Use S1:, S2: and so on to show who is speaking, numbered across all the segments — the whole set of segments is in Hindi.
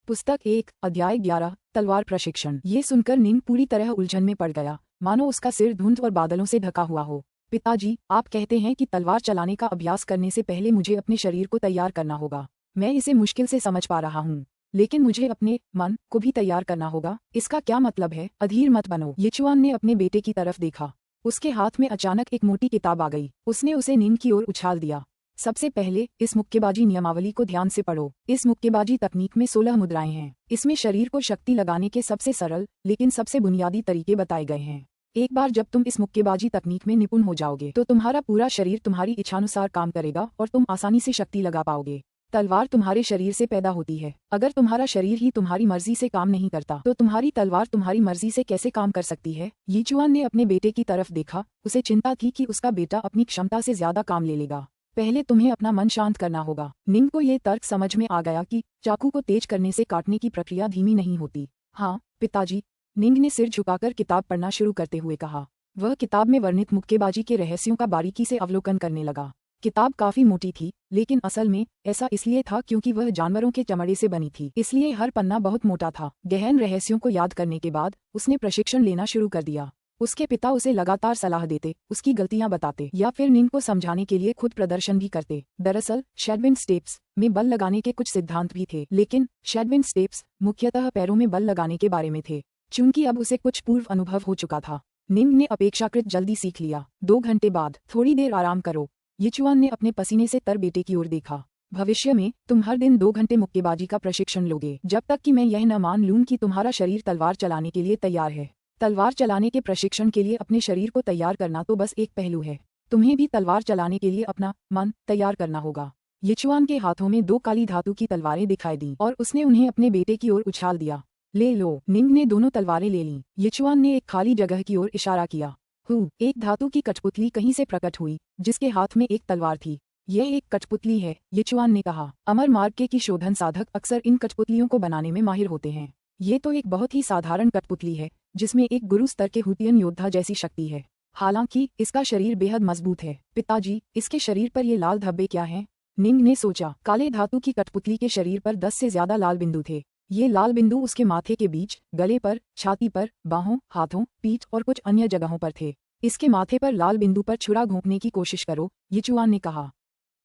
S1: पुस्तक 1 अध्याय 11 तलवार प्रशिक्षण। ये सुनकर निंग पूरी तरह उलझन में पड़ गया, मानो उसका सिर धुंध और बादलों से ढका हुआ हो। पिताजी, आप कहते हैं कि तलवार चलाने का अभ्यास करने से पहले मुझे अपने शरीर को तैयार करना होगा। मैं इसे मुश्किल से समझ पा रहा हूँ, लेकिन मुझे अपने मन को भी तैयार करना होगा। इसका क्या मतलब है? अधीर मत बनो। यिचुआन ने अपने बेटे की तरफ देखा। उसके हाथ में अचानक एक मोटी किताब आ गई। उसने उसे निंग की ओर उछाल दिया। सबसे पहले इस मुक्केबाजी नियमावली को ध्यान से पढ़ो। इस मुक्केबाजी तकनीक में 16 मुद्राएं हैं। इसमें शरीर को शक्ति लगाने के सबसे सरल लेकिन सबसे बुनियादी तरीके बताए गए हैं। एक बार जब तुम इस मुक्केबाजी तकनीक में निपुण हो जाओगे तो तुम्हारा पूरा शरीर तुम्हारी इच्छानुसार काम करेगा और तुम आसानी से शक्ति लगा पाओगे। तलवार तुम्हारे शरीर से पैदा होती है। अगर तुम्हारा शरीर ही तुम्हारी मर्जी से काम नहीं करता तो तुम्हारी तलवार तुम्हारी मर्जी से कैसे काम कर सकती है? यिचुआन ने अपने बेटे की तरफ देखा। उसे चिंता थी कि उसका बेटा अपनी क्षमता से ज्यादा काम ले लेगा। पहले तुम्हें अपना मन शांत करना होगा। निंग को ये तर्क समझ में आ गया कि चाकू को तेज करने से काटने की प्रक्रिया धीमी नहीं होती। हाँ पिताजी, निंग ने सिर झुकाकर किताब पढ़ना शुरू करते हुए कहा। वह किताब में वर्णित मुक्केबाजी के रहस्यों का बारीकी से अवलोकन करने लगा। किताब काफी मोटी थी, लेकिन असल में ऐसा इसलिए था क्योंकि वह जानवरों के चमड़े से बनी थी, इसलिए हर पन्ना बहुत मोटा था। गहन रहस्यों को याद करने के बाद उसने प्रशिक्षण लेना शुरू कर दिया। उसके पिता उसे लगातार सलाह देते, उसकी गलतियां बताते या फिर निंग को समझाने के लिए खुद प्रदर्शन भी करते। दरअसल शैडविंड स्टेप्स में बल लगाने के कुछ सिद्धांत भी थे, लेकिन शैडविंड स्टेप्स मुख्यतः पैरों में बल लगाने के बारे में थे। चूंकि अब उसे कुछ पूर्व अनुभव हो चुका था, निंग ने अपेक्षाकृत जल्दी सीख लिया। 2 घंटे बाद थोड़ी देर आराम करो। यिचुआन ने अपने पसीने से तर बेटे की ओर देखा। भविष्य में तुम हर दिन 2 घंटे मुक्केबाजी का प्रशिक्षण लोगे, जब तक कि मैं यह न मान लूं कि तुम्हारा शरीर तलवार चलाने के लिए तैयार है। तलवार चलाने के प्रशिक्षण के लिए अपने शरीर को तैयार करना तो बस एक पहलू है, तुम्हें भी तलवार चलाने के लिए अपना मन तैयार करना होगा। यिचुआन के हाथों में 2 काली धातु की तलवारें दिखाई दी और उसने उन्हें अपने बेटे की ओर उछाल दिया। ले लो। निंग ने दोनों तलवारें ले लीं। यिचुआन ने एक खाली जगह की ओर इशारा किया। एक धातु की कठपुतली कहीं से प्रकट हुई, जिसके हाथ में एक तलवार थी। यह एक कठपुतली है, यिचुआन ने कहा। अमर मार्ग के शोधन साधक अक्सर इन कठपुतलियों को बनाने में माहिर होते हैं। ये तो एक बहुत ही साधारण कठपुतली है, जिसमें एक गुरु स्तर के हुतियन योद्धा जैसी शक्ति है। हालांकि इसका शरीर बेहद मजबूत है। पिताजी, इसके शरीर पर ये लाल धब्बे क्या हैं? निंग ने सोचा। काले धातु की कठपुतली के शरीर पर 10 से ज्यादा लाल बिंदु थे। ये लाल बिंदु उसके माथे के बीच, गले पर, छाती पर, बाहों, हाथों, पीठ और कुछ अन्य जगहों पर थे। इसके माथे पर लाल बिंदु पर छुरा घोंपने की कोशिश करो, यिचुआन ने कहा।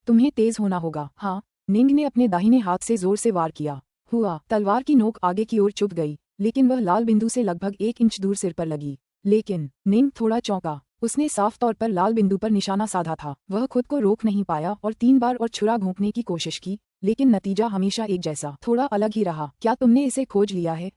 S1: तुम्हें तेज होना होगा। हाँ। निंग ने अपने दाहिने हाथ से जोर से वार किया। हुआ। तलवार की नोक आगे की ओर चुभ गई, लेकिन वह लाल बिंदु से लगभग 1 इंच दूर सिर पर लगी। लेकिन निंग थोड़ा चौंका। उसने साफ तौर पर लाल बिंदु पर निशाना साधा था। वह खुद को रोक नहीं पाया और 3 बार और छुरा घोंपने की कोशिश की, लेकिन नतीजा हमेशा एक जैसा, थोड़ा अलग ही रहा। क्या तुमने इसे खोज लिया है?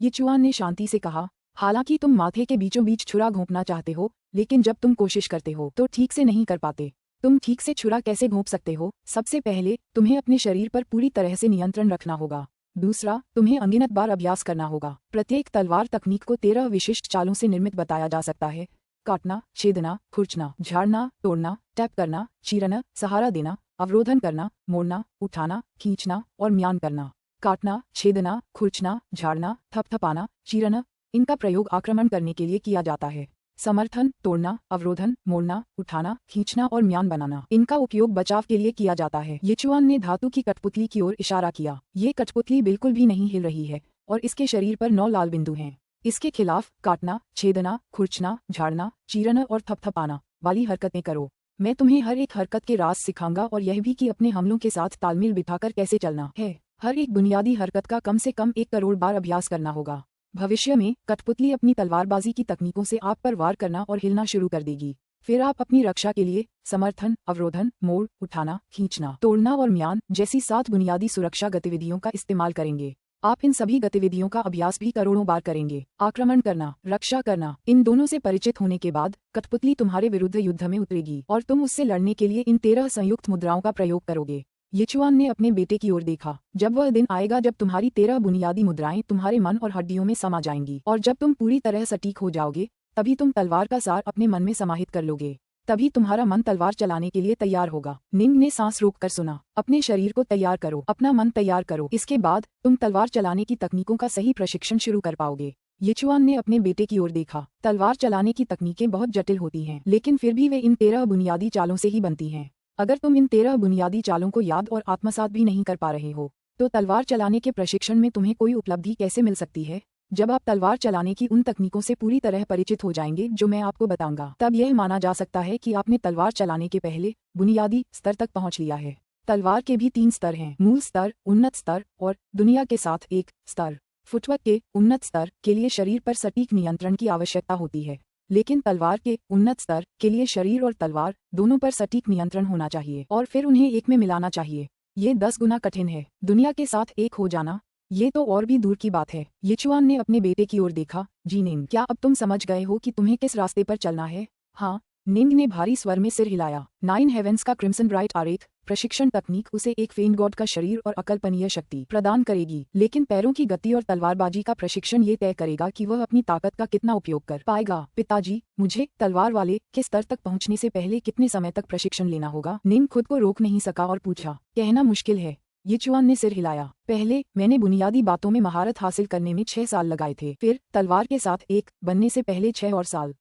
S1: यिचुआन ने शांति से कहा। हालांकि तुम माथे के बीचों बीच छुरा घोंपना चाहते हो, लेकिन जब तुम कोशिश करते हो तो ठीक से नहीं कर पाते। तुम ठीक से छुरा कैसे घोंप सकते हो? सबसे पहले तुम्हें अपने शरीर पर पूरी तरह से नियंत्रण रखना होगा। दूसरा, तुम्हें अनगिनत बार अभ्यास करना होगा। प्रत्येक तलवार तकनीक को 13 विशिष्ट चालों से निर्मित बताया जा सकता है। काटना, छेदना, खुरचना, झाड़ना, तोड़ना, टैप करना, चीरना, सहारा देना, अवरोधन करना, मोड़ना, उठाना, खींचना और म्यान करना। काटना, छेदना, खुरचना, झाड़ना, थपथपाना, चीरना, इनका प्रयोग आक्रमण करने के लिए किया जाता है। समर्थन, तोड़ना, अवरोधन, मोड़ना, उठाना, खींचना और म्यान बनाना, इनका उपयोग बचाव के लिए किया जाता है। यिचुआन ने धातु की कठपुतली की ओर इशारा किया। ये कठपुतली बिल्कुल भी नहीं हिल रही है और इसके शरीर पर 9 लाल बिंदु हैं। इसके खिलाफ काटना, छेदना, खुरचना, झाड़ना, चीरना और थपथपाना वाली हरकतें करो। मैं तुम्हें हर एक हरकत के राज सिखाऊंगा और यह भी कि अपने हमलों के साथ तालमेल बिठाकर कैसे चलना है। हर एक बुनियादी हरकत का कम से कम 1 करोड़ बार अभ्यास करना होगा। भविष्य में कठपुतली अपनी तलवारबाजी की तकनीकों से आप पर वार करना और हिलना शुरू कर देगी। फिर आप अपनी रक्षा के लिए समर्थन, अवरोधन, मोड़, उठाना, खींचना, तोड़ना और म्यान जैसी 7 बुनियादी सुरक्षा गतिविधियों का इस्तेमाल करेंगे। आप इन सभी गतिविधियों का अभ्यास भी करोड़ों बार करेंगे। आक्रमण करना, रक्षा करना, इन दोनों से परिचित होने के बाद कठपुतली तुम्हारे विरुद्ध युद्ध में उतरेगी और तुम उससे लड़ने के लिए इन 13 संयुक्त मुद्राओं का प्रयोग करोगे। यिचुआन ने अपने बेटे की ओर देखा। जब वह दिन आएगा जब तुम्हारी 13 बुनियादी मुद्राएं तुम्हारे मन और हड्डियों में समा जाएंगी और जब तुम पूरी तरह सटीक हो जाओगे, तभी तुम तलवार का सार अपने मन में समाहित कर लोगे। तभी तुम्हारा मन तलवार चलाने के लिए तैयार होगा। निंग ने सांस रोककर सुना। अपने शरीर को तैयार करो, अपना मन तैयार करो, इसके बाद तुम तलवार चलाने की तकनीकों का सही प्रशिक्षण शुरू कर पाओगे। यिचुआन ने अपने बेटे की ओर देखा। तलवार चलाने की तकनीकें बहुत जटिल होती हैं, लेकिन फिर भी वे इन 13 बुनियादी चालों से ही बनती हैं। अगर तुम इन 13 बुनियादी चालों को याद और आत्मसात भी नहीं कर पा रहे हो, तो तलवार चलाने के प्रशिक्षण में तुम्हें कोई उपलब्धि कैसे मिल सकती है? जब आप तलवार चलाने की उन तकनीकों से पूरी तरह परिचित हो जाएंगे जो मैं आपको बताऊंगा, तब यह माना जा सकता है कि आपने तलवार चलाने के पहले बुनियादी स्तर तक पहुंच लिया है। तलवार के भी 3 स्तर हैं, मूल स्तर, उन्नत स्तर और दुनिया के साथ एक स्तर। फुटवर्क के उन्नत स्तर के लिए शरीर पर सटीक नियंत्रण की आवश्यकता होती है, लेकिन तलवार के उन्नत स्तर के लिए शरीर और तलवार दोनों पर सटीक नियंत्रण होना चाहिए और फिर उन्हें एक में मिलाना चाहिए। ये 10 गुना कठिन है। दुनिया के साथ एक हो जाना, ये तो और भी दूर की बात है। यिचुआन ने अपने बेटे की ओर देखा। जी निंग, क्या अब तुम समझ गए हो कि तुम्हें किस रास्ते पर चलना है? हाँ, निंग ने भारी स्वर में सिर हिलाया। 9 हेवेंस का क्रिम्सन ब्राइट आरेख प्रशिक्षण तकनीक उसे एक फेन गॉड का शरीर और अकल्पनीय शक्ति प्रदान करेगी, लेकिन पैरों की गति और तलवारबाजी का प्रशिक्षण ये तय करेगा कि वह अपनी ताकत का कितना उपयोग कर पाएगा। पिताजी, मुझे तलवार वाले के स्तर तक पहुंचने से पहले कितने समय तक प्रशिक्षण लेना होगा? निंग खुद को रोक नहीं सका और पूछा। कहना मुश्किल है, यिचुआन ने सिर हिलाया। पहले मैंने बुनियादी बातों में महारत हासिल करने में 6 साल लगाए थे, फिर तलवार के साथ एक बनने से पहले 6 और साल।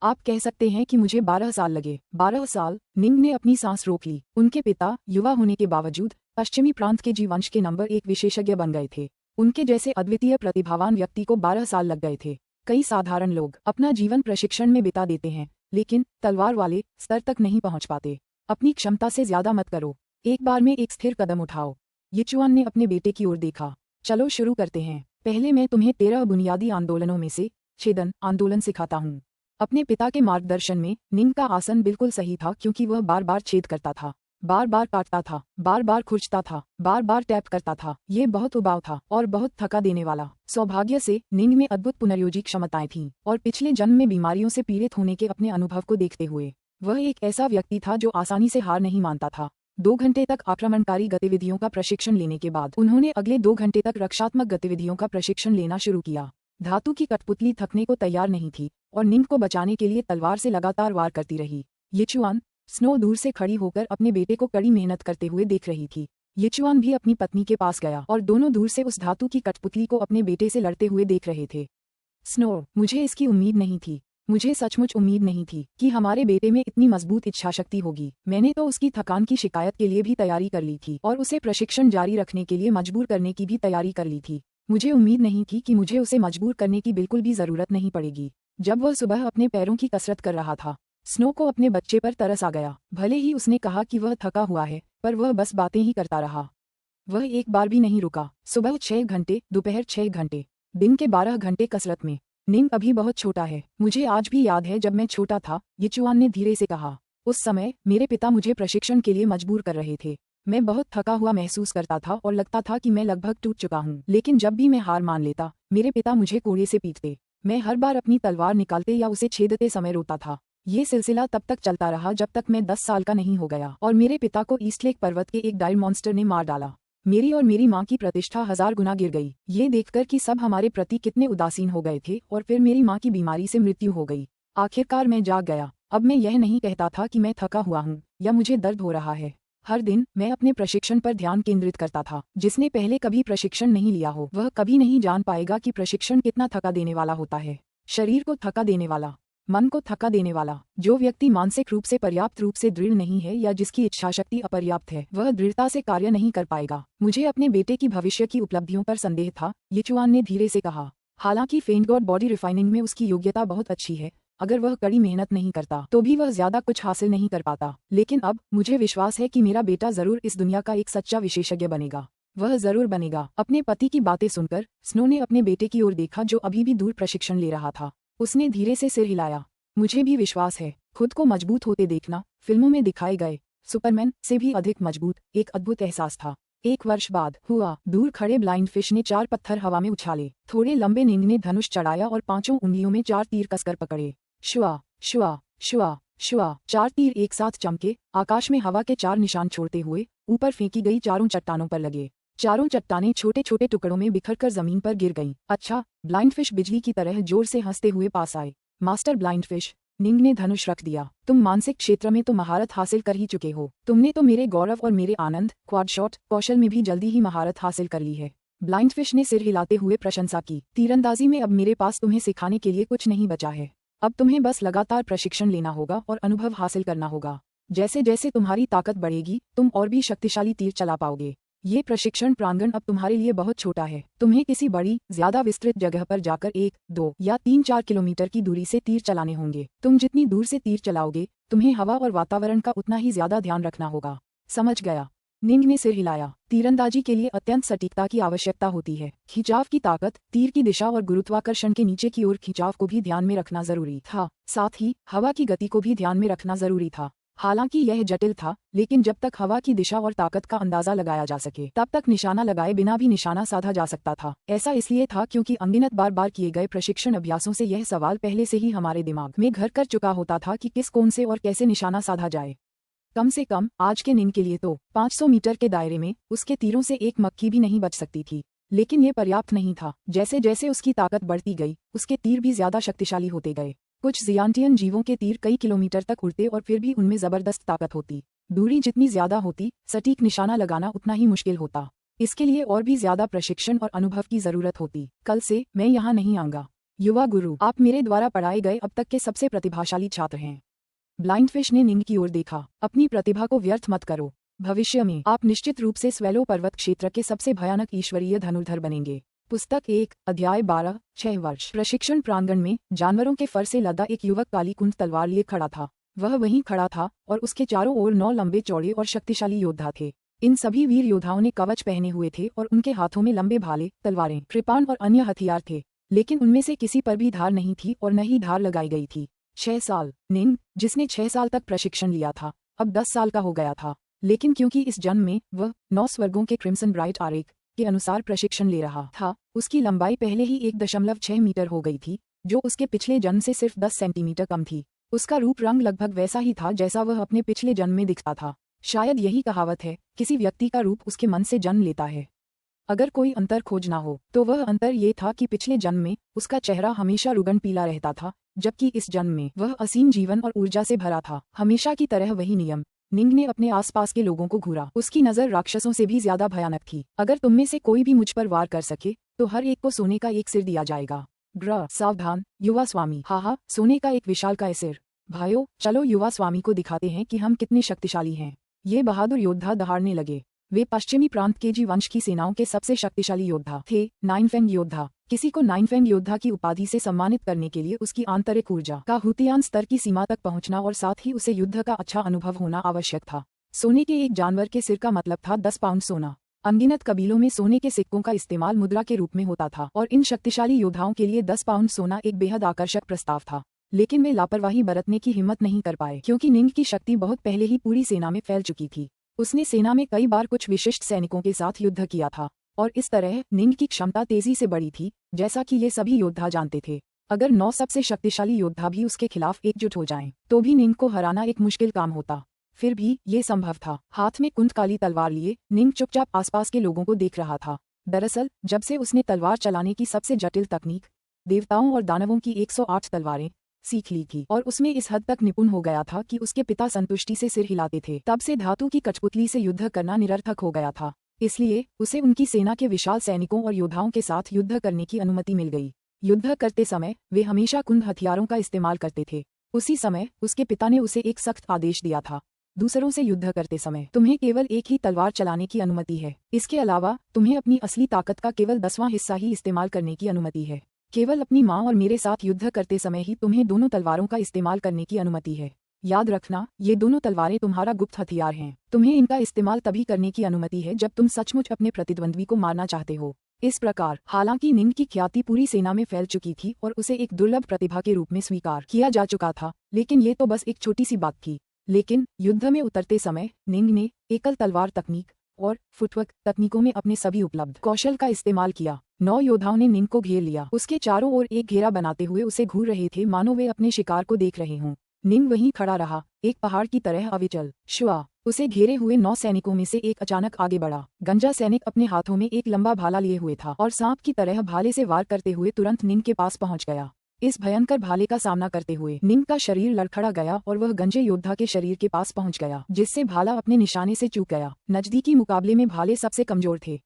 S1: आप कह सकते हैं कि मुझे 12 साल लगे। 12 साल? निंग ने अपनी सांस रोक ली। उनके पिता युवा होने के बावजूद पश्चिमी प्रांत के जीवंश के नंबर 1 विशेषज्ञ बन गए थे। उनके जैसे अद्वितीय प्रतिभावान व्यक्ति को 12 साल लग गए थे। कई साधारण लोग अपना जीवन प्रशिक्षण में बिता देते हैं, लेकिन तलवार वाले स्तर तक नहीं पहुंच पाते। अपनी क्षमता से ज्यादा मत करो, एक बार में एक स्थिर कदम उठाओ। यिचुआन ने अपने बेटे की ओर देखा। चलो शुरू करते हैं। पहले मैं तुम्हें 13 बुनियादी आंदोलनों में से छेदन आंदोलन सिखाता हूँ। अपने पिता के मार्गदर्शन में निंग का आसन बिल्कुल सही था, क्योंकि वह बार बार छेद करता था, बार बार काटता था, बार बार खुरचता था, बार बार टैप करता था। ये बहुत उबाऊ था और बहुत थका देने वाला। सौभाग्य से निंग में अद्भुत पुनर्योजी क्षमताएं थीं और पिछले जन्म में बीमारियों से पीड़ित होने के अपने अनुभव को देखते हुए वह एक ऐसा व्यक्ति था जो आसानी से हार नहीं मानता था। 2 घंटे तक आक्रमणकारी गतिविधियों का प्रशिक्षण लेने के बाद उन्होंने अगले 2 घंटे तक रक्षात्मक गतिविधियों का प्रशिक्षण लेना शुरू किया। धातु की कठपुतली थकने को तैयार नहीं थी और निंग को बचाने के लिए तलवार से लगातार वार करती रही। यिचुआन स्नो दूर से खड़ी होकर अपने बेटे को कड़ी मेहनत करते हुए देख रही थी। यिचुआन भी अपनी पत्नी के पास गया और दोनों दूर से उस धातु की कठपुतली को अपने बेटे से लड़ते हुए देख रहे थे। स्नो, मुझे इसकी उम्मीद नहीं थी। मुझे सचमुच उम्मीद नहीं थी कि हमारे बेटे में इतनी मजबूत इच्छाशक्ति होगी। मैंने तो उसकी थकान की शिकायत के लिए भी तैयारी कर ली थी और उसे प्रशिक्षण जारी रखने के लिए मजबूर करने की भी तैयारी कर ली थी। मुझे उम्मीद नहीं थी कि मुझे उसे मजबूर करने की बिल्कुल भी जरूरत नहीं पड़ेगी। जब वह सुबह अपने पैरों की कसरत कर रहा था, स्नो को अपने बच्चे पर तरस आ गया। भले ही उसने कहा कि वह थका हुआ है, पर वह बस बातें ही करता रहा। वह एक बार भी नहीं रुका। सुबह 6 घंटे, दोपहर 6 घंटे, दिन के 12 घंटे कसरत में। निंग अभी बहुत छोटा है। मुझे आज भी याद है जब मैं छोटा था, यिचुआन ने धीरे से कहा। उस समय मेरे पिता मुझे प्रशिक्षण के लिए मजबूर कर रहे थे। मैं बहुत थका हुआ महसूस करता था और लगता था कि मैं लगभग टूट चुका हूँ। लेकिन जब भी मैं हार मान लेता, मेरे पिता मुझे कोड़े से पीटते। मैं हर बार अपनी तलवार निकालते या उसे छेदते समय रोता था। ये सिलसिला तब तक चलता रहा जब तक मैं 10 साल का नहीं हो गया और मेरे पिता को ईस्टलेक पर्वत के एक डायर मॉन्स्टर ने मार डाला। मेरी और मेरी माँ की प्रतिष्ठा 1000 गुना गिर गई। ये देखकर कि सब हमारे प्रति कितने उदासीन हो गए थे। और फिर मेरी माँ की बीमारी से मृत्यु हो गई। आखिरकार मैं जाग गया। अब मैं यह नहीं कहता था कि मैं थका हुआ हूँ या मुझे दर्द हो रहा है। हर दिन मैं अपने प्रशिक्षण पर ध्यान केंद्रित करता था। जिसने पहले कभी प्रशिक्षण नहीं लिया हो, वह कभी नहीं जान पाएगा कि प्रशिक्षण कितना थका देने वाला होता है। शरीर को थका देने वाला, मन को थका देने वाला। जो व्यक्ति मानसिक रूप से पर्याप्त रूप से दृढ़ नहीं है या जिसकी इच्छाशक्ति अपर्याप्त है, वह दृढ़ता से कार्य नहीं कर पाएगा। मुझे अपने बेटे की भविष्य की उपलब्धियों पर संदेह था, यिचुआन ने धीरे से कहा। हालांकि फेंट गॉड बॉडी रिफाइनिंग में उसकी योग्यता बहुत अच्छी है। अगर वह कड़ी मेहनत नहीं करता तो भी वह ज्यादा कुछ हासिल नहीं कर पाता। लेकिन अब मुझे विश्वास है कि मेरा बेटा जरूर इस दुनिया का एक सच्चा विशेषज्ञ बनेगा। वह जरूर बनेगा। अपने पति की बातें सुनकर स्नो ने अपने बेटे की ओर देखा, जो अभी भी दूर प्रशिक्षण ले रहा था। उसने धीरे से सिर हिलाया। मुझे भी विश्वास है। खुद को मजबूत होते देखना फिल्मों में दिखाए गए सुपरमैन से भी अधिक मजबूत एक अद्भुत एहसास था। 1 वर्ष बाद हुआ। दूर खड़े ब्लाइंड फिश ने 4 पत्थर हवा में उछाले। थोड़े लंबे निंग ने धनुष चढ़ाया और 5 उंगलियों में 4 तीर कसकर पकड़े। शुआ शुआ शुआ शुआ। 4 तीर एक साथ चमके, आकाश में हवा के 4 निशान छोड़ते हुए ऊपर फेंकी गई 4 चट्टानों पर लगे। 4 चट्टानें छोटे छोटे टुकड़ों में बिखरकर जमीन पर गिर गईं। अच्छा, ब्लाइंड फिश बिजली की तरह जोर से हंसते हुए पास आए। मास्टर ब्लाइंड फिश, निंग ने धनुष रख दिया। तुम मानसिक क्षेत्र में तो महारत हासिल कर ही चुके हो। तुमने तो मेरे गौरव और मेरे आनंद क्वाड शॉट कौशल में भी जल्दी ही महारत हासिल कर ली है। ब्लाइंड फिश ने सिर हिलाते हुए प्रशंसा की। तीरंदाजी में अब मेरे पास तुम्हें सिखाने के लिए कुछ नहीं बचा है। अब तुम्हें बस लगातार प्रशिक्षण लेना होगा और अनुभव हासिल करना होगा। जैसे जैसे तुम्हारी ताकत बढ़ेगी, तुम और भी शक्तिशाली तीर चला पाओगे। ये प्रशिक्षण प्रांगण अब तुम्हारे लिए बहुत छोटा है। तुम्हें किसी बड़ी, ज्यादा विस्तृत जगह पर जाकर 1, 2 या 3-4 किलोमीटर की दूरी से तीर चलाने होंगे। तुम जितनी दूर से तीर चलाओगे, तुम्हें हवा और वातावरण का उतना ही ज्यादा ध्यान रखना होगा। समझ गया? निंग ने सिर हिलाया। तीरंदाजी के लिए अत्यंत सटीकता की आवश्यकता होती है। खिंचाव की ताकत, तीर की दिशा और गुरुत्वाकर्षण के नीचे की ओर खिंचाव को भी ध्यान में रखना जरूरी था। साथ ही हवा की गति को भी ध्यान में रखना जरूरी था। हालांकि यह जटिल था, लेकिन जब तक हवा की दिशा और ताकत का अंदाजा लगाया जा सके, तब तक निशाना लगाए बिना भी निशाना साधा जा सकता था। ऐसा इसलिए था क्योंकि अनगिनत बार बार किए गए प्रशिक्षण अभ्यासों से यह सवाल पहले से ही हमारे दिमाग में घर कर चुका होता था कि किस कोण से और कैसे निशाना साधा जाए। कम से कम आज के निंग के लिए तो 500 मीटर के दायरे में उसके तीरों से एक मक्खी भी नहीं बच सकती थी। लेकिन ये पर्याप्त नहीं था। जैसे जैसे उसकी ताकत बढ़ती गई, उसके तीर भी ज्यादा शक्तिशाली होते गए। कुछ जियांटियन जीवों के तीर कई किलोमीटर तक उड़ते और फिर भी उनमें जबरदस्त ताकत होती। दूरी जितनी ज्यादा होती, सटीक निशाना लगाना उतना ही मुश्किल होता। इसके लिए और भी ज्यादा प्रशिक्षण और अनुभव की जरूरत होती। कल से मैं यहाँ नहीं आऊंगा। युवा गुरु, आप मेरे द्वारा पढ़ाए गए अब तक के सबसे प्रतिभाशाली छात्र हैं। ब्लाइंडफिश ने निंग की ओर देखा। अपनी प्रतिभा को व्यर्थ मत करो। भविष्य में आप निश्चित रूप से स्वेलो पर्वत क्षेत्र के सबसे भयानक ईश्वरीय धनुर्धर बनेंगे। पुस्तक 1, अध्याय 12, 6 वर्ष। प्रशिक्षण प्रांगण में जानवरों के फर से लदा एक युवक काली कुंद तलवार लिए खड़ा था। वह वहीं खड़ा था और उसके चारों ओर 9 लंबे चौड़े और शक्तिशाली योद्धा थे। इन सभी वीर योद्धाओं ने कवच पहने हुए थे और उनके हाथों में लंबे भाले, तलवारें, कृपाण और अन्य हथियार थे। लेकिन उनमें से किसी पर भी धार नहीं थी और न ही धार लगाई गई थी। 6 साल। निंग, जिसने 6 साल तक प्रशिक्षण लिया था, अब 10 साल का हो गया था। लेकिन क्योंकि इस जन्म में वह 9 स्वर्गों के क्रिम्सन ब्राइट आरेख के अनुसार प्रशिक्षण ले रहा था, उसकी लंबाई पहले ही 1.6 मीटर हो गई थी, जो उसके पिछले जन्म से सिर्फ 10 सेंटीमीटर कम थी। उसका रूप रंग लगभग वैसा ही था जैसा वह अपने पिछले जन्म में दिखता था। शायद यही कहावत है, किसी व्यक्ति का रूप उसके मन से जन्म लेता है। अगर कोई अंतर खोजना हो तो वह अंतर ये था कि पिछले जन्म में उसका चेहरा हमेशा रुगन पीला रहता था, जबकि इस जन्म में वह असीम जीवन और ऊर्जा से भरा था। हमेशा की तरह वही नियम। निंग ने अपने आसपास के लोगों को घूरा। उसकी नजर राक्षसों से भी ज्यादा भयानक थी। अगर तुम में से कोई भी मुझ पर वार कर सके तो हर एक को सोने का एक सिर दिया जाएगा। सावधान युवा स्वामी। हाँ, सोने का एक विशालकाय सिर। भाइयों, चलो युवा स्वामी को दिखाते हैं कि हम कितने शक्तिशाली हैं। ये बहादुर योद्धा दहाड़ने लगे। वे पश्चिमी प्रांत के जी वंश की सेनाओं के सबसे शक्तिशाली योद्धा थे। नाइनफेंग योद्धा। किसी को नाइनफेंग योद्धा की उपाधि से सम्मानित करने के लिए उसकी आंतरिक ऊर्जा का हुतियान स्तर की सीमा तक पहुंचना और साथ ही उसे युद्ध का अच्छा अनुभव होना आवश्यक था। सोने के एक जानवर के सिर का मतलब था 10 पाउंड सोना। अनगिनत कबीलों में सोने के सिक्कों का इस्तेमाल मुद्रा के रूप में होता था और इन शक्तिशाली योद्धाओं के लिए 10 पाउंड सोना एक बेहद आकर्षक प्रस्ताव था। लेकिन वे लापरवाही बरतने की हिम्मत नहीं कर पाए, क्योंकि निंग की शक्ति बहुत पहले ही पूरी सेना में फैल चुकी थी। उसने सेना में कई बार कुछ विशिष्ट सैनिकों के साथ युद्ध किया था और इस तरह निंग की क्षमता तेजी से बढ़ी थी, जैसा कि ये सभी योद्धा जानते थे। अगर 9 सबसे शक्तिशाली योद्धा भी उसके खिलाफ एकजुट हो जाएं, तो भी निंग को हराना एक मुश्किल काम होता। फिर भी ये संभव था। हाथ में कुंद काली तलवार लिए निंग चुपचाप आसपास के लोगों को देख रहा था। दरअसल जब से उसने तलवार चलाने की सबसे जटिल तकनीक, देवताओं और दानवों की 108 तलवारें सीख ली थी और उसमें इस हद तक निपुण हो गया था कि उसके पिता संतुष्टि से सिर हिलाते थे, तब से धातु की कठपुतली से युद्ध करना निरर्थक हो गया था। इसलिए उसे उनकी सेना के विशाल सैनिकों और योद्धाओं के साथ युद्ध करने की अनुमति मिल गई। युद्ध करते समय वे हमेशा कुंद हथियारों का इस्तेमाल करते थे। उसी समय उसके पिता ने उसे एक सख्त आदेश दिया था, दूसरों से युद्ध करते समय तुम्हें केवल एक ही तलवार चलाने की अनुमति है। इसके अलावा तुम्हें अपनी असली ताकत का केवल 10वां हिस्सा ही इस्तेमाल करने की अनुमति है। केवल अपनी माँ और मेरे साथ युद्ध करते समय ही तुम्हें दोनों तलवारों का इस्तेमाल करने की अनुमति है। याद रखना, ये दोनों तलवारें तुम्हारा गुप्त हथियार हैं। तुम्हें इनका इस्तेमाल तभी करने की अनुमति है जब तुम सचमुच अपने प्रतिद्वंद्वी को मारना चाहते हो। इस प्रकार हालांकि निंग की ख्याति पूरी सेना में फैल चुकी थी और उसे एक दुर्लभ प्रतिभा के रूप में स्वीकार किया जा चुका था, लेकिन ये तो बस एक छोटी सी बात थी। लेकिन युद्ध में उतरते समय निंग ने एकल तलवार तकनीक और फुटवर्क तकनीकों में अपने सभी उपलब्ध कौशल का इस्तेमाल किया। 9 योद्धाओं ने निंग को घेर लिया। उसके चारों ओर एक घेरा बनाते हुए उसे घूर रहे थे, मानो वे अपने शिकार को देख रहे हों। निंग वहीं खड़ा रहा, एक पहाड़ की तरह अविचल। शुआ, उसे घेरे हुए 9 सैनिकों में से एक अचानक आगे बढ़ा। गंजा सैनिक अपने हाथों में एक लंबा भाला लिए हुए था और सांप की तरह भाले से वार करते हुए तुरंत निंग के पास पहुंच गया। इस भयंकर भाले का सामना करते हुए निंग का शरीर लड़खड़ा गया और वह गंजे योद्धा के शरीर के पास पहुंच गया, जिससे भाला अपने निशाने से चूक गया। नजदीकी मुकाबले में भाले सबसे कमजोर थे।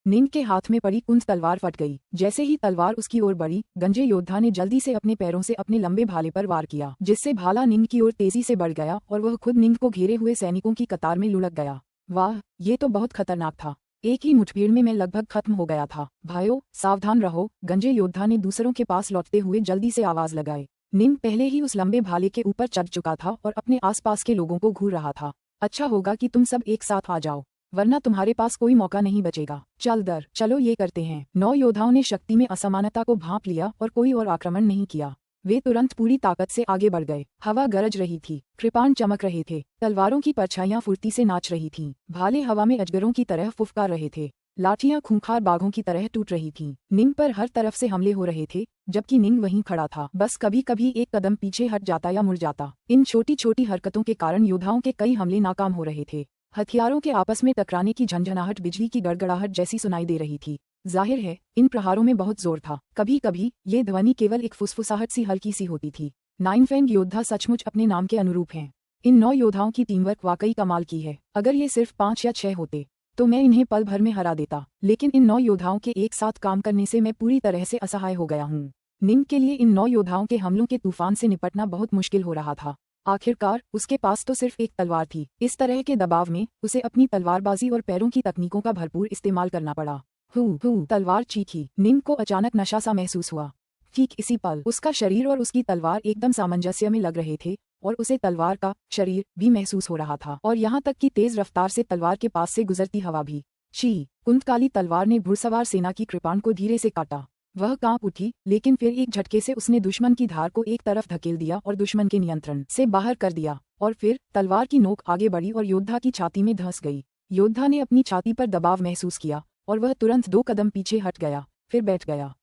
S1: निंग के हाथ में पड़ी कुंद तलवार फट गई। जैसे ही तलवार उसकी ओर बढ़ी, गंजे योद्धा ने जल्दी से अपने पैरों से अपने लंबे भाले पर वार किया, जिससे भाला निंग की ओर तेजी से बढ़ गया और वह खुद निंग को घेरे हुए सैनिकों की कतार में लुढ़क गया। वाह, ये तो बहुत खतरनाक था। एक ही मुठभेड़ में मैं लगभग खत्म हो गया था। भाइयों, सावधान रहो, गंजे योद्धा ने दूसरों के पास लौटते हुए जल्दी से आवाज लगाई। निंग पहले ही उस लंबे भाले के ऊपर चढ़ चुका था और अपने आसपास के लोगों को घूर रहा था। अच्छा होगा कि तुम सब एक साथ आ जाओ, वरना तुम्हारे पास कोई मौका नहीं बचेगा। चलो ये करते हैं। 9 योद्धाओं ने शक्ति में असमानता को भांप लिया और कोई और आक्रमण नहीं किया। वे तुरंत पूरी ताकत से आगे बढ़ गए। हवा गरज रही थी, कृपाण चमक रहे थे, तलवारों की परछाइयां फुर्ती से नाच रही थीं, भाले हवा में अजगरों की तरह फुफकार रहे थे, लाठियां खूंखार बाघों की तरह टूट रही थीं। निंग पर हर तरफ से हमले हो रहे थे, जबकि निंग वहीं खड़ा था, बस कभी कभी एक कदम पीछे हट जाता या मुड़ जाता। इन छोटी छोटी हरकतों के कारण योद्धाओं के कई हमले नाकाम हो रहे थे। हथियारों के आपस में टकराने की झंझनाहट बिजली की गड़गड़ाहट जैसी सुनाई दे रही थी। जाहिर है, इन प्रहारों में बहुत जोर था। कभी कभी ये ध्वनि केवल एक फुसफुसाहट सी हल्की सी होती थी। नाइनफैंग योद्धा सचमुच अपने नाम के अनुरूप हैं। इन 9 योद्धाओं की टीमवर्क वाकई कमाल की है। अगर ये सिर्फ 5 या 6 होते तो मैं इन्हें पल भर में हरा देता, लेकिन इन 9 योद्धाओं के एक साथ काम करने से मैं पूरी तरह से असहाय हो गया हूँ। निंग के लिए इन 9 योद्धाओं के हमलों के तूफान से निपटना बहुत मुश्किल हो रहा था। आखिरकार उसके पास तो सिर्फ एक तलवार थी। इस तरह के दबाव में उसे अपनी तलवारबाजी और पैरों की तकनीकों का भरपूर इस्तेमाल करना पड़ा। तलवार चीखी। निंग को अचानक नशा सा महसूस हुआ। ठीक इसी पल उसका शरीर और उसकी तलवार एकदम सामंजस्य में लग रहे थे और उसे तलवार का शरीर भी महसूस हो रहा था, और यहाँ तक कि तेज रफ्तार से तलवार के पास से गुजरती हवा भी। कुंतकाली तलवार ने घुड़सवार सेना की कृपाण को धीरे से काटा। वह कांप उठी, लेकिन फिर एक झटके से उसने दुश्मन की धार को एक तरफ धकेल दिया और दुश्मन के नियंत्रण से बाहर कर दिया। और फिर तलवार की नोक आगे बढ़ी और योद्धा की छाती में धंस गई। योद्धा ने अपनी छाती पर दबाव महसूस किया और वह तुरंत 2 कदम पीछे हट गया, फिर बैठ गया।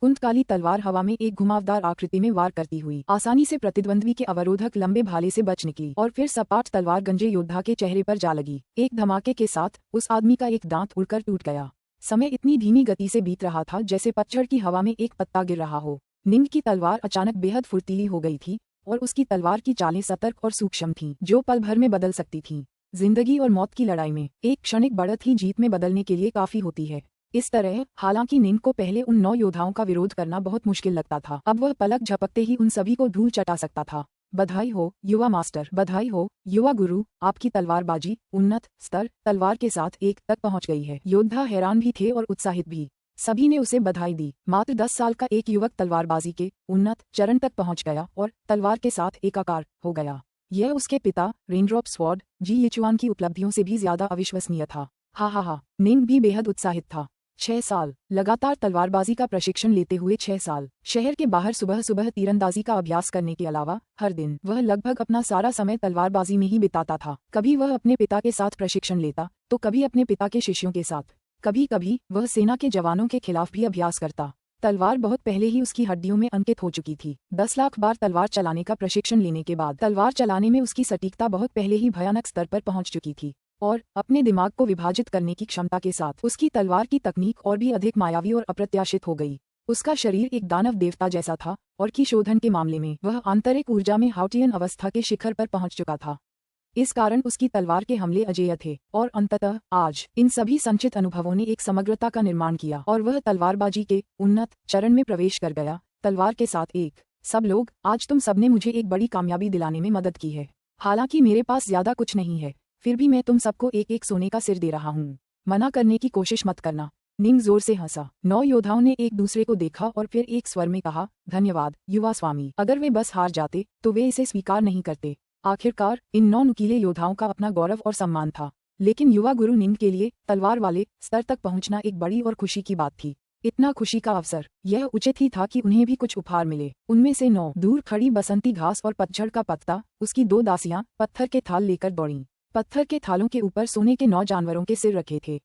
S1: कुंतकाली तलवार हवा में एक घुमावदार आकृति में वार करती हुई आसानी से प्रतिद्वंद्वी के अवरोधक लंबे भाले से बच निकली और फिर सपाट तलवार गंजे योद्धा के चेहरे पर जा लगी। एक धमाके के साथ उस आदमी का एक दांत उड़कर टूट गया। समय इतनी धीमी गति से बीत रहा था जैसे पतझड़ की हवा में एक पत्ता गिर रहा हो। निंग की तलवार अचानक बेहद फुर्तीली हो गई थी और उसकी तलवार की चालें सतर्क और सूक्ष्म थीं, जो पल भर में बदल सकती थीं। जिंदगी और मौत की लड़ाई में एक क्षणिक बढ़त ही जीत में बदलने के लिए काफी होती है। इस तरह हालांकि निंग को पहले उन 9 योद्धाओं का विरोध करना बहुत मुश्किल लगता था, अब वह पलक झपकते ही उन सभी को धूल चटा सकता था। बधाई हो युवा मास्टर, बधाई हो युवा गुरु, आपकी तलवारबाजी उन्नत स्तर तलवार के साथ एक तक पहुंच गई है। योद्धा हैरान भी थे और उत्साहित भी। सभी ने उसे बधाई दी। मात्र 10 साल का एक युवक तलवारबाजी के उन्नत चरण तक पहुंच गया और तलवार के साथ एकाकार हो गया। यह उसके पिता रेनड्रॉप स्वॉर्ड जी यिचुआन की उपलब्धियों से भी ज्यादा अविश्वसनीय था। हा, निंग भी बेहद उत्साहित था। 6 साल लगातार तलवारबाजी का प्रशिक्षण लेते हुए 6 साल शहर के बाहर सुबह सुबह तीरंदाजी का अभ्यास करने के अलावा हर दिन वह लगभग अपना सारा समय तलवारबाजी में ही बिताता था। कभी वह अपने पिता के साथ प्रशिक्षण लेता तो कभी अपने पिता के शिष्यों के साथ, कभी कभी वह सेना के जवानों के खिलाफ भी अभ्यास करता। तलवार बहुत पहले ही उसकी हड्डियों में अंकित हो चुकी थी। 10 लाख बार तलवार चलाने का प्रशिक्षण लेने के बाद तलवार चलाने में उसकी सटीकता बहुत पहले ही भयानक स्तर पर पहुंच चुकी थी और अपने दिमाग को विभाजित करने की क्षमता के साथ उसकी तलवार की तकनीक और भी अधिक मायावी और अप्रत्याशित हो गई। उसका शरीर एक दानव देवता जैसा था और की शोधन के मामले में वह आंतरिक ऊर्जा में हाउटियन अवस्था के शिखर पर पहुंच चुका था। इस कारण उसकी तलवार के हमले अजेय थे और अंततः आज इन सभी संचित अनुभवों ने एक समग्रता का निर्माण किया और वह तलवारबाजी के उन्नत चरण में प्रवेश कर गया। तलवार के साथ एक। सब लोग, आज तुम सबने मुझे एक बड़ी कामयाबी दिलाने में मदद की है। हालांकि मेरे पास ज्यादा कुछ नहीं है, फिर भी मैं तुम सबको एक एक सोने का सिर दे रहा हूँ। मना करने की कोशिश मत करना। निंग जोर से हंसा। 9 योद्धाओं ने एक दूसरे को देखा और फिर एक स्वर में कहा, धन्यवाद युवा स्वामी। अगर वे बस हार जाते तो वे इसे स्वीकार नहीं करते। आखिरकार इन 9 नुकीले योद्धाओं का अपना गौरव और सम्मान था, लेकिन युवा गुरु निंग के लिए तलवार वाले स्तर तक पहुंचना एक बड़ी और खुशी की बात थी। इतना खुशी का अवसर, यह उचित ही था कि उन्हें भी कुछ उपहार मिले। उनमें से 9 दूर खड़ी बसंती घास और पतझड़ का पत्ता, उसकी 2 दासियां पत्थर के थाल लेकर दौड़ीं। पत्थर के थालों के ऊपर सोने के 9 जानवरों के सिर रखे थे।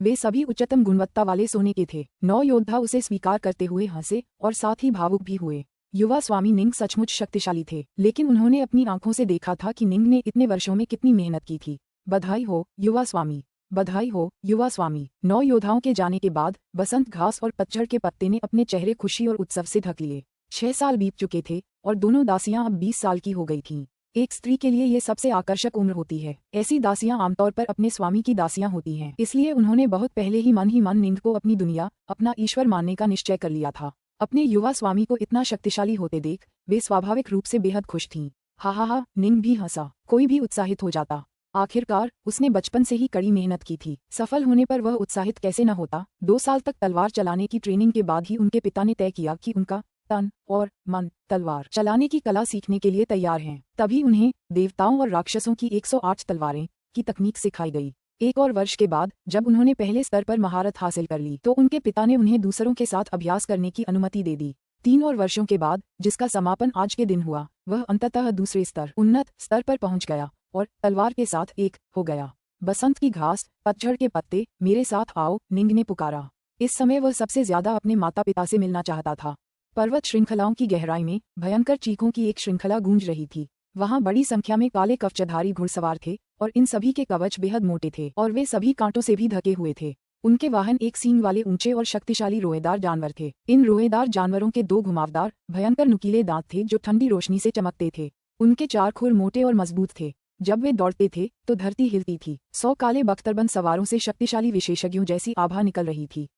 S1: वे सभी उच्चतम गुणवत्ता वाले सोने के थे। 9 योद्धा उसे स्वीकार करते हुए हंसे और साथ ही भावुक भी हुए। युवा स्वामी निंग सचमुच शक्तिशाली थे, लेकिन उन्होंने अपनी आंखों से देखा था कि निंग ने इतने वर्षों में कितनी मेहनत की थी। बधाई हो युवा स्वामी, बधाई हो युवा स्वामी। 9 योद्धाओं के जाने के बाद बसंत घास और पतझड़ के पत्ते ने अपने चेहरे खुशी और उत्सव से ढक लिए। 6 साल बीत चुके थे और दोनों दासियां अब 20 साल की हो गई थीं। एक स्त्री के लिए ये सबसे आकर्षक उम्र होती है। ऐसी दासियां आमतौर पर अपने स्वामी की दासियां होती हैं, इसलिए उन्होंने बहुत पहले ही मन निंग को अपनी दुनिया, अपना ईश्वर मानने का निश्चय कर लिया था। अपने युवा स्वामी को इतना शक्तिशाली होते देख वे स्वाभाविक रूप से बेहद खुश थीं। हा, निंग भी हंसा। कोई भी उत्साहित हो जाता आखिरकार उसने बचपन से ही कड़ी मेहनत की थी। सफल होने पर वह उत्साहित कैसे न होता। 2 साल तक तलवार चलाने की ट्रेनिंग के बाद ही उनके पिता ने तय किया कि उनका तन और मन तलवार चलाने की कला सीखने के लिए तैयार हैं। तभी उन्हें देवताओं और राक्षसों की 108 तलवारें की तकनीक सिखाई गई। 1 और वर्ष के बाद जब उन्होंने पहले स्तर पर महारत हासिल कर ली तो उनके पिता ने उन्हें दूसरों के साथ अभ्यास करने की अनुमति दे दी। 3 और वर्षों के बाद, जिसका समापन आज के दिन हुआ, वह अंततः दूसरे उन्नत स्तर पर पहुंच गया और तलवार के साथ एक हो गया। बसंत की घास, पतझड़ के पत्ते, मेरे साथ आओ, निंग ने पुकारा। इस समय वह सबसे ज्यादा अपने माता पिता से मिलना चाहता था। पर्वत श्रृंखलाओं की गहराई में भयंकर चीखों की एक श्रृंखला गूंज रही थी। वहां बड़ी संख्या में काले कवचधारी घुड़सवार थे और इन सभी के कवच बेहद मोटे थे और वे सभी कांटों से भी ढके हुए थे। उनके वाहन एक सींग वाले ऊंचे और शक्तिशाली रोएदार जानवर थे। इन रोएदार जानवरों के 2 घुमावदार भयंकर नुकीले दांत थे जो ठंडी रोशनी से चमकते थे। उनके 4 खुर मोटे और मजबूत थे। जब वे दौड़ते थे तो धरती हिलती थी। 100 काले बख्तरबंद सवारों से शक्तिशाली विशेषज्ञों जैसी आभा निकल रही थी।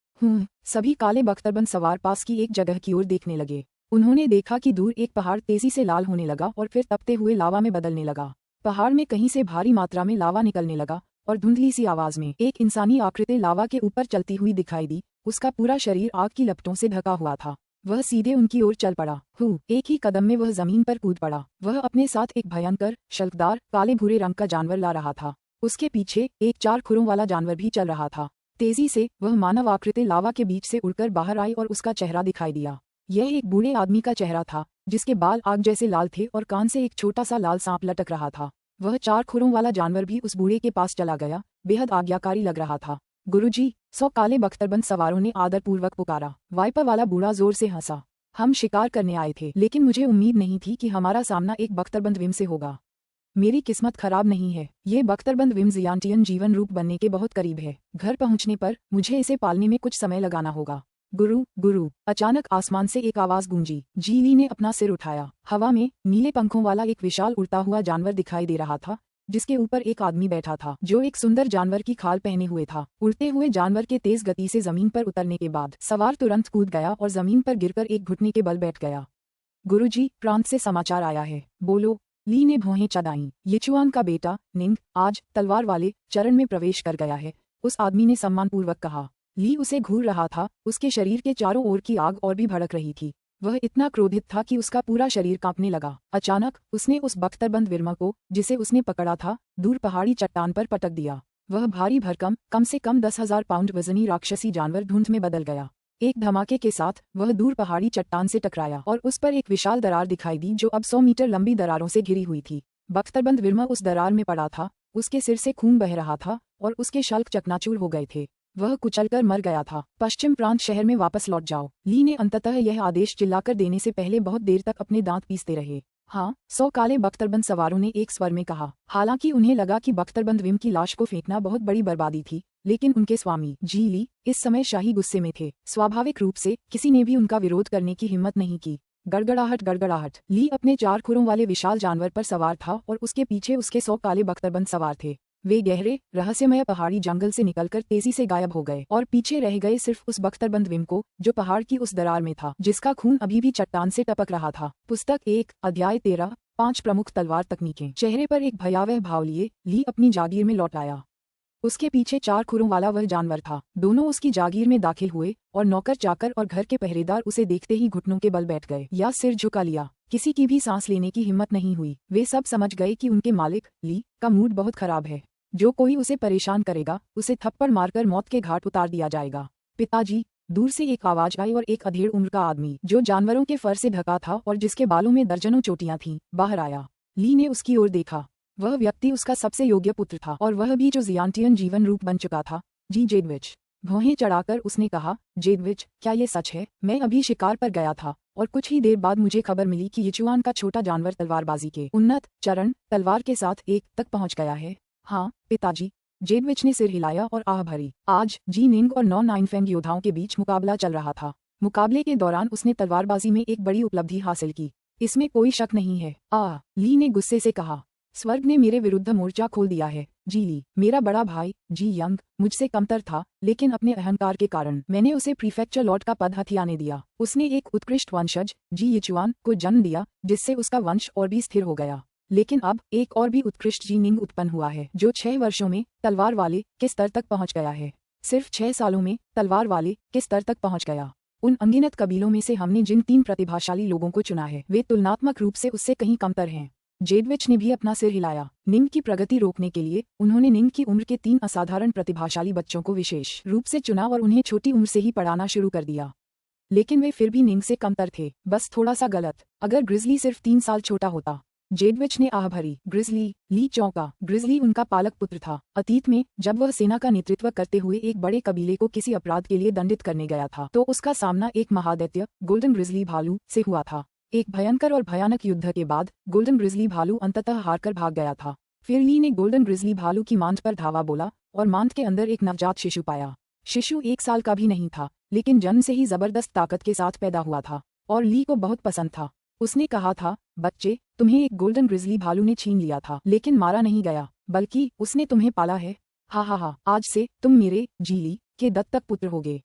S1: सभी काले बख्तरबंद सवार पास की एक जगह की ओर देखने लगे। उन्होंने देखा कि दूर एक पहाड़ तेजी से लाल होने लगा और फिर तपते हुए लावा में बदलने लगा। पहाड़ में कहीं से भारी मात्रा में लावा निकलने लगा और धुंधली सी आवाज में एक इंसानी आकृति लावा के ऊपर चलती हुई दिखाई दी। उसका पूरा शरीर आग की लपटों से ढका हुआ था। वह सीधे उनकी ओर चल पड़ा। एक ही कदम में वह जमीन पर कूद पड़ा। वह अपने साथ एक भयंकर शल्कदार काले भूरे रंग का जानवर ला रहा था। उसके पीछे एक 4 खुरों वाला जानवर भी चल रहा था। तेजी से वह मानव आकृति लावा के बीच से उड़कर बाहर आई और उसका चेहरा दिखाई दिया। यह एक बूढ़े आदमी का चेहरा था जिसके बाल आग जैसे लाल थे और कान से एक छोटा सा लाल सांप लटक रहा था। वह 4 खुरों वाला जानवर भी उस बूढ़े के पास चला गया। बेहद आज्ञाकारी लग रहा था। गुरुजी, 100 काले बख्तरबंद सवारों ने आदरपूर्वक पुकारा। वाइपर वाला बूढ़ा जोर से हंसा। हम शिकार करने आए थे, लेकिन मुझे उम्मीद नहीं थी कि हमारा सामना एक बख्तरबंद विम से होगा। मेरी किस्मत खराब नहीं है। ये बख्तरबंद विम जियांटियन जीवन रूप बनने के बहुत करीब है। घर पहुंचने पर मुझे इसे पालने में कुछ समय लगाना होगा। गुरु गुरु, अचानक आसमान से एक आवाज गूंजी। जीली ने अपना सिर उठाया। हवा में नीले पंखों वाला एक विशाल उड़ता हुआ जानवर दिखाई दे रहा था जिसके ऊपर एक आदमी बैठा था जो एक सुंदर जानवर की खाल पहने हुए था। उड़ते हुए जानवर के तेज गति से जमीन पर उतरने के बाद सवार तुरंत कूद गया और जमीन पर गिरकर एक घुटने के बल बैठ गया। गुरुजी, प्रांत से समाचार आया है। बोलो, ली ने भौहें चढ़ाईं। यिचुआन का बेटा निंग आज तलवार वाले चरण में प्रवेश कर गया है, उस आदमी ने सम्मानपूर्वक कहा। ली उसे घूर रहा था। उसके शरीर के चारों ओर की आग और भी भड़क रही थी। वह इतना क्रोधित था कि उसका पूरा शरीर कांपने लगा। अचानक उसने उस बख्तरबंद विरमा को, जिसे उसने पकड़ा था, दूर पहाड़ी चट्टान पर पटक दिया। वह भारी भरकम कम से कम 10,000 पाउंड वजनी राक्षसी जानवर धुंध में बदल गया। एक धमाके के साथ वह दूर पहाड़ी चट्टान से टकराया और उस पर एक विशाल दरार दिखाई दी जो अब 100 मीटर लंबी दरारों से घिरी हुई थी। बख्तरबंद विरमा उस दरार में पड़ा था। उसके सिर से खून बह रहा था और उसके शल्क चकनाचूर हो गए थे। वह कुचलकर मर गया था। पश्चिम प्रांत शहर में वापस लौट जाओ। ली ने अंततः यह आदेश चिल्लाकर देने से पहले बहुत देर तक अपने दांत पीसते रहे। हाँ, 100 काले बख्तरबंद सवारों ने एक स्वर में कहा। हालांकि उन्हें लगा कि बख्तरबंद विम की लाश को फेंकना बहुत बड़ी बर्बादी थी, लेकिन उनके स्वामी जीली इस समय शाही गुस्से में थे। स्वाभाविक रूप से किसी ने भी उनका विरोध करने की हिम्मत नहीं की। गड़गड़ाहट गड़गड़ाहट। ली अपने 4 खुरों वाले विशाल जानवर पर सवार था और उसके पीछे उसके 100 काले बख्तरबंद सवार थे। वे गहरे रहस्यमय पहाड़ी जंगल से निकलकर तेजी से गायब हो गए और पीछे रह गए सिर्फ उस बख्तरबंद विम को जो पहाड़ की उस दरार में था जिसका खून अभी भी चट्टान से टपक रहा था। पुस्तक 1 अध्याय 13 5 प्रमुख तलवार तकनीकें। चेहरे पर एक भयावह भाव लिए ली अपनी जागीर में लौट आया। उसके पीछे 4 खुरों वाला वह जानवर था। दोनों उसकी जागीर में दाखिल हुए और नौकर चाकर और घर के पहरेदार उसे देखते ही घुटनों के बल बैठ गए या सिर झुका लिया। किसी की भी सांस लेने की हिम्मत नहीं हुई। वे सब समझ गए कि उनके मालिक ली का मूड बहुत खराब है। जो कोई उसे परेशान करेगा उसे थप्पड़ मारकर मौत के घाट उतार दिया जाएगा। पिताजी, दूर से एक आवाज आई और एक अधेड़ उम्र का आदमी जो जानवरों के फर से ढका था और जिसके बालों में दर्जनों चोटियां थीं, बाहर आया। ली ने उसकी ओर देखा। वह व्यक्ति उसका सबसे योग्य पुत्र था और वह भी जो जियांटियन जीवन रूप बन चुका था। जी जेडविच। भौहें चढ़ाकर उसने कहा, जेडविच, क्या ये सच है? मैं अभी शिकार पर गया था और कुछ ही देर बाद मुझे खबर मिली कि यिचुआन का छोटा जानवर तलवारबाजी के उन्नत चरण तलवार के साथ 1 तक पहुंच गया है। हाँ पिताजी, जेडविच ने सिर हिलाया और आह भरी। आज जी निंग और 9 नाइनफेंग योद्धाओं के बीच मुकाबला चल रहा था। मुकाबले के दौरान उसने तलवारबाजी में एक बड़ी उपलब्धि हासिल की, इसमें कोई शक नहीं है। ली ने गुस्से से कहा। स्वर्ग ने मेरे विरुद्ध मोर्चा खोल दिया है। जी ली, मेरा बड़ा भाई जी यंग मुझसे कमतर था, लेकिन अपने अहंकार के कारण मैंने उसे प्रीफेक्चर लॉर्ड का पद हथियाने दिया। उसने एक उत्कृष्ट वंशज जी यिचुआन को जन्म दिया, जिससे उसका वंश और भी स्थिर हो गया। लेकिन अब एक और भी उत्कृष्ट जी निंग उत्पन्न हुआ है, जो 6 वर्षों में तलवार वाले के स्तर तक पहुंच गया है। सिर्फ 6 सालों में तलवार वाले के स्तर तक पहुंच गया। उन अनगिनत कबीलों में से हमने जिन 3 प्रतिभाशाली लोगों को चुना है, वे तुलनात्मक रूप से उससे कहीं कमतर हैं। जेडविच ने भी अपना सिर हिलाया। निंग की प्रगति रोकने के लिए उन्होंने निंग की उम्र के 3 असाधारण प्रतिभाशाली बच्चों को विशेष रूप से चुना और उन्हें छोटी उम्र से ही पढ़ाना शुरू कर दिया। लेकिन वे फिर भी निंग से कमतर थे, बस थोड़ा सा गलत। अगर ग्रिजली सिर्फ 3 साल छोटा होता। जेडविच ने आह भरी। ग्रिजली, ली चौंका। ग्रिजली उनका पालक पुत्र था। अतीत में जब वह सेना का नेतृत्व करते हुए एक बड़े कबीले को किसी अपराध के लिए दंडित करने गया था, तो उसका सामना एक महादैत्य गोल्डन ग्रिजली भालू से हुआ था। एक भयंकर और भयानक युद्ध के बाद गोल्डन ग्रिजली भालू अंततः हारकर भाग गया था। फिर ली ने गोल्डन ग्रिजली भालू की मांद पर धावा बोला और मांद के अंदर एक नवजात शिशु पाया। शिशु 1 साल का भी नहीं था, लेकिन जन्म से ही जबरदस्त ताकत के साथ पैदा हुआ था और ली को बहुत पसंद था। उसने कहा था, बच्चे, तुम्हें एक गोल्डन ग्रिजली भालू ने छीन लिया था, लेकिन मारा नहीं गया, बल्कि उसने तुम्हें पाला है। हा हा हा, आज से तुम मेरे जीली के दत्तक पुत्र होगे।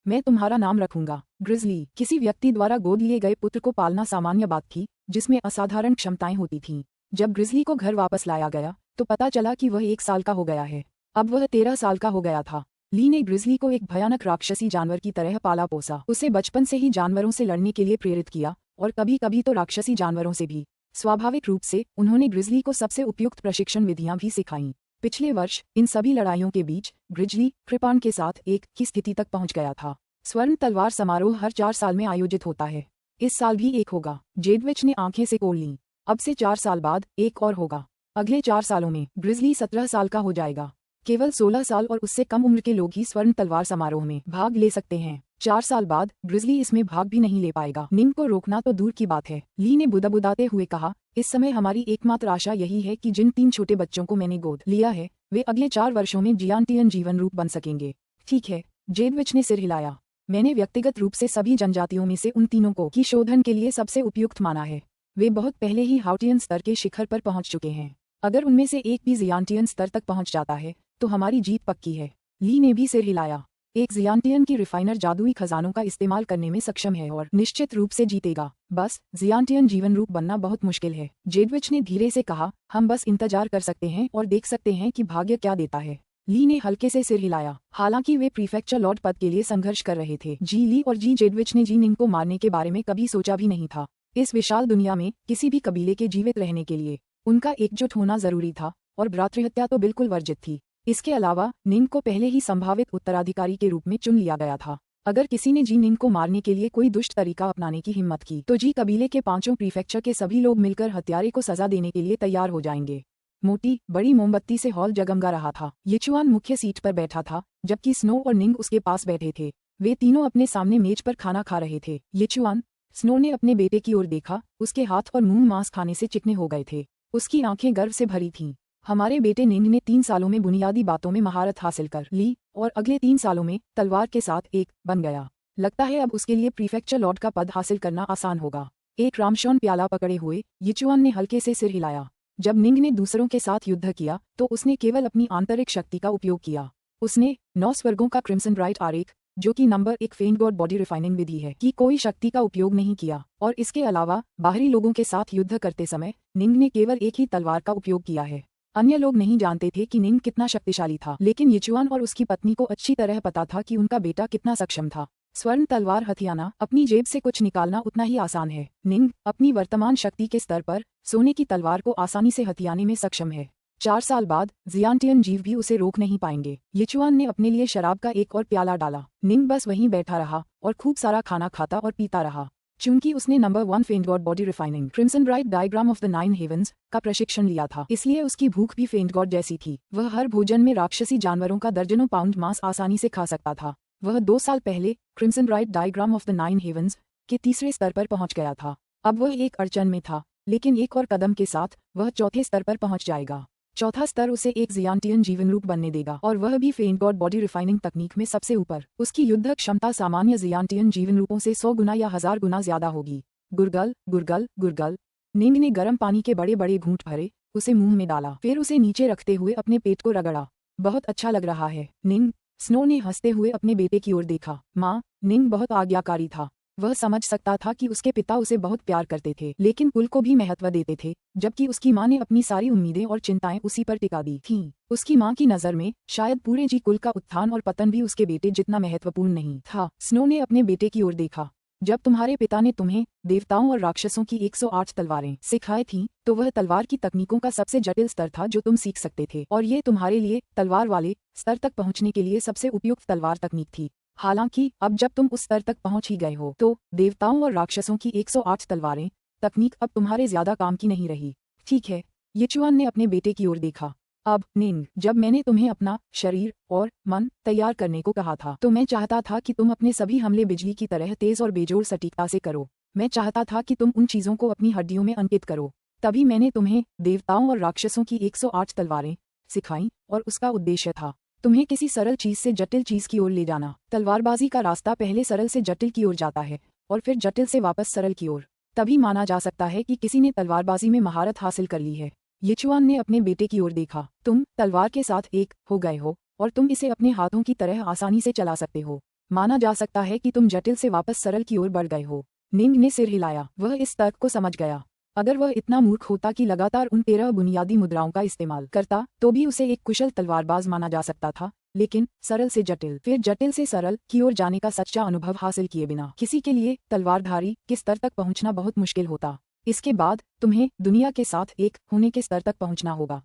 S1: मैं तुम्हारा नाम रखूंगा ग्रिजली। किसी व्यक्ति द्वारा गोद लिए गए पुत्र को पालना सामान्य बात थी, जिसमें असाधारण क्षमताएं होती थीं। जब ग्रिजली को घर वापस लाया गया तो पता चला कि वह 1 साल का हो गया है। अब वह 13 साल का हो गया था। ली ने ग्रिजली को एक भयानक राक्षसी जानवर की तरह पाला पोसा। उसे बचपन से ही जानवरों से लड़ने के लिए प्रेरित किया और कभी कभी तो राक्षसी जानवरों से भी। स्वाभाविक रूप से उन्होंने ग्रिजली को सबसे उपयुक्त प्रशिक्षण विधियां भी सिखाईं। पिछले वर्ष इन सभी लड़ाइयों के बीच ग्रिजली कृपाण के साथ एक की स्थिति तक पहुंच गया था। स्वर्ण तलवार समारोह हर 4 साल में आयोजित होता है। इस साल भी एक होगा। जेडविच ने आंखें से खोल लीं। अब से 4 साल बाद एक और होगा। अगले 4 सालों में ग्रिजली 17 साल का हो जाएगा। केवल 16 साल और उससे कम उम्र के लोग ही स्वर्ण तलवार समारोह में भाग ले सकते हैं। 4 साल बाद ग्रिजली इसमें भाग भी नहीं ले पाएगा। निंग को रोकना तो दूर की बात है। ली ने बुदबुदाते हुए कहा, इस समय हमारी एकमात्र आशा यही है कि जिन 3 छोटे बच्चों को मैंने गोद लिया है, वे अगले 4 वर्षों में जियांटियन जीवन रूप बन सकेंगे। ठीक है, जेडविच ने सिर हिलाया। मैंने व्यक्तिगत रूप से सभी जनजातियों में से उन तीनों को की शोधन के लिए सबसे उपयुक्त माना है। वे बहुत पहले ही हाउटियन स्तर के शिखर पर पहुंच चुके हैं। अगर उनमें से एक भी जियांटियन स्तर तक पहुंच जाता है तो हमारी जीत पक्की है। ली ने भी सिर हिलाया। एक जियांटियन की रिफाइनर जादुई खजानों का इस्तेमाल करने में सक्षम है और निश्चित रूप से जीतेगा। बस जियांटियन जीवन रूप बनना बहुत मुश्किल है। जेडविच ने धीरे से कहा, हम बस इंतजार कर सकते हैं और देख सकते हैं कि भाग्य क्या देता है। ली ने हल्के से सिर हिलाया। हालांकि वे प्रीफेक्चर लॉर्ड पद के लिए संघर्ष कर रहे थे। जी ली और जी जेडविच ने जी निंग को मारने के बारे में कभी सोचा भी नहीं था। इस विशाल दुनिया में किसी भी कबीले के जीवित रहने के लिए उनका एकजुट होना जरूरी था और भ्रातृहत्या तो बिल्कुल वर्जित थी। इसके अलावा निंग को पहले ही संभावित उत्तराधिकारी के रूप में चुन लिया गया था। अगर किसी ने जी निंग को मारने के लिए कोई दुष्ट तरीका अपनाने की हिम्मत की तो जी कबीले के 5 प्रीफेक्चर के सभी लोग मिलकर हत्यारे को सजा देने के लिए तैयार हो जाएंगे। मोटी बड़ी मोमबत्ती से हॉल जगमगा रहा था। यिचुआन मुख्य सीट पर बैठा था, जबकि स्नो और निंग उसके पास बैठे थे। वे तीनों अपने सामने मेज पर खाना खा रहे थे। यिचुआन, स्नो ने अपने बेटे की ओर देखा। उसके हाथ और मुंह मांस खाने से चिकने हो गए थे। उसकी आंखें गर्व से भरी थीं। हमारे बेटे निंग ने 3 सालों में बुनियादी बातों में महारत हासिल कर ली और अगले 3 सालों में तलवार के साथ एक बन गया। लगता है अब उसके लिए प्रीफेक्चर लॉर्ड का पद हासिल करना आसान होगा। एक रामशौन प्याला पकड़े हुए यिचुआन ने हल्के से सिर हिलाया। जब निंग ने दूसरों के साथ युद्ध किया तो उसने केवल अपनी आंतरिक शक्ति का उपयोग किया। उसने 9 स्वर्गों का क्रिम्सन ब्राइट आरेख, जो कि number 1 faint god body refining विधि है, की कोई शक्ति का उपयोग नहीं किया। और इसके अलावा बाहरी लोगों के साथ युद्ध करते समय निंग ने केवल एक ही तलवार का उपयोग किया है। अन्य लोग नहीं जानते थे कि निंग कितना शक्तिशाली था, लेकिन यिचुआन और उसकी पत्नी को अच्छी तरह पता था कि उनका बेटा कितना सक्षम था। स्वर्ण तलवार हथियाना अपनी जेब से कुछ निकालना उतना ही आसान है। निंग अपनी वर्तमान शक्ति के स्तर पर सोने की तलवार को आसानी से हथियाने में सक्षम है। 4 साल बाद जियांटियन जीव भी उसे रोक नहीं पाएंगे। यिचुआन ने अपने लिए शराब का एक और प्याला डाला। निंग बस वहीं बैठा रहा और खूब सारा खाना खाता और पीता रहा। चूंकि उसने number 1 faint god body refining crimson bright diagram of the 9 heavens का प्रशिक्षण लिया था, इसलिए उसकी भूख भी फेंट गॉड जैसी थी। वह हर भोजन में राक्षसी जानवरों का दर्जनों पाउंड मांस आसानी से खा सकता था। वह 2 साल पहले crimson bright diagram of the 9 heavens के तीसरे स्तर पर पहुंच गया था। अब वह एक अड़चन में था, लेकिन एक और कदम के साथ वह चौथे स्तर पर पहुंच जाएगा। चौथा स्तर उसे एक जियांटियन जीवन रूप बनने देगा, और वह भी फेंट गॉड बॉडी रिफाइनिंग तकनीक में सबसे ऊपर। उसकी युद्ध क्षमता सामान्य जियांटियन जीवन रूपों से 100 गुना या 1000 गुना ज्यादा होगी। गुरगल गुरगल गुरगल। निंग ने गर्म पानी के बड़े बड़े घूंट भरे, उसे मुंह में डाला, फिर उसे नीचे रखते हुए अपने पेट को रगड़ा। बहुत अच्छा लग रहा है निंग। स्नो ने हंसते हुए अपने बेटे की ओर देखा। माँ, निंग बहुत आज्ञाकारी था। वह समझ सकता था कि उसके पिता उसे बहुत प्यार करते थे, लेकिन कुल को भी महत्व देते थे, जबकि उसकी माँ ने अपनी सारी उम्मीदें और चिंताएं उसी पर टिका दी थीं। उसकी माँ की नज़र में शायद पूरे जी कुल का उत्थान और पतन भी उसके बेटे जितना महत्वपूर्ण नहीं था। स्नो ने अपने बेटे की ओर देखा। जब तुम्हारे पिता ने तुम्हें देवताओं और राक्षसों की 108 तलवारें सिखाई थीं, तो वह तलवार की तकनीकों का सबसे जटिल स्तर था जो तुम सीख सकते थे, और ये तुम्हारे लिए तलवार वाले स्तर तक पहुंचने के लिए सबसे उपयुक्त तलवार तकनीक थी। हालांकि अब जब तुम उस स्तर तक पहुंच ही गए हो, तो देवताओं और राक्षसों की 108 तलवारें तकनीक अब तुम्हारे ज्यादा काम की नहीं रही। ठीक है, यिचुआन ने अपने बेटे की ओर देखा। अब निंग, जब मैंने तुम्हें अपना शरीर और मन तैयार करने को कहा था, तो मैं चाहता था कि तुम अपने सभी हमले बिजली की तरह तेज और बेजोड़ सटीकता से करो। मैं चाहता था कि तुम उन चीजों को अपनी हड्डियों में अंकित करो। तभी मैंने तुम्हें देवताओं और राक्षसों की 108 तलवारें सिखाई, और उसका उद्देश्य था तुम्हें किसी सरल चीज से जटिल चीज की ओर ले जाना। तलवारबाजी का रास्ता पहले सरल से जटिल की ओर जाता है, और फिर जटिल से वापस सरल की ओर। तभी माना जा सकता है कि किसी ने तलवारबाजी में महारत हासिल कर ली है। यिचुआन ने अपने बेटे की ओर देखा। तुम तलवार के साथ एक हो गए हो, और तुम इसे अपने हाथों की तरह आसानी से चला सकते हो। माना जा सकता है कि तुम जटिल से वापस सरल की ओर बढ़ गए हो। निंग ने सिर हिलाया। वह इस तर्क को समझ गया। अगर वह इतना मूर्ख होता कि लगातार उन 13 बुनियादी मुद्राओं का इस्तेमाल करता, तो भी उसे एक कुशल तलवारबाज माना जा सकता था। लेकिन सरल से जटिल, फिर जटिल से सरल की ओर जाने का सच्चा अनुभव हासिल किए बिना किसी के लिए तलवारधारी के स्तर तक पहुंचना बहुत मुश्किल होता। इसके बाद तुम्हें दुनिया के साथ एक होने के स्तर तक पहुंचना होगा।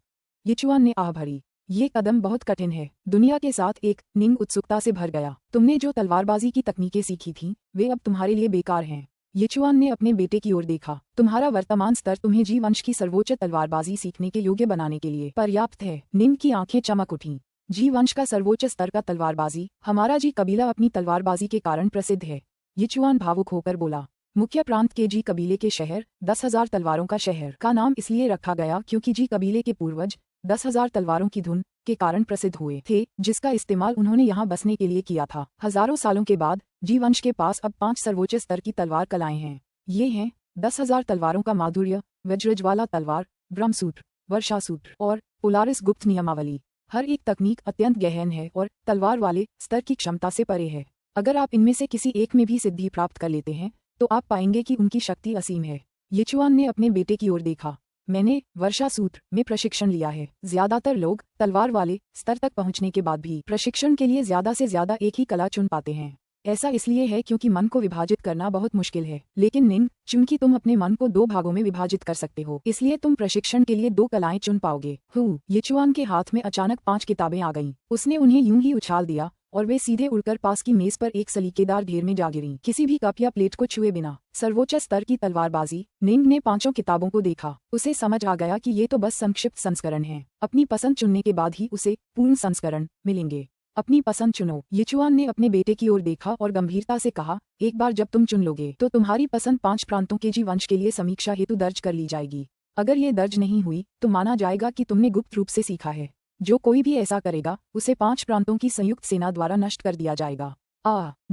S1: यिचुआन ने आह भरी। ये कदम बहुत कठिन है। दुनिया के साथ एक। निंग उत्सुकता से भर गया। तुमने जो तलवारबाजी की तकनीकें सीखी थीं, वे अब तुम्हारे लिए बेकार हैं। यिचुआन ने अपने बेटे की ओर देखा। तुम्हारा वर्तमान स्तर तुम्हें जी वंश की सर्वोच्च तलवारबाजी सीखने के योग्य बनाने के लिए पर्याप्त है। निंग की आंखें चमक उठीं। जी वंश का सर्वोच्च स्तर का तलवारबाजी? हमारा जी कबीला अपनी तलवारबाजी के कारण प्रसिद्ध है। यिचुआन भावुक होकर बोला। मुख्य प्रांत के जी कबीले के शहर 10,000 तलवारों का शहर का नाम इसलिए रखा गया क्योंकि जी कबीले के पूर्वज 10,000 तलवारों की धुन के कारण प्रसिद्ध हुए थे, जिसका इस्तेमाल उन्होंने यहाँ बसने के लिए किया था। हजारों सालों के बाद जी वंश के पास अब 5 सर्वोच्च स्तर की तलवार कलाएं हैं। ये हैं 10,000 तलवारों का माधुर्य, वज्रज्वाला तलवार, ब्रह्मसूत्र, वर्षासूत्र और पोलारिस गुप्त नियमावली। हर एक तकनीक अत्यंत गहन है और तलवार वाले स्तर की क्षमता से परे है। अगर आप इनमें से किसी एक में भी सिद्धि प्राप्त कर लेते हैं, तो आप पाएंगे कि उनकी शक्ति असीम है। यिचुआन ने अपने बेटे की ओर देखा। मैंने वर्षासूत्र में प्रशिक्षण लिया है। ज्यादातर लोग तलवार वाले स्तर तक पहुंचने के बाद भी प्रशिक्षण के लिए ज्यादा से ज्यादा एक ही कला चुन पाते हैं। ऐसा इसलिए है क्योंकि मन को विभाजित करना बहुत मुश्किल है। लेकिन निंग, चूंकि तुम अपने मन को 2 भागों में विभाजित कर सकते हो, इसलिए तुम प्रशिक्षण के लिए 2 कलाएं चुन पाओगे। यिचुआन के हाथ में अचानक 5 किताबें आ गईं। उसने उन्हें यूं ही उछाल दिया और वे सीधे उड़कर पास की मेज पर एक सलीकेदार ढेर में जा गिरीं, किसी भी कप या प्लेट को छुए बिना। सर्वोच्च स्तर की तलवारबाजी। निंग ने 5 किताबों को देखा। उसे समझ आ गया कि ये तो बस संक्षिप्त संस्करण हैं। अपनी पसंद चुनने के बाद ही उसे पूर्ण संस्करण मिलेंगे। अपनी पसंद चुनो। यिचुआन ने अपने बेटे की ओर देखा और गंभीरता से कहा, एक बार जब तुम चुन लोगे, तो तुम्हारी पसंद 5 प्रांतों के जी वंश के लिए समीक्षा हेतु दर्ज कर ली जाएगी। अगर ये दर्ज नहीं हुई, तो माना जाएगा कि तुमने गुप्त रूप से सीखा है। जो कोई भी ऐसा करेगा, उसे 5 प्रांतों की संयुक्त सेना द्वारा नष्ट कर दिया जाएगा।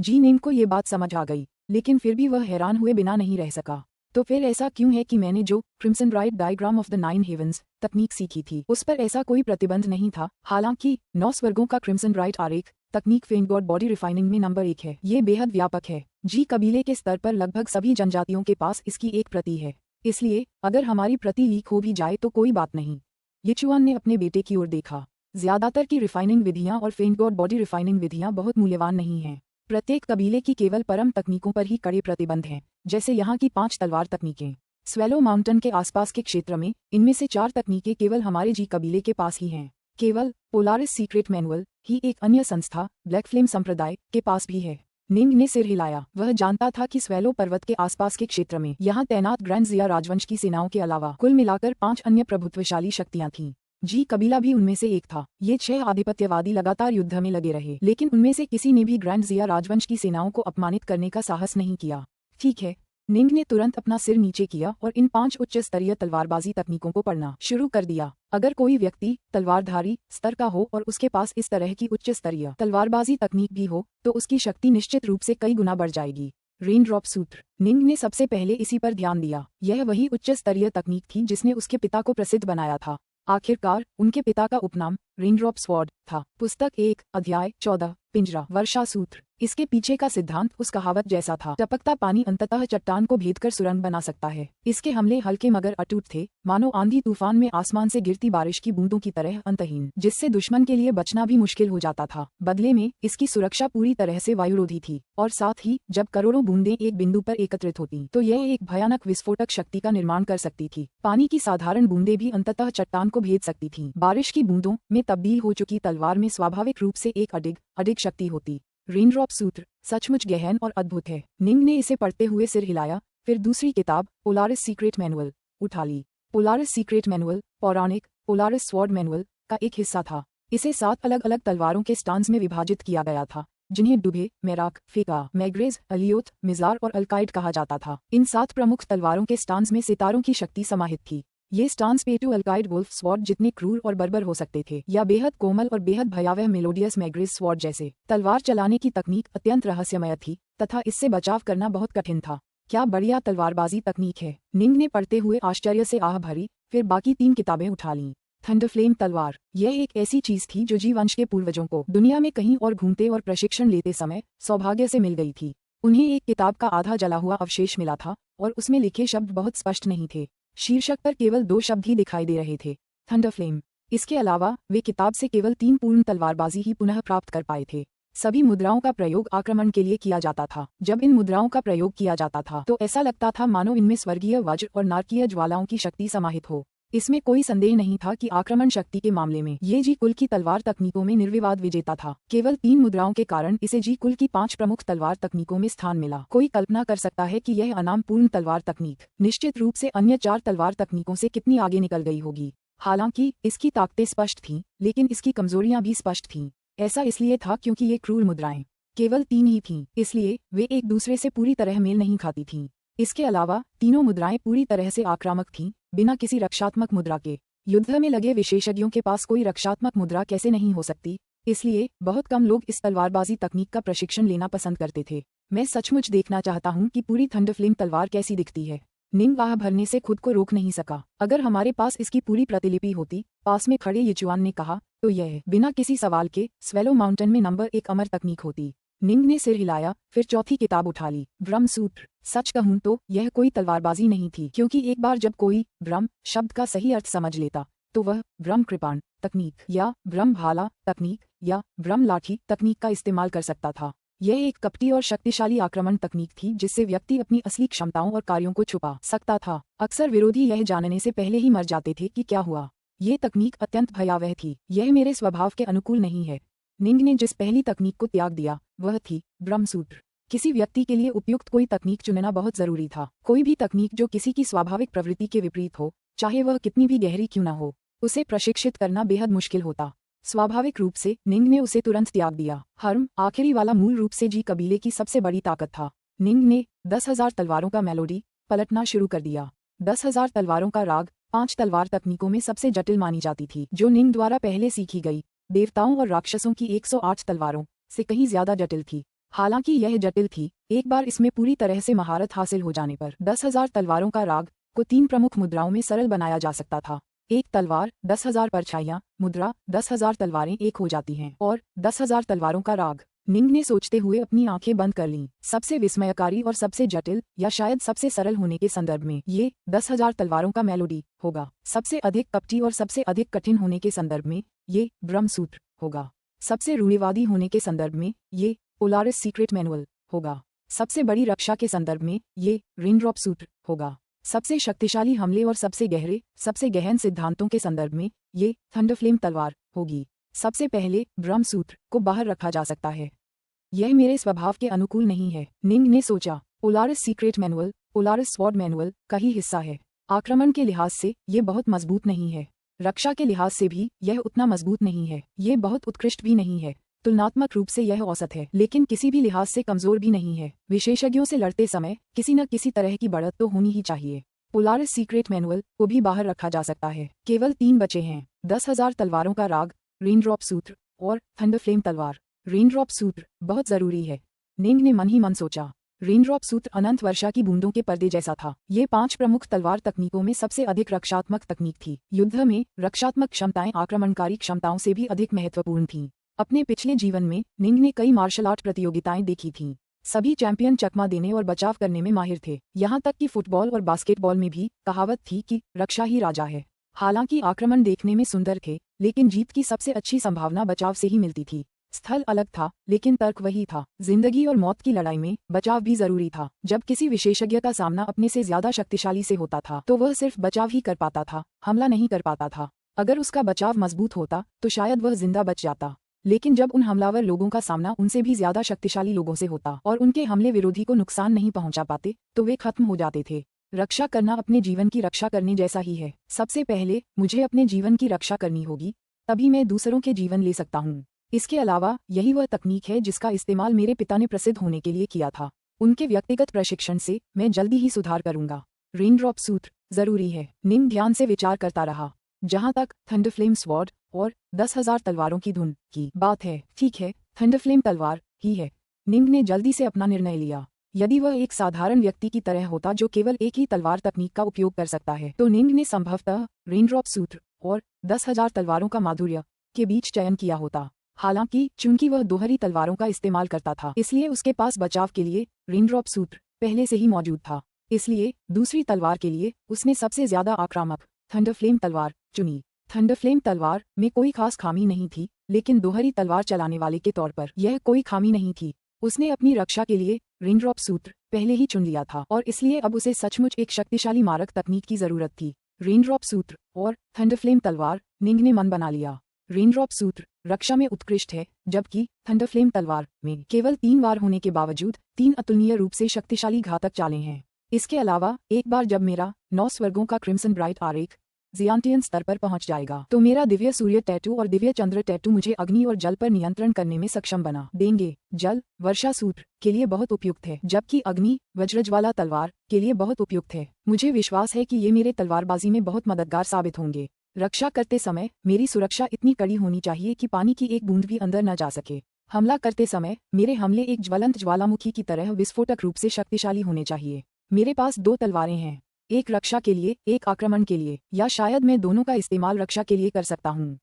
S1: जी निंग को ये बात समझ आ गई, लेकिन फिर भी वह हैरान हुए बिना नहीं रह सका। तो फिर ऐसा क्यों है कि मैंने जो crimson right diagram of the 9 heavens तकनीक सीखी थी, उस पर ऐसा कोई प्रतिबंध नहीं था। हालांकि 9 स्वर्गों का क्रिम्सन राइट आरेख तकनीक फेनगॉड बॉडी रिफाइनिंग में नंबर 1 है। ये बेहद व्यापक है। जी कबीले के स्तर पर लगभग सभी जनजातियों के पास इसकी एक प्रति है। इसलिए अगर हमारी प्रति लीक हो भी जाए तो कोई बात नहीं। यिचुआन ने अपने बेटे की ओर देखा। ज्यादातर की रिफाइनिंग विधियां और फेनगॉड बॉडी रिफाइनिंग विधियां बहुत मूल्यवान नहीं हैं। प्रत्येक कबीले की केवल परम तकनीकों पर ही कड़े प्रतिबंध हैं, जैसे यहाँ की 5 तलवार तकनीकें। स्वेलो माउंटेन के आसपास के क्षेत्र में इनमें से 4 तकनीकें केवल हमारे जी कबीले के पास ही हैं। केवल पोलारिस सीक्रेट मैनुअल ही एक अन्य संस्था ब्लैक फ्लेम संप्रदाय के पास भी है। निंग ने सिर हिलाया। वह जानता था कि स्वेलो पर्वत के आसपास के क्षेत्र में यहाँ तैनात ग्रैंड जिया राजवंश की सेनाओं के अलावा कुल मिलाकर 5 अन्य प्रभुत्वशाली शक्तियां थीं। जी कबीला भी उनमें से एक था। ये 6 आधिपत्यवादी लगातार युद्ध में लगे रहे, लेकिन उनमें से किसी ने भी ग्रैंड जिया राजवंश की सेनाओं को अपमानित करने का साहस नहीं किया। ठीक है। निंग ने तुरंत अपना सिर नीचे किया और इन 5 उच्च स्तरीय तलवारबाजी तकनीकों को पढ़ना शुरू कर दिया। अगर कोई व्यक्ति तलवारधारी स्तर का हो और उसके पास इस तरह की उच्च स्तरीय तलवारबाजी तकनीक भी हो, तो उसकी शक्ति निश्चित रूप से कई गुना बढ़ जाएगी। रेनड्रॉप सूत्र। निंग ने सबसे पहले इसी पर ध्यान दिया। यह वही उच्च स्तरीय तकनीक थी जिसने उसके पिता को प्रसिद्ध बनाया था। आखिरकार उनके पिता का उपनाम रेनड्रॉप स्वॉर्ड था। पुस्तक 1 अध्याय 14 पिंजरा वर्षा सूत्र। इसके पीछे का सिद्धांत उस कहावत जैसा था, टपकता पानी अंततः चट्टान को भेदकर सुरंग बना सकता है। इसके हमले हल्के मगर अटूट थे, मानो आंधी तूफान में आसमान से गिरती बारिश की बूंदों की तरह अंतहीन, जिससे दुश्मन के लिए बचना भी मुश्किल हो जाता था। बदले में इसकी सुरक्षा पूरी तरह से वायुरोधी थी, और साथ ही जब करोड़ों बूंदें एक बिंदु पर एकत्रित होती तो यह एक भयानक विस्फोटक शक्ति का निर्माण कर सकती थी। पानी की साधारण बूंदें भी अंततः चट्टान को भेद सकती थीं। बारिश की बूंदों में तब्दील हो चुकी तलवार में स्वाभाविक रूप से एक अडिग शक्ति होती। रेनड्रॉप सूत्र सचमुच गहन और अद्भुत है। निंग ने इसे पढ़ते हुए सिर हिलाया, फिर दूसरी किताब पोलारिस सीक्रेट मैनुअल उठा ली। पोलारिस सीक्रेट मैनुअल पौराणिक पोलारिस स्वॉर्ड मैनुअल का एक हिस्सा था। इसे 7 अलग अलग तलवारों के स्टांस में विभाजित किया गया था, जिन्हें डुबे, मेराक, फेका, मैग्रेज, अलियोथ, मिजार और अल्काइड कहा जाता था। इन 7 प्रमुख तलवारों के स्टांस में सितारों की शक्ति समाहित थी। ये स्टांस पेटू अल्काइड वुल्फ स्वॉर्ड जितने क्रूर और बर्बर हो सकते थे, या बेहद कोमल और बेहद भयावह मेलोडियस मैग्रेज स्वॉर्ड जैसे। तलवार चलाने की तकनीक अत्यंत रहस्यमय थी तथा इससे बचाव करना बहुत कठिन था। क्या बढ़िया तलवारबाजी तकनीक है, निंग ने पढ़ते हुए आश्चर्य से आह भरी, फिर बाकी 3 किताबें उठा लीं। थंडरफ्लेम तलवार यह एक ऐसी चीज थी जो जीववंश के पूर्वजों को दुनिया में कहीं और घूमते और प्रशिक्षण लेते समय सौभाग्य से मिल गई थी। उन्हें एक किताब का आधा जला हुआ अवशेष मिला था और उसमें लिखे शब्द बहुत स्पष्ट नहीं थे। शीर्षक पर केवल 2 शब्द ही दिखाई दे रहे थे, थंडरफ्लेम। इसके अलावा वे किताब से केवल 3 पूर्ण तलवारबाजी ही पुनः प्राप्त कर पाए थे। सभी मुद्राओं का प्रयोग आक्रमण के लिए किया जाता था। जब इन मुद्राओं का प्रयोग किया जाता था तो ऐसा लगता था मानो इनमें स्वर्गीय वज्र और नारकीय ज्वालाओं की शक्ति समाहित हो। इसमें कोई संदेह नहीं था कि आक्रमण शक्ति के मामले में ये जी कुल की तलवार तकनीकों में निर्विवाद विजेता था। केवल 3 मुद्राओं के कारण इसे जी कुल की 5 प्रमुख तलवार तकनीकों में स्थान मिला। कोई कल्पना कर सकता है कि यह अनाम पूर्ण तलवार तकनीक निश्चित रूप से अन्य 4 तलवार तकनीकों से कितनी आगे निकल गई होगी। हालांकि इसकी ताकतें स्पष्ट थीं, लेकिन इसकी कमजोरियां भी स्पष्ट थीं। ऐसा इसलिए था क्योंकि ये क्रूर मुद्राएं केवल 3 ही थीं, इसलिए वे एक दूसरे से पूरी तरह मेल नहीं खाती थीं। इसके अलावा तीनों मुद्राएं पूरी तरह से आक्रामक थीं, बिना किसी रक्षात्मक मुद्रा के। युद्ध में लगे विशेषज्ञों के पास कोई रक्षात्मक मुद्रा कैसे नहीं हो सकती, इसलिए बहुत कम लोग इस तलवारबाजी तकनीक का प्रशिक्षण लेना पसंद करते थे। मैं सचमुच देखना चाहता हूं कि पूरी थंडरफ्लेम तलवार कैसी दिखती है। निंग आह भरने से खुद को रोक नहीं सका। अगर हमारे पास इसकी पूरी प्रतिलिपि होती, पास में खड़े यिचुआन ने कहा, तो यह बिना किसी सवाल के स्वेलो माउंटेन में नंबर 1 अमर तकनीक होती। निंग ने सिर हिलाया, फिर चौथी किताब उठा ली। ब्रह्मसूत्र। सच कहूं तो यह कोई तलवारबाजी नहीं थी, क्योंकि एक बार जब कोई ब्रह्म शब्द का सही अर्थ समझ लेता तो वह ब्रह्म कृपाण तकनीक या ब्रह्म भाला तकनीक या ब्रह्म लाठी तकनीक का इस्तेमाल कर सकता था। यह एक कपटी और शक्तिशाली आक्रमण तकनीक थी जिससे व्यक्ति अपनी असली क्षमताओं और कार्यों को छुपा सकता था। अक्सर विरोधी यह जानने से पहले ही मर जाते थे कि क्या हुआ। ये तकनीक अत्यंत भयावह थी। यह मेरे स्वभाव के अनुकूल नहीं है। निंग ने जिस पहली तकनीक को त्याग दिया वह थी ब्रह्मसूत्र। किसी व्यक्ति के लिए उपयुक्त कोई तकनीक चुनना बहुत जरूरी था। कोई भी तकनीक जो किसी की स्वाभाविक प्रवृत्ति के विपरीत हो, चाहे वह कितनी भी गहरी क्यों न हो, उसे प्रशिक्षित करना बेहद मुश्किल होता। स्वाभाविक रूप से निंग ने उसे तुरंत त्याग दिया। हर्म आखिरी वाला मूल रूप से जी कबीले की सबसे बड़ी ताकत था। निंग ने 10,000 तलवारों का मेलोडी पलटना शुरू कर दिया। 10,000 तलवारों का राग 5 तलवार तकनीकों में सबसे जटिल मानी जाती थी, जो निंग द्वारा पहले सीखी गई देवताओं और राक्षसों की 108 तलवारों से कहीं ज्यादा जटिल थी। हालांकि यह जटिल थी, एक बार इसमें पूरी तरह से महारत हासिल हो जाने पर 10,000 तलवारों का राग को 3 प्रमुख मुद्राओं में सरल बनाया जा सकता था। एक तलवार 10,000 परछाइयां मुद्रा 10,000 तलवारें एक हो जाती हैं, और 10,000 तलवारों का राग। निंग ने सोचते हुए अपनी आंखें बंद कर लीं। सबसे विस्मयकारी और सबसे जटिल या शायद सबसे सरल होने के संदर्भ में ये 10,000 तलवारों का मेलोडी होगा। सबसे अधिक कपटी और सबसे अधिक कठिन होने के संदर्भ में ये ब्रह्मसूत्र होगा। सबसे रूढ़िवादी होने के संदर्भ में ये पोलारिस सीक्रेट मैनुअल होगा। सबसे बड़ी रक्षा के संदर्भ में ये रेनड्रॉप सूत्र होगा। सबसे शक्तिशाली हमले और सबसे गहरे सबसे गहन सिद्धांतों के संदर्भ में ये थंडरफ्लेम तलवार होगी। सबसे पहले ब्रह्मसूत्र को बाहर रखा जा सकता है। यह मेरे स्वभाव के अनुकूल नहीं है, निंग ने सोचा। Polaris secret manual Polaris sword manual का ही हिस्सा है। आक्रमण के लिहाज से ये बहुत मजबूत नहीं है, रक्षा के लिहाज से भी यह उतना मजबूत नहीं है। ये बहुत उत्कृष्ट भी नहीं है, तुलनात्मक रूप से यह औसत है, लेकिन किसी भी लिहाज से कमजोर भी नहीं है। विशेषज्ञों से लड़ते समय किसी न किसी तरह की बढ़त तो होनी ही चाहिए। पोलारिस सीक्रेट मैनुअल को भी बाहर रखा जा सकता है। केवल 3 बचे हैं, 10,000 तलवारों का राग, रेनड्रॉप सूत्र और थंडरफ्लेम तलवार। रेनड्रॉप सूत्र बहुत जरूरी है, निंग ने मन ही मन सोचा। रेनड्रॉप सूत्र अनंत वर्षा की बूंदों के पर्दे जैसा था। ये 5 प्रमुख तलवार तकनीकों में सबसे अधिक रक्षात्मक तकनीक थी। युद्ध में रक्षात्मक क्षमताएं आक्रमणकारी क्षमताओं से भी अधिक महत्वपूर्ण थीं। अपने पिछले जीवन में निंग ने कई मार्शल आर्ट प्रतियोगिताएं देखी थीं। सभी चैंपियन चकमा देने और बचाव करने में माहिर थे। यहाँ तक कि फुटबॉल और बास्केटबॉल में भी कहावत थी कि रक्षा ही राजा है। हालांकि आक्रमण देखने में सुंदर थे, लेकिन जीत की सबसे अच्छी संभावना बचाव से ही मिलती थी। स्थल अलग था, लेकिन तर्क वही था। जिंदगी और मौत की लड़ाई में बचाव भी जरूरी था। जब किसी विशेषज्ञ का सामना अपने से ज्यादा शक्तिशाली से होता था तो वह सिर्फ बचाव ही कर पाता था, हमला नहीं कर पाता था। अगर उसका बचाव मजबूत होता तो शायद वह जिंदा बच जाता, लेकिन जब उन हमलावर लोगों का सामना उनसे भी ज्यादा शक्तिशाली लोगों से होता और उनके हमले विरोधी को नुकसान नहीं पहुंचा पाते तो वे खत्म हो जाते थे। रक्षा करना अपने जीवन की रक्षा करने जैसा ही है। सबसे पहले मुझे अपने जीवन की रक्षा करनी होगी, तभी मैं दूसरों के जीवन ले सकता हूँ। इसके अलावा यही वह तकनीक है जिसका इस्तेमाल मेरे पिता ने प्रसिद्ध होने के लिए किया था। उनके व्यक्तिगत प्रशिक्षण से मैं जल्दी ही सुधार करूंगा। रेनड्रॉप सूत्र जरूरी है। निंग ध्यान से विचार करता रहा। जहां तक थंडरफ्लेम स्वॉर्ड और 10,000 तलवारों की धुन की बात है, ठीक है, थंडरफ्लेम तलवार ही है। निंग ने जल्दी से अपना निर्णय लिया। यदि वह एक साधारण व्यक्ति की तरह होता जो केवल एक ही तलवार तकनीक का उपयोग कर सकता है, तो निंग ने संभवतः रेनड्रॉप सूत्र और 10,000 तलवारों का माधुर्य के बीच चयन किया होता। हालांकि चूंकि वह दोहरी तलवारों का इस्तेमाल करता था, इसलिए उसके पास बचाव के लिए रेनड्रॉप सूत्र पहले से ही मौजूद था। इसलिए दूसरी तलवार के लिए उसने सबसे ज्यादा आक्रामक थंडरफ्लेम तलवार चुनी। थंडरफ्लेम तलवार में कोई खास खामी नहीं थी, लेकिन दोहरी तलवार चलाने वाले के तौर पर यह कोई खामी नहीं थी। उसने अपनी रक्षा के लिए रेनड्रॉप सूत्र पहले ही चुन लिया था और इसलिए अब उसे सचमुच एक शक्तिशाली मारक तकनीक की जरूरत थी। रेनड्रॉप सूत्र और थंडरफ्लेम तलवार। निंग ने मन बना लिया। रेनड्रॉप सूत्र रक्षा में उत्कृष्ट है, जबकि थंडरफ्लेम तलवार में केवल 3 वार होने के बावजूद 3 अतुलनीय रूप से शक्तिशाली घातक चालें हैं। इसके अलावा एक बार जब मेरा 9 स्वर्गों का क्रिम्सन ब्राइट आरेख जियांटियन स्तर पर पहुंच जाएगा तो मेरा दिव्य सूर्य टैटू और दिव्य चंद्र टैटू मुझे अग्नि और जल पर नियंत्रण करने में सक्षम बना देंगे। जल वर्षा सूत्र के लिए बहुत उपयुक्त है, जबकि अग्नि वज्रज्वाला तलवार के लिए बहुत उपयुक्त है। मुझे विश्वास है कि ये मेरे तलवारबाजी में बहुत मददगार साबित होंगे। रक्षा करते समय मेरी सुरक्षा इतनी कड़ी होनी चाहिए कि पानी की एक बूंद भी अंदर न जा सके। हमला करते समय मेरे हमले एक ज्वलंत ज्वालामुखी की तरह विस्फोटक रूप से शक्तिशाली होने चाहिए। मेरे पास 2 तलवारें हैं, एक रक्षा के लिए, एक आक्रमण के लिए, या शायद मैं दोनों का इस्तेमाल रक्षा के लिए कर सकता हूँ,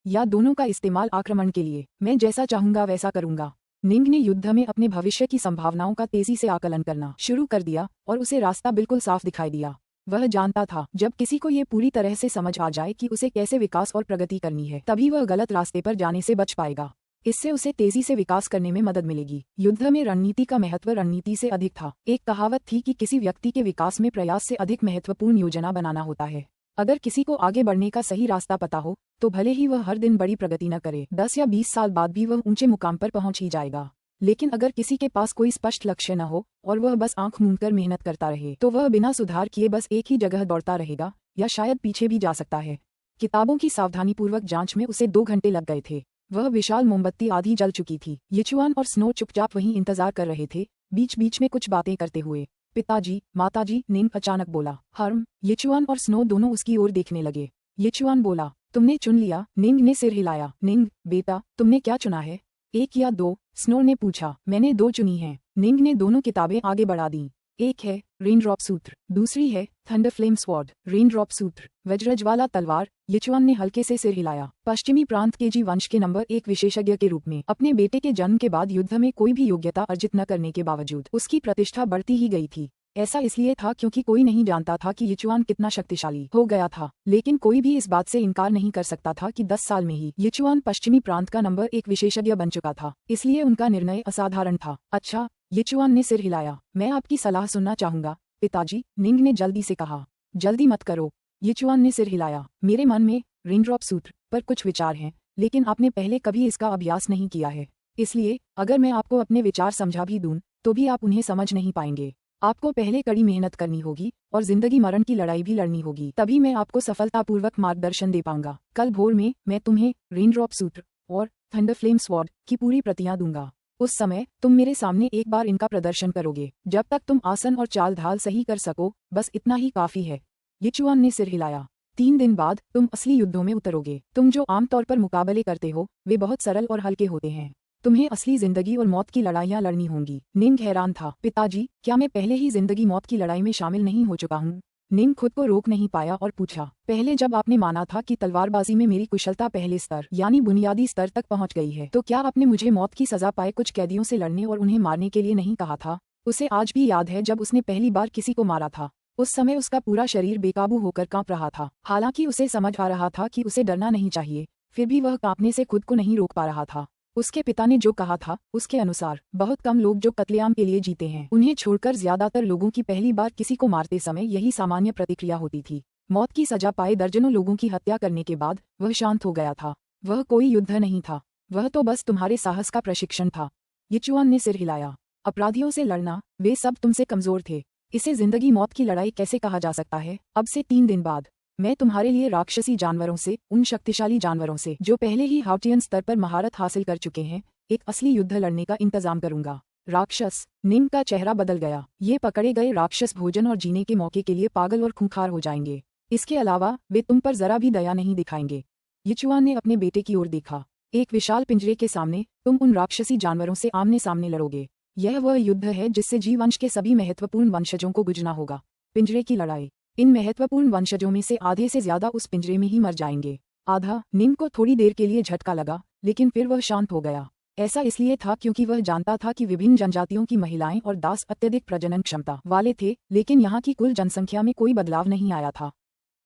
S1: या दोनों का इस्तेमाल आक्रमण के लिए। मैं जैसा चाहूंगा वैसा करूंगा। निंग ने युद्ध में अपने भविष्य की संभावनाओं का तेजी से आकलन करना शुरू कर दिया और उसे रास्ता बिल्कुल साफ दिखाई दिया। वह जानता था जब किसी को ये पूरी तरह से समझ आ जाए कि उसे कैसे विकास और प्रगति करनी है, तभी वह गलत रास्ते पर जाने से बच पाएगा। इससे उसे तेजी से विकास करने में मदद मिलेगी। युद्ध में रणनीति का महत्व रणनीति से अधिक था। एक कहावत थी कि किसी व्यक्ति के विकास में प्रयास से अधिक महत्वपूर्ण योजना बनाना होता है। अगर किसी को आगे बढ़ने का सही रास्ता पता हो तो भले ही वह हर दिन बड़ी प्रगति न करे, 10 या 20 साल बाद भी वह ऊंचे मुकाम पर पहुंच ही जाएगा। लेकिन अगर किसी के पास कोई स्पष्ट लक्ष्य न हो और वह बस आंख मूंदकर मेहनत करता रहे तो वह बिना सुधार किए बस एक ही जगह दौड़ता रहेगा या शायद पीछे भी जा सकता है। किताबों की सावधानीपूर्वक जांच में उसे 2 घंटे लग गए थे। वह विशाल मोमबत्ती आधी जल चुकी थी। यिचुआन और स्नो चुपचाप वहीं इंतजार कर रहे थे, बीच बीच में कुछ बातें करते हुए। पिताजी, माताजी, निंग अचानक बोला। हर्म, यिचुआन और स्नो दोनों उसकी ओर देखने लगे। यिचुआन बोला, तुमने चुन लिया? निंग ने सिर हिलाया। निंग, बेटा, तुमने क्या चुना है? 1 या 2? स्नो ने पूछा। मैंने 2 चुनी हैं। निंग ने दोनों किताबें आगे बढ़ा दी। एक है रेनड्रॉप सूत्र, दूसरी है थंडरफ्लेम स्वॉर्ड। रेनड्रॉप सूत्र, वज्रज्वाला तलवार। यिचुआन ने हल्के से सिर हिलाया। पश्चिमी प्रांत के जी वंश के नंबर 1 विशेषज्ञ के रूप में अपने बेटे के जन्म के बाद युद्ध में कोई भी योग्यता अर्जित न करने के बावजूद उसकी प्रतिष्ठा बढ़ती ही गई थी। ऐसा इसलिए था क्योंकि कोई नहीं जानता था कि यिचुआन कितना शक्तिशाली हो गया था, लेकिन कोई भी इस बात से इनकार नहीं कर सकता था कि 10 साल में ही यिचुआन पश्चिमी प्रांत का नंबर 1 विशेषज्ञ बन चुका था। इसलिए उनका निर्णय असाधारण था। अच्छा, यिचुआन ने सिर हिलाया। मैं आपकी सलाह सुनना चाहूंगा पिताजी, निंग ने जल्दी से कहा। जल्दी मत करो, यिचुआन ने सिर हिलाया। मेरे मन में रेनड्रॉप सूत्र पर कुछ विचार हैं, लेकिन आपने पहले कभी इसका अभ्यास नहीं किया है, इसलिए अगर मैं आपको अपने विचार समझा भी दूं तो भी आप उन्हें समझ नहीं पाएंगे। आपको पहले कड़ी मेहनत करनी होगी और जिंदगी मरण की लड़ाई भी लड़नी होगी, तभी मैं आपको सफलतापूर्वक मार्गदर्शन दे पाऊंगा। कल भोर में मैं तुम्हें रेनड्रॉप सूत्र और थंडरफ्लेम स्वॉर्ड की पूरी प्रतियां दूंगा। उस समय तुम मेरे सामने एक बार इनका प्रदर्शन करोगे। जब तक तुम आसन और चाल ढाल सही कर सको, बस इतना ही काफी है। यिचुआन ने सिर हिलाया। 3 दिन बाद तुम असली युद्धों में उतरोगे। तुम जो आमतौर पर मुकाबले करते हो वे बहुत सरल और हल्के होते हैं। तुम्हें असली जिंदगी और मौत की लड़ाइयाँ लड़नी होंगी। निंग हैरान था। पिताजी, क्या मैं पहले ही जिंदगी मौत की लड़ाई में शामिल नहीं हो चुका हूँ? निंग खुद को रोक नहीं पाया और पूछा, पहले जब आपने माना था कि तलवारबाजी में मेरी कुशलता पहले स्तर यानी बुनियादी स्तर तक पहुंच गई है, तो क्या आपने मुझे मौत की सजा पाए कुछ कैदियों से लड़ने और उन्हें मारने के लिए नहीं कहा था? उसे आज भी याद है जब उसने पहली बार किसी को मारा था। उस समय उसका पूरा शरीर बेकाबू होकर कांप रहा था। हालांकि उसे समझ आ रहा था कि उसे डरना नहीं चाहिए, फिर भी वह कांपने से खुद को नहीं रोक पा रहा था। उसके पिता ने जो कहा था उसके अनुसार बहुत कम लोग जो कत्लेआम के लिए जीते हैं, उन्हें छोड़कर ज्यादातर लोगों की पहली बार किसी को मारते समय यही सामान्य प्रतिक्रिया होती थी। मौत की सजा पाए दर्जनों लोगों की हत्या करने के बाद वह शांत हो गया था। वह कोई युद्ध नहीं था, वह तो बस तुम्हारे साहस का प्रशिक्षण था। यिचुआन ने सिर हिलाया। अपराधियों से लड़ना, वे सब तुमसे कमजोर थे। इसे जिंदगी मौत की लड़ाई कैसे कहा जा सकता है? अब से 3 दिन बाद मैं तुम्हारे लिए राक्षसी जानवरों से, उन शक्तिशाली जानवरों से जो पहले ही हाउटियन स्तर पर महारत हासिल कर चुके हैं, एक असली युद्ध लड़ने का इंतजाम करूंगा। राक्षस? निंग का चेहरा बदल गया। ये पकड़े गए राक्षस भोजन और जीने के मौके के लिए पागल और खूंखार हो जाएंगे। इसके अलावा वे तुम पर जरा भी दया नहीं दिखाएंगे। यिचुआन ने अपने बेटे की ओर देखा। एक विशाल पिंजरे के सामने तुम उन राक्षसी जानवरों से आमने सामने लड़ोगे। यह वह युद्ध है जिससे जीववंश के सभी महत्वपूर्ण वंशजों को गुजरना होगा। पिंजरे की लड़ाई। इन महत्वपूर्ण वंशजों में से आधे से ज्यादा उस पिंजरे में ही मर जाएंगे। आधा। निंग को थोड़ी देर के लिए झटका लगा, लेकिन फिर वह शांत हो गया। ऐसा इसलिए था क्योंकि वह जानता था कि विभिन्न जनजातियों की महिलाएं और दास अत्यधिक प्रजनन क्षमता वाले थे, लेकिन यहाँ की कुल जनसंख्या में कोई बदलाव नहीं आया था।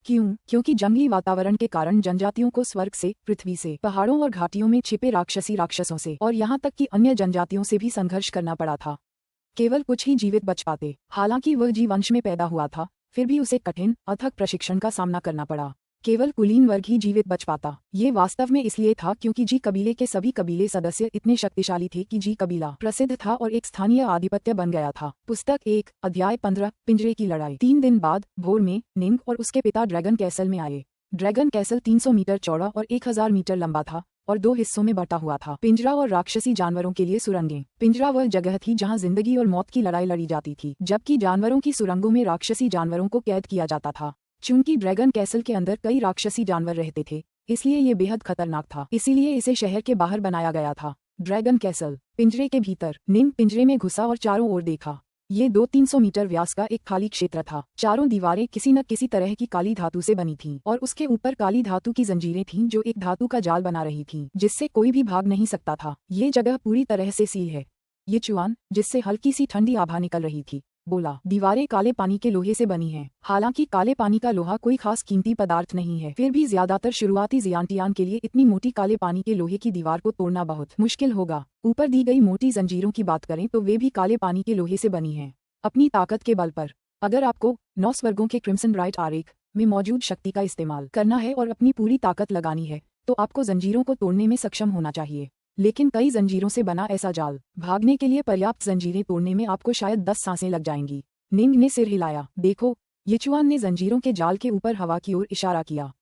S1: क्यों? क्योंकि जंगली वातावरण के कारण जनजातियों को स्वर्ग से, पृथ्वी से, पहाड़ों और घाटियों में छिपे राक्षसी राक्षसों से और यहाँ तक कि अन्य जनजातियों से भी संघर्ष करना पड़ा था। केवल कुछ ही जीवित बच पाते। हालांकि वह जीववंश में पैदा हुआ था, फिर भी उसे कठिन, अथक प्रशिक्षण का सामना करना पड़ा। केवल कुलीन वर्ग ही जीवित बच पाता। ये वास्तव में इसलिए था क्योंकि जी कबीले के सभी कबीले सदस्य इतने शक्तिशाली थे कि जी कबीला प्रसिद्ध था और एक स्थानीय आधिपत्य बन गया था। पुस्तक 1, अध्याय 15, पिंजरे की लड़ाई। 3 दिन बाद भोर में निंग और उसके पिता ड्रैगन कैसल में आए। ड्रैगन कैसल 300 मीटर चौड़ा और 1000 मीटर लंबा था और 2 हिस्सों में बटा हुआ था, पिंजरा और राक्षसी जानवरों के लिए सुरंगें। पिंजरा वह जगह थी जहां जिंदगी और मौत की लड़ाई लड़ी जाती थी, जबकि जानवरों की सुरंगों में राक्षसी जानवरों को कैद किया जाता था। चूंकि ड्रैगन कैसल के अंदर कई राक्षसी जानवर रहते थे, इसलिए ये बेहद खतरनाक था। इसीलिए इसे शहर के बाहर बनाया गया था। Dragon castle. पिंजरे के भीतर। निंग पिंजरे में घुसा और चारों ओर देखा। ये 200-300 मीटर व्यास का एक खाली क्षेत्र था। चारों दीवारें किसी न किसी तरह की काली धातु से बनी थीं और उसके ऊपर काली धातु की जंजीरें थीं जो एक धातु का जाल बना रही थीं, जिससे कोई भी भाग नहीं सकता था। ये जगह पूरी तरह से सील है। यिचुआन, जिससे हल्की सी ठंडी आभा निकल रही थी, बोला। दीवारें काले पानी के लोहे से बनी हैं। हालांकि काले पानी का लोहा कोई खास कीमती पदार्थ नहीं है, फिर भी ज्यादातर शुरुआती जियांटियान के लिए इतनी मोटी काले पानी के लोहे की दीवार को तोड़ना बहुत मुश्किल होगा। ऊपर दी गई मोटी जंजीरों की बात करें तो वे भी काले पानी के लोहे से बनी हैं। अपनी ताकत के बल पर, अगर आपको 9 स्वर्गों के क्रिम्सन ब्राइट आरेख में मौजूद शक्ति का इस्तेमाल करना है और अपनी पूरी ताकत लगानी है, तो आपको जंजीरों को तोड़ने में सक्षम होना चाहिए। लेकिन कई जंजीरों से बना ऐसा जाल भागने के लिए पर्याप्त जंजीरें तोड़ने में आपको शायद 10 सांसें लग जाएंगी। निंग ने सिर हिलाया। देखो, यिचुआन ने जंजीरों के जाल के ऊपर हवा की ओर इशारा किया।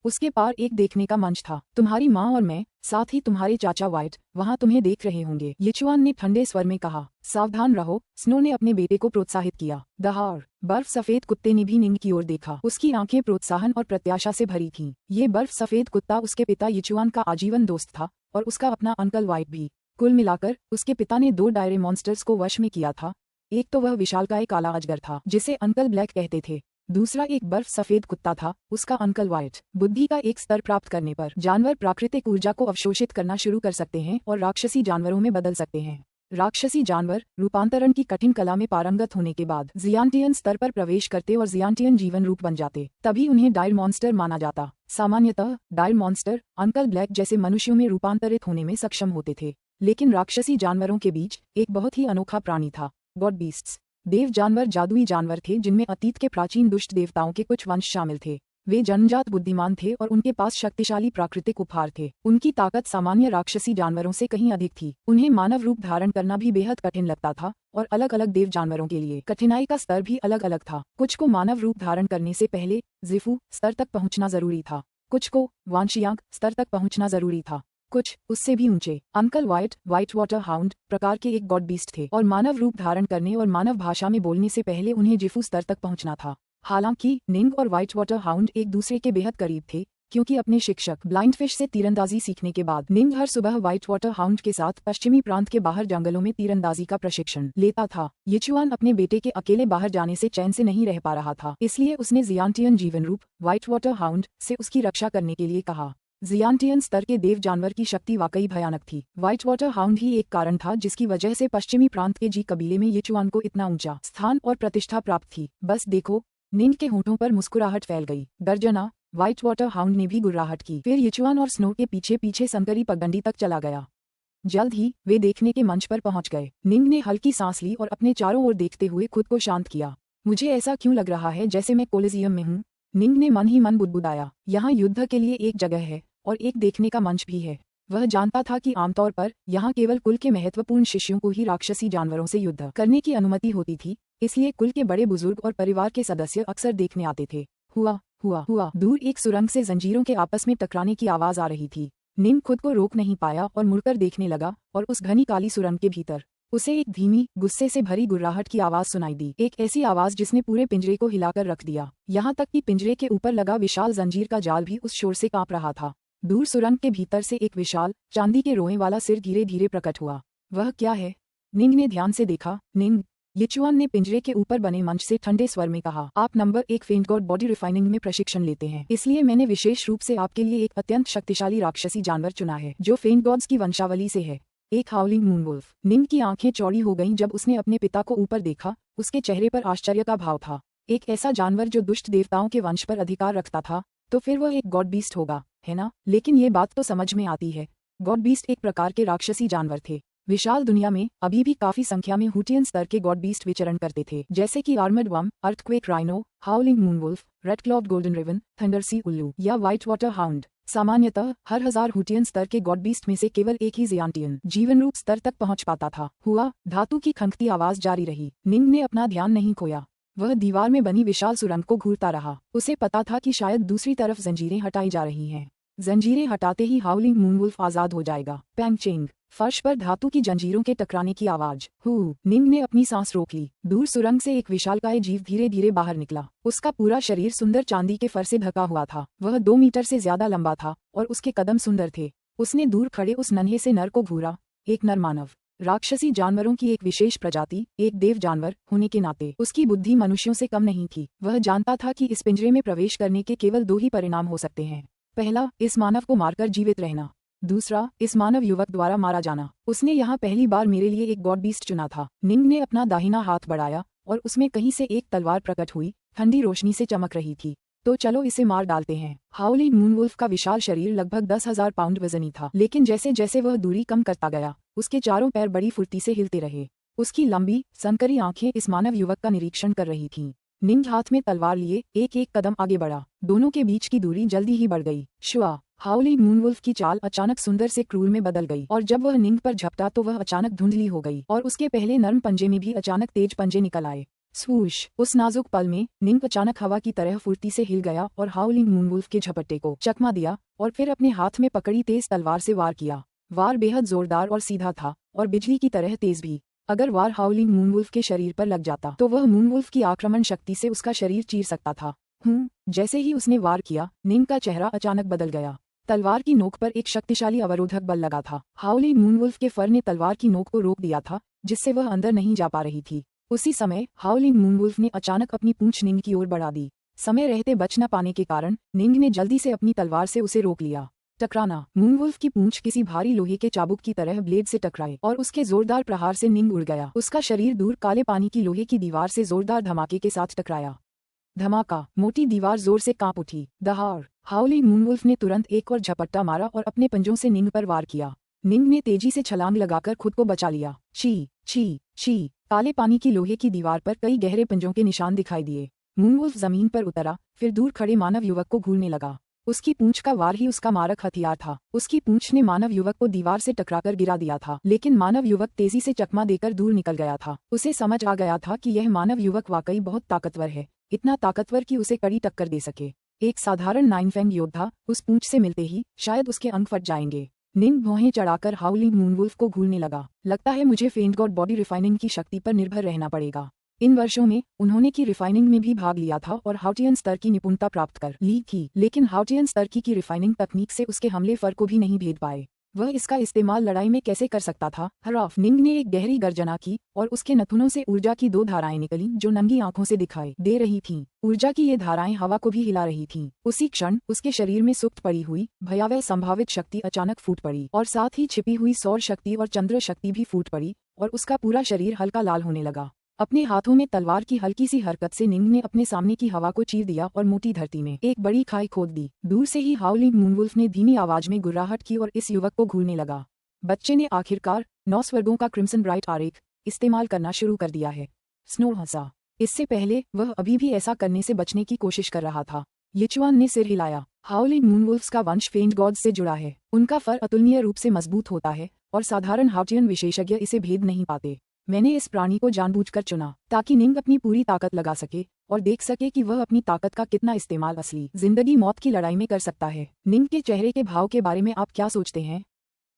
S1: उसके पार एक देखने का मंच था। तुम्हारी माँ और मैं, साथ ही तुम्हारे चाचा व्हाइट, वहाँ तुम्हें देख रहे होंगे। यिचुआन ने ठंडे स्वर में कहा। सावधान रहो, स्नो ने अपने बेटे को प्रोत्साहित किया। दहाड़। बर्फ सफेद कुत्ते ने भी निंग की ओर देखा। उसकी आंखें प्रोत्साहन और प्रत्याशा से भरी थीं। ये बर्फ सफेद कुत्ता उसके पिता यिचुआन का आजीवन दोस्त था और उसका अपना अंकल व्हाइट भी। कुल मिलाकर उसके पिता ने 2 डायरे मॉन्स्टर्स को वश में किया था। एक तो वह विशालकाय काला अजगर था जिसे अंकल ब्लैक कहते थे। दूसरा एक बर्फ सफेद कुत्ता था, उसका अंकल व्हाइट। बुद्धि का एक स्तर प्राप्त करने पर जानवर प्राकृतिक ऊर्जा को अवशोषित करना शुरू कर सकते हैं और राक्षसी जानवरों में बदल सकते हैं। राक्षसी जानवर रूपांतरण की कठिन कला में पारंगत होने के बाद जियांटियन स्तर पर प्रवेश करते और जियांटियन जीवन रूप बन जाते, तभी उन्हें डायर मॉन्स्टर माना जाता। सामान्यतः डायर मॉन्स्टर अंकल ब्लैक जैसे मनुष्यों में रूपांतरित होने में सक्षम होते थे, लेकिन राक्षसी जानवरों के बीच एक बहुत ही अनोखा प्राणी था, गॉड बीस्ट्स। देव जानवर जादुई जानवर थे जिनमें अतीत के प्राचीन दुष्ट देवताओं के कुछ वंश शामिल थे। वे जन्मजात बुद्धिमान थे और उनके पास शक्तिशाली प्राकृतिक उपहार थे। उनकी ताकत सामान्य राक्षसी जानवरों से कहीं अधिक थी। उन्हें मानव रूप धारण करना भी बेहद कठिन लगता था और अलग अलग देव जानवरों के लिए कठिनाई का स्तर भी अलग अलग था। कुछ को मानव रूप धारण करने से पहले जिफू स्तर तक पहुंचना जरूरी था, कुछ को वांशियांग स्तर तक पहुंचना जरूरी था, कुछ उससे भी ऊंचे। अंकल व्हाइट वाटर हाउंड प्रकार के एक गॉड बीस्ट थे और मानव रूप धारण करने और मानव भाषा में बोलने से पहले उन्हें जिफू स्तर तक पहुंचना था। हालांकि निंग और व्हाइट वाटर हाउंड एक दूसरे के बेहद करीब थे, क्योंकि अपने शिक्षक ब्लाइंडफिश से तीरंदाजी सीखने के बाद निंग हर सुबह व्हाइट वाटर हाउंड के साथ पश्चिमी प्रांत के बाहर जंगलों में तीरंदाजी का प्रशिक्षण लेता था। यिचुआन अपने बेटे के अकेले बाहर जाने से चैन से नहीं रह पा रहा था, इसलिए उसने जियांटियन जीवन रूप व्हाइट वाटर हाउंड से उसकी रक्षा करने के लिए कहा। जियांटियन स्तर के देव जानवर की शक्ति वाकई भयानक थी। व्हाइट वाटर हाउंड ही एक कारण था जिसकी वजह से पश्चिमी प्रांत के जी कबीले में यिचुआन को इतना ऊंचा स्थान और प्रतिष्ठा प्राप्त थी। बस देखो, निंग के होठों पर मुस्कुराहट फैल गई। गर्जना, व्हाइट वाटर हाउंड ने भी गुर्राहट की। फिर यिचुआन और स्नो के पीछे पीछे संकरी पगडंडी तक चला गया। जल्द ही वे देखने के मंच पर पहुंच गए। निंग ने हल्की सांस ली और अपने चारों ओर देखते हुए खुद को शांत किया। मुझे ऐसा क्यों लग रहा है जैसे मैं कोलिजियम में हूँ? निंग ने मन ही मन बुदबुदाया। यहाँ युद्ध के लिए एक जगह है और एक देखने का मंच भी है। वह जानता था कि आमतौर पर यहाँ केवल कुल के महत्वपूर्ण शिष्यों को ही राक्षसी जानवरों से युद्ध करने की अनुमति होती थी, इसलिए कुल के बड़े बुजुर्ग और परिवार के सदस्य अक्सर देखने आते थे। हुआ दूर एक सुरंग से जंजीरों के आपस में टकराने की आवाज आ रही थी। निंग खुद को रोक नहीं पाया और मुड़कर देखने लगा, और उस घनी काली सुरंग के भीतर उसे एक धीमी, गुस्से से भरी गुर्राहट की आवाज सुनाई दी। एक ऐसी आवाज जिसने पूरे पिंजरे को हिलाकर रख दिया। यहाँ तक कि पिंजरे के ऊपर लगा विशाल जंजीर का जाल भी उस शोर से कांप रहा था। दूर सुरंग के भीतर से एक विशाल, चांदी के रोए वाला सिर धीरे धीरे प्रकट हुआ। वह क्या है? निंग ने ध्यान से देखा। निंग, यिचुआन ने पिंजरे के ऊपर बने मंच से ठंडे स्वर में कहा, आप number 1 faint god body refining में प्रशिक्षण लेते हैं, इसलिए मैंने विशेष रूप से आपके लिए एक अत्यंत शक्तिशाली राक्षसी जानवर चुना है जो फेंट गॉड्स की वंशावली से है। एक हाउलिंग मूनवुल्फ। निंग की आंखें चौड़ी हो गईं जब उसने अपने पिता को ऊपर देखा। उसके चेहरे पर आश्चर्य का भाव था। एक ऐसा जानवर जो दुष्ट देवताओं के वंश पर अधिकार रखता था, तो फिर वह एक गॉड बीस्ट होगा, है ना? लेकिन ये बात तो समझ में आती है। गॉड बीस्ट एक प्रकार के राक्षसी जानवर थे। विशाल दुनिया में अभी भी काफी संख्या में हुटियन स्तर के गॉड बीस्ट विचरण करते थे, जैसे कि armoured worm, earthquake rhino, howling moonwolf, red clawed golden raven, thundersea उल्लू या व्हाइट वाटर हाउंड। सामान्यतः हर 1000 हुटियन स्तर के गॉड बीस्ट में से केवल एक ही जियांटियन जीवन रूप स्तर तक पहुंच पाता था। धातु की खंखती आवाज जारी रही। निंग ने अपना ध्यान नहीं खोया। वह दीवार में बनी विशाल सुरंग को घूरता रहा। उसे पता था कि शायद दूसरी तरफ जंजीरें हटाई जा रही हैं। जंजीरें हटाते ही हाउलिंग मूनवुल्फ आजाद हो जाएगा। पैंग, फर्श पर धातु की जंजीरों के टकराने की आवाज। निंग ने अपनी सांस रोक ली। दूर सुरंग से एक विशालकाय जीव धीरे धीरे बाहर निकला। उसका पूरा शरीर सुंदर चांदी के फर से ढका हुआ था। वह 2 मीटर से ज्यादा लंबा था और उसके कदम सुंदर थे। उसने दूर खड़े उस नन्हे से नर को घूरा। एक नर मानव। राक्षसी जानवरों की एक विशेष प्रजाति, एक देव जानवर होने के नाते उसकी बुद्धि मनुष्यों से कम नहीं थी। वह जानता था कि इस पिंजरे में प्रवेश करने के केवल 2 ही परिणाम हो सकते हैं। पहला, इस मानव को मारकर जीवित रहना। दूसरा, इस मानव युवक द्वारा मारा जाना। उसने यहाँ पहली बार मेरे लिए एक गॉड बीस्ट चुना था। निंग ने अपना दाहिना हाथ बढ़ाया और उसमें कहीं से एक तलवार प्रकट हुई, ठंडी रोशनी से चमक रही थी। तो चलो इसे मार डालते हैं। हाउलिंग मूनवुल्फ का विशाल शरीर लगभग 10,000 पाउंड वजनी था, लेकिन जैसे जैसे वह दूरी कम करता गया, उसके चारों पैर बड़ी फुर्ती से हिलते रहे। उसकी लंबी, संकरी आंखें इस मानव युवक का निरीक्षण कर रही थीं। निंग हाथ में तलवार लिए एक एक कदम आगे बढ़ा। दोनों के बीच की दूरी जल्दी ही बढ़ गई। शुआ, हाउलिंग मूनवुल्फ की चाल अचानक सुंदर से क्रूर में बदल गई, और जब वह निंग पर झपटा तो वह अचानक धुंधली हो गई और उसके पहले नर्म पंजे में भी अचानक तेज पंजे निकल आए। स्वूश! उस नाजुक पल में निंग अचानक हवा की तरह फुर्ती से हिल गया और हाउलिंग मूनवुल्फ के झपट्टे को चकमा दिया और फिर अपने हाथ में पकड़ी तेज तलवार से वार किया। वार बेहद जोरदार और सीधा था और बिजली की तरह तेज भी। अगर वार हाउलिंग मूनवुल्फ के शरीर पर लग जाता तो वह मूनवुल्फ की आक्रमण शक्ति से उसका शरीर चीर सकता था। जैसे ही उसने वार किया, निंग का चेहरा अचानक बदल गया। तलवार की नोक पर एक शक्तिशाली अवरोधक बल लगा था। हाउलिंग मूनवुल्फ के फर ने तलवार की नोक को रोक दिया था, जिससे वह अंदर नहीं जा पा रही थी। उसी समय हाउलिंग मूनवुल्फ ने अचानक अपनी पूंछ निंग की ओर बढ़ा दी। समय रहते बच न पाने के कारण निंग ने जल्दी से अपनी तलवार से उसे रोक लिया। टकराना। मूनवुल्फ की पूंछ किसी भारी लोहे के चाबुक की तरह ब्लेड से टकराए और उसके जोरदार प्रहार से निंग उड़ गया। उसका शरीर दूर काले पानी की लोहे की दीवार से जोरदार धमाके के साथ टकराया। धमाका। मोटी दीवार जोर से कांप उठी। दहाड़। हाउलिंग मूनवुल्फ ने तुरंत एक और झपट्टा मारा और अपने पंजों से निंग पर वार किया। निंग ने तेजी से छलांग लगाकर खुद को बचा लिया। छी! काले पानी की लोहे की दीवार पर कई गहरे पंजों के निशान दिखाई दिए। मूनवुल्फ जमीन पर उतरा, फिर दूर खड़े मानव युवक को घूरने लगा। उसकी पूंछ का वार ही उसका मारक हथियार था। उसकी पूंछ ने मानव युवक को दीवार से टकराकर गिरा दिया था, लेकिन मानव युवक तेजी से चकमा देकर दूर निकल गया था। उसे समझ आ गया था कि यह मानव युवक वाकई बहुत ताकतवर है, इतना ताकतवर कि उसे कड़ी टक्कर दे सके। एक साधारण नाइनफैंग योद्धा उस पूंछ से मिलते ही शायद उसके अंग फट जाएंगे। निंग भौहें चढ़ाकर हाउलिंग मूनवुल्फ को घूरने लगा। लगता है मुझे फेंट गॉड बॉडी रिफाइनिंग की शक्ति पर निर्भर रहना पड़ेगा। इन वर्षों में उन्होंने की रिफाइनिंग में भी भाग लिया था और हाउटियन स्तर की निपुणता प्राप्त कर ली थी, लेकिन हाउटियन स्तर की रिफाइनिंग तकनीक से उसके हमले फर को भी नहीं भेद पाए। वह इसका इस्तेमाल लड़ाई में कैसे कर सकता था? हराफ निंग ने एक गहरी गर्जना की और उसके नथुनों से ऊर्जा की 2 धाराएं निकलीं जो नंगी आंखों से दिखाई दे रही थीं। ऊर्जा की ये धाराएं हवा को भी हिला रही थीं। उसी क्षण उसके शरीर में सुप्त पड़ी हुई भयावह संभावित शक्ति अचानक फूट पड़ी और साथ ही छिपी हुई सौर शक्ति और चंद्र शक्ति भी फूट पड़ी और उसका पूरा शरीर हल्का लाल होने लगा। अपने हाथों में तलवार की हल्की सी हरकत से निंग ने अपने सामने की हवा को चीर दिया और मोटी धरती में एक बड़ी खाई खोद दी। दूर से ही हाउलिंग मूनवुल्फ ने धीमी आवाज में गुर्राहट की और इस युवक को घूरने लगा। बच्चे ने आखिरकार 9 स्वर्गों का क्रिम्सन ब्राइट आरेख इस्तेमाल करना शुरू कर दिया है। स्नो हंसा। इससे पहले वह अभी भी ऐसा करने से बचने की कोशिश कर रहा था। यिचुआन ने सिर हिलाया। हाउलिंग मूनवुल्फ्स का वंश फेंट गॉड्स से जुड़ा है। उनका फर अतुलनीय रूप से मजबूत होता है और साधारण हाउटियन विशेषज्ञ इसे भेद नहीं पाते। मैंने इस प्राणी को जानबूझकर चुना ताकि निंग अपनी पूरी ताकत लगा सके और देख सके कि वह अपनी ताकत का कितना इस्तेमाल असली जिंदगी मौत की लड़ाई में कर सकता है। निंग के चेहरे के भाव के बारे में आप क्या सोचते हैं?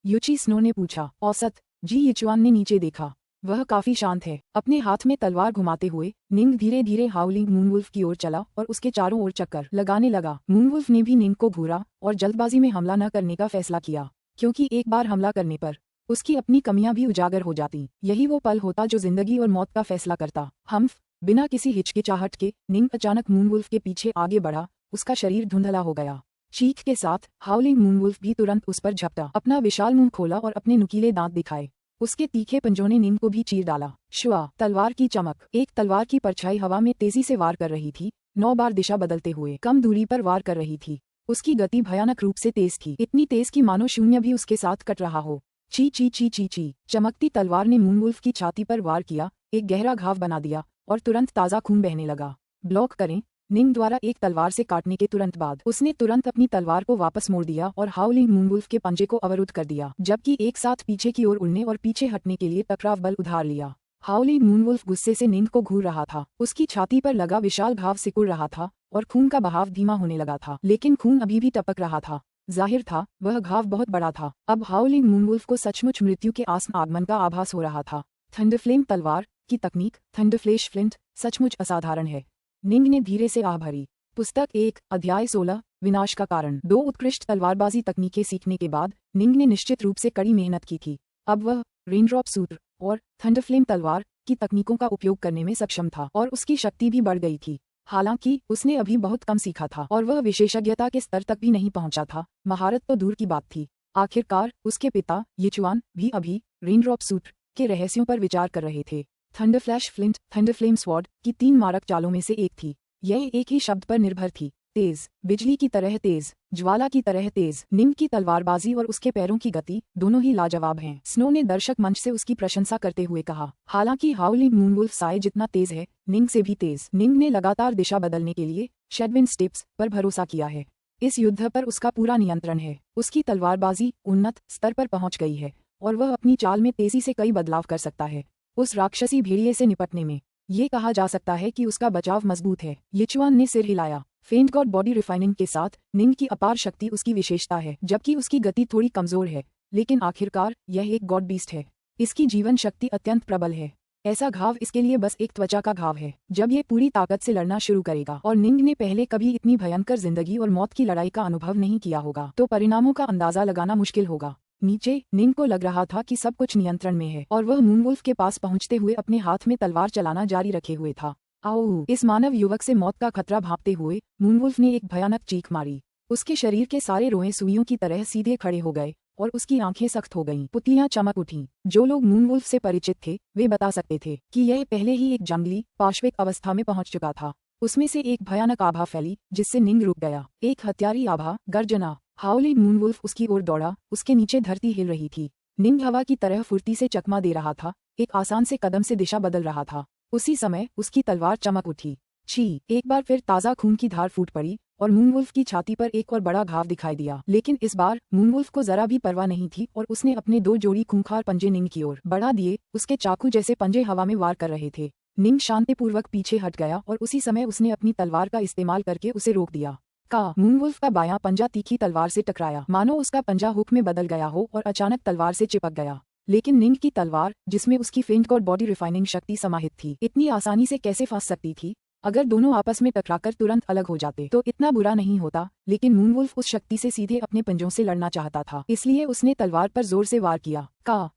S1: यूची स्नो ने पूछा। औसत। जी यिचुआन ने नीचे देखा। वह काफी शांत है। अपने हाथ में तलवार घुमाते हुए निंग धीरे धीरे हाउलिंग मूनवुल्फ की ओर चला और उसके चारों ओर चक्कर लगाने लगा। मूनवुल्फ ने भी निंग को घूरा और जल्दबाजी में हमला न करने का फैसला किया, क्योंकि एक बार हमला करने पर उसकी अपनी कमियां भी उजागर हो जाती। यही वो पल होता जो जिंदगी और मौत का फैसला करता। हम्फ। बिना किसी हिचकिचाहट के निंग अचानक मूनवुल्फ के पीछे आगे बढ़ा। उसका शरीर धुंधला हो गया। चीख के साथ हाउलिंग मूनवुल्फ भी तुरंत उस पर झपटा। अपना विशाल मुंह खोला और अपने नुकीले दांत दिखाए। उसके तीखे पंजों ने निंग को भी चीर डाला। शुआ। तलवार की चमक। एक तलवार की परछाई हवा में तेजी से वार कर रही थी, 9 बार दिशा बदलते हुए कम दूरी पर वार कर रही थी। उसकी गति भयानक रूप से तेज थी, इतनी तेज कि मानो शून्य भी उसके साथ कट रहा हो। ची ची ची ची ची। चमकती तलवार ने मूनवुल्फ की छाती पर वार किया, एक गहरा घाव बना दिया और तुरंत ताजा खून बहने लगा। ब्लॉक करें। निंग द्वारा एक तलवार से काटने के तुरंत बाद उसने तुरंत अपनी तलवार को वापस मोड़ दिया और हाउलिंग मूनवुल्फ के पंजे को अवरुद्ध कर दिया, जबकि एक साथ पीछे की ओर उड़ने और पीछे हटने के लिए टकराव बल उधार लिया। हाउलिंग मूनवुल्फ गुस्से से निंग को घूर रहा था। उसकी छाती पर लगा विशाल घाव सिकुड़ रहा था और खून का बहाव धीमा होने लगा था, लेकिन खून अभी भी टपक रहा था। जाहिर था वह घाव बहुत बड़ा था। अब हाउलिंग मूनवुल्फ को सचमुच मृत्यु के आसन्न आगमन का आभास हो रहा था। थंडरफ्लेम तलवार की तकनीक थंडरफ्लैश फ्लिंट सचमुच असाधारण है। निंग ने धीरे से आह भरी। पुस्तक 1 अध्याय 16 विनाश का कारण। 2 उत्कृष्ट तलवारबाजी तकनीकें सीखने के बाद निंग ने निश्चित रूप से कड़ी मेहनत की थी। अब वह रेनड्रॉप सूत्र और थंडरफ्लेम तलवार की तकनीकों का उपयोग करने में सक्षम था और उसकी शक्ति भी बढ़ गई थी। हालांकि उसने अभी बहुत कम सीखा था और वह विशेषज्ञता के स्तर तक भी नहीं पहुंचा था। महारत तो दूर की बात थी। आखिरकार उसके पिता यिचुआन भी अभी रेनड्रॉप सूत्र के रहस्यों पर विचार कर रहे थे। थंडरफ्लैश फ्लिंट थंडरफ्लेम स्वॉर्ड की 3 मारक चालों में से एक थी। यह एक ही शब्द पर निर्भर थी, तेज, बिजली की तरह तेज, ज्वाला की तरह तेज। निंग की तलवारबाजी और उसके पैरों की गति दोनों ही लाजवाब हैं। स्नो ने दर्शक मंच से उसकी प्रशंसा करते हुए कहा। हालांकि हाउलिंग मूनवुल्फ साय जितना तेज है, निंग से भी तेज। निंग ने लगातार दिशा बदलने के लिए शेडविंड स्टेप्स पर भरोसा किया है। इस युद्ध पर उसका पूरा नियंत्रण है। उसकी तलवारबाजी उन्नत स्तर पर पहुंच गई है और वह अपनी चाल में तेजी से कई बदलाव कर सकता है। उस राक्षसी भेड़िए से निपटने में ये कहा जा सकता है कि उसका बचाव मजबूत है। यिचुआन ने सिर हिलाया। फेंट गॉड बॉडी रिफाइनिंग के साथ निंग की अपार शक्ति उसकी विशेषता है, जबकि उसकी गति थोड़ी कमजोर है, लेकिन आखिरकार यह एक गॉड बीस्ट है। इसकी जीवन शक्ति अत्यंत प्रबल है। ऐसा घाव इसके लिए बस एक त्वचा का घाव है। जब ये पूरी ताकत से लड़ना शुरू करेगा और निंग ने पहले कभी इतनी भयंकर जिंदगी और मौत की लड़ाई का अनुभव नहीं किया होगा, तो परिणामों का अंदाजा लगाना मुश्किल होगा। नीचे निंग को लग रहा था कि सब कुछ नियंत्रण में है और वह मूनवुल्फ के पास पहुंचते हुए अपने हाथ में तलवार चलाना जारी रखे हुए था। आओ! इस मानव युवक से मौत का खतरा भांपते हुए मूनवुल्फ ने एक भयानक चीख मारी। उसके शरीर के सारे रोए सुइयों की तरह सीधे खड़े हो गए और उसकी आंखें सख्त हो गईं। पुतलियां चमक उठीं। जो लोग मूनवुल्फ से परिचित थे वे बता सकते थे कि यह पहले ही एक जंगली पाश्विक अवस्था में पहुंच चुका था। उसमें से एक भयानक आभा फैली जिससे निंग रुक गया। एक हत्यारी आभा, गर्जना। हाउलिंग मूनवुल्फ उसकी ओर दौड़ा। उसके नीचे धरती हिल रही थी। निंग हवा की तरह फुर्ती से चकमा दे रहा था, एक आसान से कदम से दिशा बदल रहा था। उसी समय उसकी तलवार चमक उठी। छी! एक बार फिर ताजा खून की धार फूट पड़ी और मूनवुल्फ की छाती पर एक और बड़ा घाव दिखाई दिया। लेकिन इस बार मूनवुल्फ को जरा भी परवाह नहीं थी और उसने अपने 2 जोड़ी खूंखार पंजे निंग की ओर बढ़ा दिए। उसके चाकू जैसे पंजे हवा में वार कर रहे थे। निंग शांतिपूर्वक पीछे हट गया और उसी समय उसने अपनी तलवार का इस्तेमाल करके उसे रोक दिया। मूनवुल्फ का बायां पंजा तीखी तलवार से टकराया, मानो उसका पंजा हुक में बदल गया हो और अचानक तलवार से चिपक गया। लेकिन निंग की तलवार, जिसमें उसकी फेंट गॉड बॉडी रिफाइनिंग शक्ति समाहित थी, इतनी आसानी से कैसे फंस सकती थी? अगर दोनों आपस में टकराकर तुरंत अलग हो जाते तो इतना बुरा नहीं होता, लेकिन मूनवुल्फ उस शक्ति से सीधे अपने पंजों से लड़ना चाहता था, इसलिए उसने तलवार पर जोर से वार किया।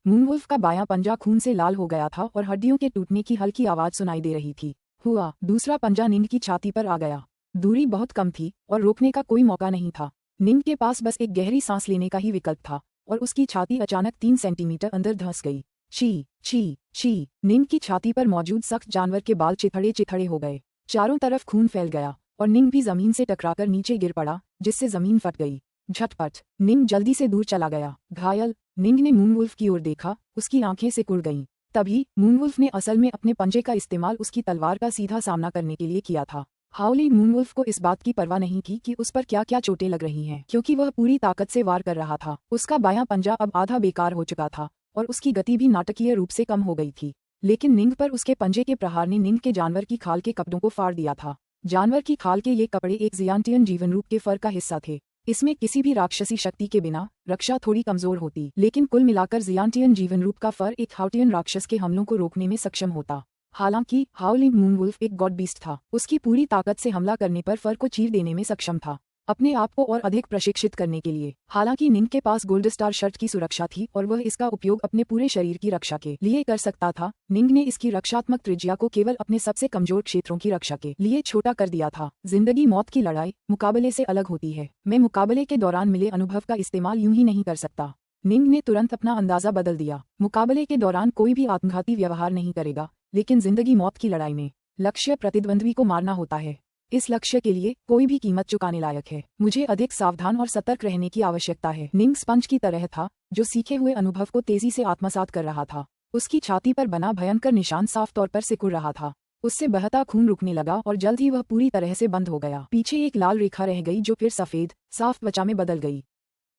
S1: मूनवुल्फ का बायां पंजा खून से लाल हो गया था और हड्डियों के टूटने की हल्की आवाज सुनाई दे रही थी। दूसरा पंजा निंग की छाती पर आ गया। दूरी बहुत कम थी और रोकने का कोई मौका नहीं था। निंग के पास बस एक गहरी सांस लेने का ही विकल्प था और उसकी छाती अचानक 3 सेंटीमीटर अंदर धंस गई। छी छी छी! निंग की छाती पर मौजूद सख्त जानवर के बाल चिथड़े चिथड़े हो गए। चारों तरफ खून फैल गया और निंग भी जमीन से टकराकर नीचे गिर पड़ा, जिससे जमीन फट गई। झटपट निंग जल्दी से दूर चला गया। घायल निंग ने मूनवुल्फ की ओर देखा, उसकी आंखें सिकुड़ गईं। तभी मूनवुल्फ ने असल में अपने पंजे का इस्तेमाल उसकी तलवार का सीधा सामना करने के लिए किया था। हाउली मूनवुल्फ को इस बात की परवाह नहीं थी कि उस पर क्या क्या चोटें लग रही हैं, क्योंकि वह पूरी ताकत से वार कर रहा था। उसका बायां पंजा अब आधा बेकार हो चुका था और उसकी गति भी नाटकीय रूप से कम हो गई थी। लेकिन निंग पर उसके पंजे के प्रहार ने निंग के जानवर की खाल के कपड़ों को फाड़ दिया था। जानवर की खाल के ये कपड़े एक जियांटियन जीवन रूप के फर का हिस्सा थे। इसमें किसी भी राक्षसी शक्ति के बिना रक्षा थोड़ी कमजोर होती, लेकिन कुल मिलाकर जियांटियन जीवन रूप का फर एक हाउटियन राक्षस के हमलों को रोकने में सक्षम होता। हालांकि हाउलिंग मूनवुल्फ एक गॉड बीस्ट था, उसकी पूरी ताकत से हमला करने पर फर को चीर देने में सक्षम था, अपने आप को और अधिक प्रशिक्षित करने के लिए। हालांकि निंग के पास गोल्ड स्टार शर्ट की सुरक्षा थी और वह इसका उपयोग अपने पूरे शरीर की रक्षा के लिए कर सकता था। निंग ने इसकी रक्षात्मक त्रिज्या को केवल अपने सबसे कमजोर क्षेत्रों की रक्षा के लिए छोटा कर दिया था। जिंदगी मौत की लड़ाई मुकाबले से अलग होती है। मैं मुकाबले के दौरान मिले अनुभव का इस्तेमाल यूं ही नहीं कर सकता। निंग ने तुरंत अपना अंदाजा बदल दिया। मुकाबले के दौरान कोई भी आत्मघाती व्यवहार नहीं करेगा, लेकिन जिंदगी मौत की लड़ाई में लक्ष्य प्रतिद्वंद्वी को मारना होता है। इस लक्ष्य के लिए कोई भी कीमत चुकाने लायक है। मुझे अधिक सावधान और सतर्क रहने की आवश्यकता है। निंग स्पंज की तरह था, जो सीखे हुए अनुभव को तेजी से आत्मसात कर रहा था। उसकी छाती पर बना भयंकर निशान साफ तौर पर सिकुड़ रहा था। उससे बहता खून रुकने लगा और जल्द ही वह पूरी तरह से बंद हो गया। पीछे एक लाल रेखा रह गई जो फिर सफेद साफ त्वचा में बदल गई।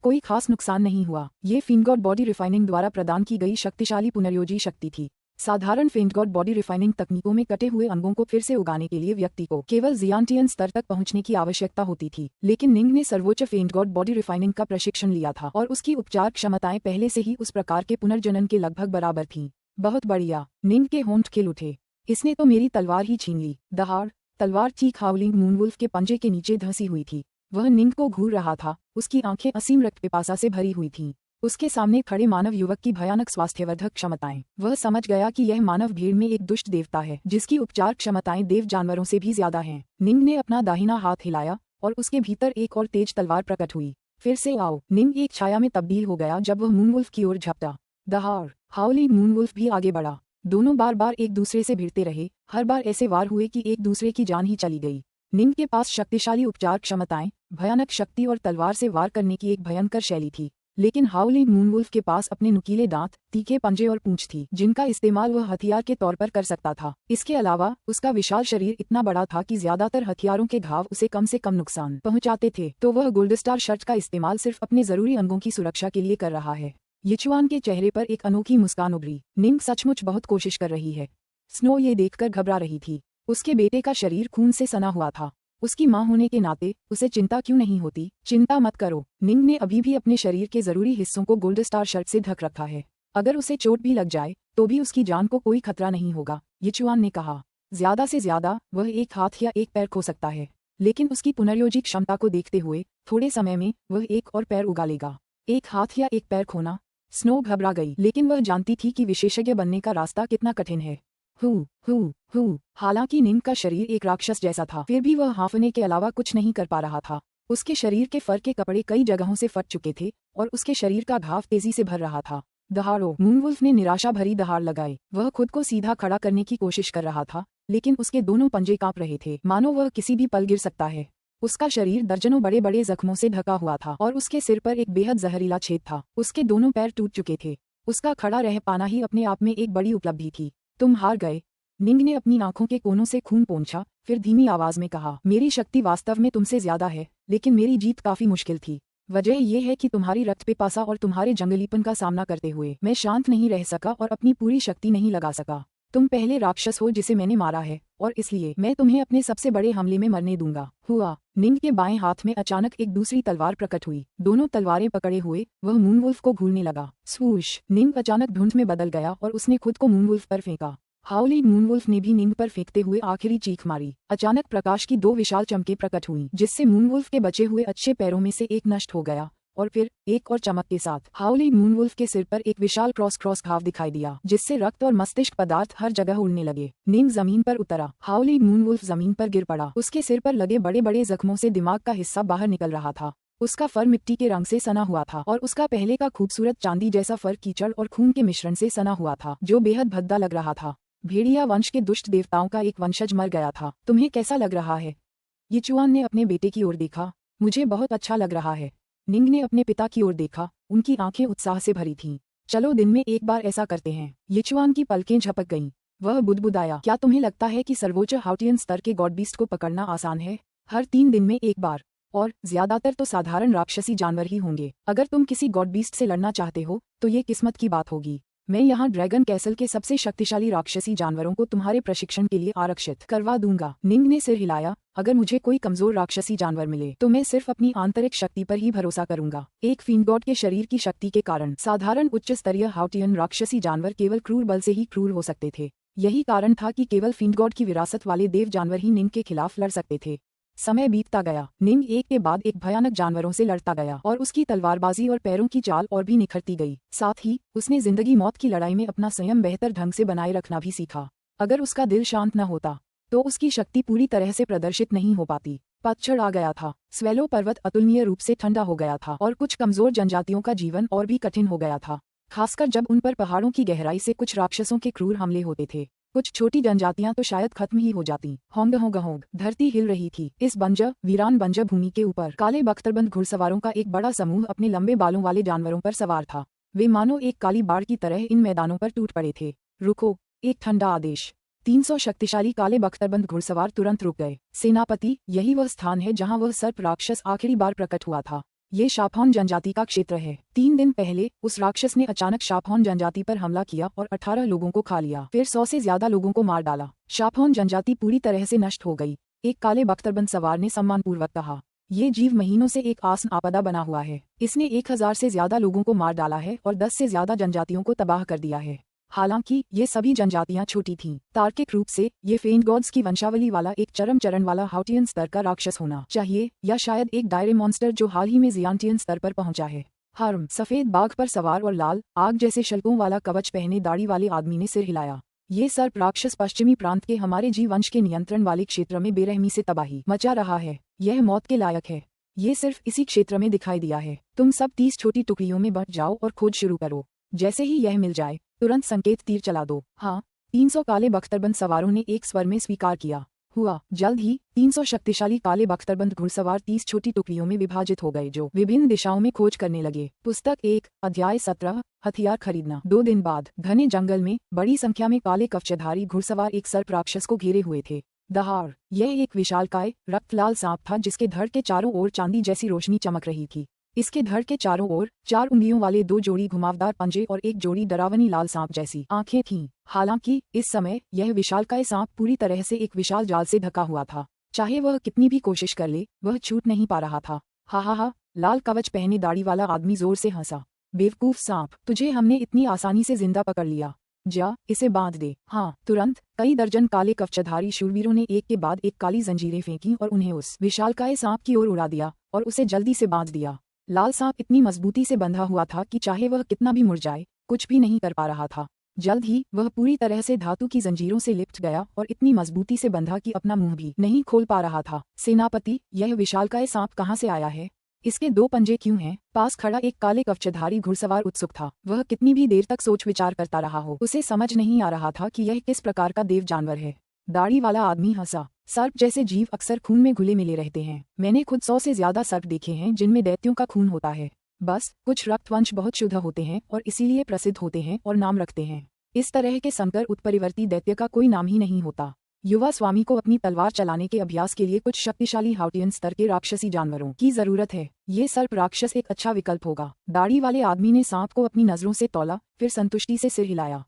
S1: कोई खास नुकसान नहीं हुआ। ये फेंट बॉडी रिफाइनिंग द्वारा प्रदान की गई शक्तिशाली पुनर्योजी शक्ति थी। साधारण फेंट बॉडी रिफाइनिंग तकनीकों में कटे हुए अंगों को फिर से उगाने के लिए व्यक्ति को केवल जियांटियन स्तर तक पहुंचने की आवश्यकता होती थी, लेकिन निंग ने सर्वोच्च फेंट बॉडी रिफाइनिंग का प्रशिक्षण लिया था और उसकी उपचार क्षमताएं पहले से ही उस प्रकार के पुनर्जनन के लगभग बराबर थीं। बहुत बढ़िया! निंग के होंठ खिल उठे। इसने तो मेरी तलवार ही छीन ली। दहाड़! तलवार चीख हाउलिंग मूनवुल्फ के पंजे के नीचे धंसी हुई थी। वह निंग को घूर रहा था। उसकी आंखें असीम रक्त पिपासा से भरी हुई थीं। उसके सामने खड़े मानव युवक की भयानक स्वास्थ्यवर्धक क्षमताएं। वह समझ गया कि यह मानव भीड़ में एक दुष्ट देवता है, जिसकी उपचार क्षमताएं देव जानवरों से भी ज्यादा हैं। निंग ने अपना दाहिना हाथ हिलाया और उसके भीतर एक और तेज तलवार प्रकट हुई। फिर से आओ! निंग एक छाया में तब्दील हो गया जब वह मूनवुल्फ की ओर झपटा। दहाड़! हाउली मूनवुल्फ भी आगे बढ़ा। दोनों बार बार एक दूसरे से भिड़ते रहे। हर बार ऐसे वार हुए कि एक दूसरे की जान ही चली गई। निंग के पास शक्तिशाली उपचार क्षमताएं, भयानक शक्ति और तलवार से वार करने की एक भयंकर शैली थी, लेकिन हाउलिंग मूनवुल्फ के पास अपने नुकीले दांत, तीखे पंजे और पूंछ थी, जिनका इस्तेमाल वह हथियार के तौर पर कर सकता था। इसके अलावा उसका विशाल शरीर इतना बड़ा था कि ज्यादातर हथियारों के घाव उसे कम से कम नुकसान पहुंचाते थे, तो वह गोल्ड स्टार शर्ट का इस्तेमाल सिर्फ अपने जरूरी अंगों की सुरक्षा के लिए कर रहा है। यिचुआन के चेहरे पर एक अनोखी मुस्कान उभरी। निंग सचमुच बहुत कोशिश कर रही है। स्नो ये देखकर घबरा रही थी। उसके बेटे का शरीर खून से सना हुआ था। उसकी मां होने के नाते उसे चिंता क्यों नहीं होती? चिंता मत करो। निंग ने अभी भी अपने शरीर के जरूरी हिस्सों को गोल्ड स्टार शर्ट से ढक रखा है। अगर उसे चोट भी लग जाए तो भी उसकी जान को कोई खतरा नहीं होगा, यिचुआन ने कहा। ज्यादा से ज्यादा वह एक हाथ या एक पैर खो सकता है, लेकिन उसकी पुनर्योजी क्षमता को देखते हुए थोड़े समय में वह एक और पैर उगा लेगा। एक हाथ या एक पैर खोना? स्नो घबरा गई, लेकिन वह जानती थी कि विशेषज्ञ बनने का रास्ता कितना कठिन है। हु। हालांकि निंग का शरीर एक राक्षस जैसा था, फिर भी वह हांफने के अलावा कुछ नहीं कर पा रहा था। उसके शरीर के फर के कपड़े कई जगहों से फट चुके थे और उसके शरीर का घाव तेजी से भर रहा था। दहाड़ो! मूनवुल्फ ने निराशा भरी दहाड़ लगाई। वह खुद को सीधा खड़ा करने की कोशिश कर रहा था, लेकिन उसके दोनों पंजे कांप रहे थे, मानो वह किसी भी पल गिर सकता है। उसका शरीर दर्जनों बड़े बड़े जख्मों से ढका हुआ था और उसके सिर पर एक बेहद जहरीला छेद था। उसके दोनों पैर टूट चुके थे। उसका खड़ा रह पाना ही अपने आप में एक बड़ी उपलब्धि थी। तुम हार गए। निंग ने अपनी आंखों के कोनों से खून पोंछा, फिर धीमी आवाज में कहा, मेरी शक्ति वास्तव में तुमसे ज्यादा है, लेकिन मेरी जीत काफी मुश्किल थी। वजह यह है कि तुम्हारी रक्त पिपासा और तुम्हारे जंगलीपन का सामना करते हुए मैं शांत नहीं रह सका और अपनी पूरी शक्ति नहीं लगा सका। तुम पहले राक्षस हो जिसे मैंने मारा है, और इसलिए मैं तुम्हें अपने सबसे बड़े हमले में मरने दूंगा। हुआ। निंग के बाएं हाथ में अचानक एक दूसरी तलवार प्रकट हुई। दोनों तलवारें पकड़े हुए वह मूनवुल्फ को घूरने लगा। स्वूश! निंग अचानक धुंध में बदल गया और उसने खुद को मूनवुल्फ पर फेंका। हाउलिंग मूनवुल्फ ने भी निंग पर फेंकते हुए आखिरी चीख मारी। अचानक प्रकाश की 2 विशाल चमकें प्रकट हुईं, जिससे मूनवुल्फ के बचे हुए अच्छे पैरों में से एक नष्ट हो गया, और फिर एक और चमक के साथ हाउलिंग मूनवुल्फ के सिर पर एक विशाल क्रॉस घाव दिखाई दिया, जिससे रक्त और मस्तिष्क पदार्थ हर जगह उड़ने लगे। निंग जमीन पर उतरा। हाउलिंग मूनवुल्फ जमीन पर गिर पड़ा। उसके सिर पर लगे बड़े बड़े जख्मों से दिमाग का हिस्सा बाहर निकल रहा था। उसका फर मिट्टी के रंग से सना हुआ था और उसका पहले का खूबसूरत चांदी जैसा फर कीचड़ और खून के मिश्रण से सना हुआ था, जो बेहद भद्दा लग रहा था। भेड़िया वंश के दुष्ट देवताओं का एक वंशज मर गया था। तुम्हें कैसा लग रहा है? यिचुआन ने अपने बेटे की ओर देखा। मुझे बहुत अच्छा लग रहा है। निंग ने अपने पिता की ओर देखा। उनकी आंखें उत्साह से भरी थीं। चलो दिन में एक बार ऐसा करते हैं। यिचुआन की पलकें झपक गईं। वह बुदबुदाया, क्या तुम्हें लगता है कि सर्वोच्च हाउटियन स्तर के गॉड बीस्ट को पकड़ना आसान है? हर 3 दिन में एक बार, और ज्यादातर तो साधारण राक्षसी जानवर ही होंगे। अगर तुम किसी गॉड बीस्ट से लड़ना चाहते हो तो ये किस्मत की बात होगी। मैं यहाँ ड्रैगन कैसल के सबसे शक्तिशाली राक्षसी जानवरों को तुम्हारे प्रशिक्षण के लिए आरक्षित करवा दूंगा। निंग ने सिर हिलाया। अगर मुझे कोई कमजोर राक्षसी जानवर मिले तो मैं सिर्फ अपनी आंतरिक शक्ति पर ही भरोसा करूंगा। एक फिंगॉड के शरीर की शक्ति के कारण साधारण उच्च स्तरीय हाउटियन राक्षसी जानवर केवल क्रूर बल से ही क्रूर हो सकते थे। यही कारण था कि केवल फिंगॉड की विरासत वाले देव जानवर ही निंग के खिलाफ लड़ सकते थे। समय बीतता गया। निंग एक के बाद एक भयानक जानवरों से लड़ता गया और उसकी तलवारबाजी और पैरों की चाल और भी निखरती गई। साथ ही उसने जिंदगी मौत की लड़ाई में अपना संयम बेहतर ढंग से बनाए रखना भी सीखा। अगर उसका दिल शांत न होता तो उसकी शक्ति पूरी तरह से प्रदर्शित नहीं हो पाती। पतझड़ आ गया था। स्वेलो पर्वत अतुलनीय रूप से ठंडा हो गया था और कुछ कमजोर जनजातियों का जीवन और भी कठिन हो गया था, खासकर जब उन पर पहाड़ों की गहराई से कुछ राक्षसों के क्रूर हमले होते थे। कुछ छोटी जनजातियां तो शायद खत्म ही हो जाती। होंग होंग होंग धरती हिल रही थी। इस वीरान बंजर भूमि के ऊपर काले बख्तरबंद घुड़सवारों का एक बड़ा समूह अपने लंबे बालों वाले जानवरों पर सवार था। वे मानो एक काली बाढ़ की तरह इन मैदानों पर टूट पड़े थे। रुको! एक ठंडा आदेश। 300 शक्तिशाली काले बख्तरबंद घुड़सवार तुरंत रुक गए। सेनापति, यही वह स्थान है जहां वह सर्प राक्षस आखिरी बार प्रकट हुआ था। ये शापहॉर्न जनजाति का क्षेत्र है। 3 दिन पहले उस राक्षस ने अचानक शापहॉर्न जनजाति पर हमला किया और 18 लोगों को खा लिया, फिर 100 से ज्यादा लोगों को मार डाला। शापहॉर्न जनजाति पूरी तरह से नष्ट हो गई। एक काले बख्तरबंद सवार ने सम्मानपूर्वक कहा। ये जीव महीनों से एक आसन आपदा बना हुआ है। इसने 1000 से ज्यादा लोगों को मार डाला है और 10 से ज्यादा जनजातियों को तबाह कर दिया है। हालांकि ये सभी जनजातियां छोटी थीं। तार्किक रूप से ये फेंट गॉड्स की वंशावली वाला एक चरम चरण वाला हाउटियन स्तर का राक्षस होना चाहिए, या शायद एक डायरे मॉन्स्टर जो हाल ही में जियांटियन स्तर पर पहुंचा है। हर्म! सफेद बाघ पर सवार और लाल आग जैसे शल्कों वाला कवच पहने दाढ़ी वाले आदमी ने सिर हिलाया। ये सर्प राक्षस पश्चिमी प्रांत के हमारे जी वंश के नियंत्रण वाले क्षेत्र में बेरहमी से तबाही मचा रहा है। यह मौत के लायक है। ये सिर्फ इसी क्षेत्र में दिखाई दिया है। तुम सब 30 छोटी टुकड़ियों में बंट जाओ और खोज शुरू करो। जैसे ही यह मिल जाए तुरंत संकेत तीर चला दो। हाँ। 300 काले बख्तरबंद सवारों ने एक स्वर में स्वीकार किया। हुआ। जल्द ही 300 शक्तिशाली काले बख्तरबंद घुड़सवार 30 छोटी टुकड़ियों में विभाजित हो गए, जो विभिन्न दिशाओं में खोज करने लगे। पुस्तक 1, अध्याय 17, हथियार खरीदना। 2 दिन बाद घने जंगल में बड़ी संख्या में काले कवचधारी घुड़सवार एक सर्प राक्षस को घेरे हुए थे। दहाड़! यह एक विशालकाय रक्तलाल सांप था जिसके धड़ के चारों ओर चांदी जैसी रोशनी चमक रही थी। इसके धड़ के चारों ओर 4 उंगलियों वाले 2 जोड़ी घुमावदार पंजे और एक जोड़ी डरावनी लाल सांप जैसी आंखें थीं। हालांकि इस समय यह विशालकाय सांप पूरी तरह से एक विशाल जाल से ढका हुआ था। चाहे वह कितनी भी कोशिश कर ले, वह छूट नहीं पा रहा था। हा हा हा! लाल कवच पहने दाढ़ी वाला आदमी जोर से हंसा। बेवकूफ सांप, तुझे हमने इतनी आसानी से जिंदा पकड़ लिया। जा, इसे बांध दे। हाँ, तुरंत कई दर्जन काले कवचधारी शूरवीरों ने एक के बाद एक काली जंजीरें फेंकी और उन्हें उस विशालकाय सांप की ओर उड़ा दिया और उसे जल्दी से बांध दिया। लाल सांप इतनी मजबूती से बंधा हुआ था कि चाहे वह कितना भी मुरझाए, कुछ भी नहीं कर पा रहा था। जल्द ही वह पूरी तरह से धातु की जंजीरों से लिपट गया और इतनी मजबूती से बंधा कि अपना मुंह भी नहीं खोल पा रहा था। सेनापति, यह विशालकाय सांप कहाँ से आया है? इसके 2 पंजे क्यों हैं? पास खड़ा एक काले कवचधारी घुड़सवार उत्सुक था। वह कितनी भी देर तक सोच विचार करता रहा हो, उसे समझ नहीं आ रहा था कि यह किस प्रकार का देव जानवर है। दाढ़ी वाला आदमी हंसा। सर्प जैसे जीव अक्सर खून में घुले मिले रहते हैं। मैंने खुद 100 से ज्यादा सर्प देखे हैं जिनमें दैत्यों का खून होता है। बस कुछ रक्तवंश बहुत शुद्ध होते हैं और इसीलिए प्रसिद्ध होते हैं और नाम रखते हैं। इस तरह के संकर उत्परिवर्ती दैत्य का कोई नाम ही नहीं होता। युवा स्वामी को अपनी तलवार चलाने के अभ्यास के लिए कुछ शक्तिशाली हाउटियन स्तर के राक्षसी जानवरों की जरूरत है। ये सर्प राक्षस एक अच्छा विकल्प होगा। दाढ़ी वाले आदमी ने सांप को अपनी नजरों से तौला, फिर संतुष्टि से सिर हिलाया।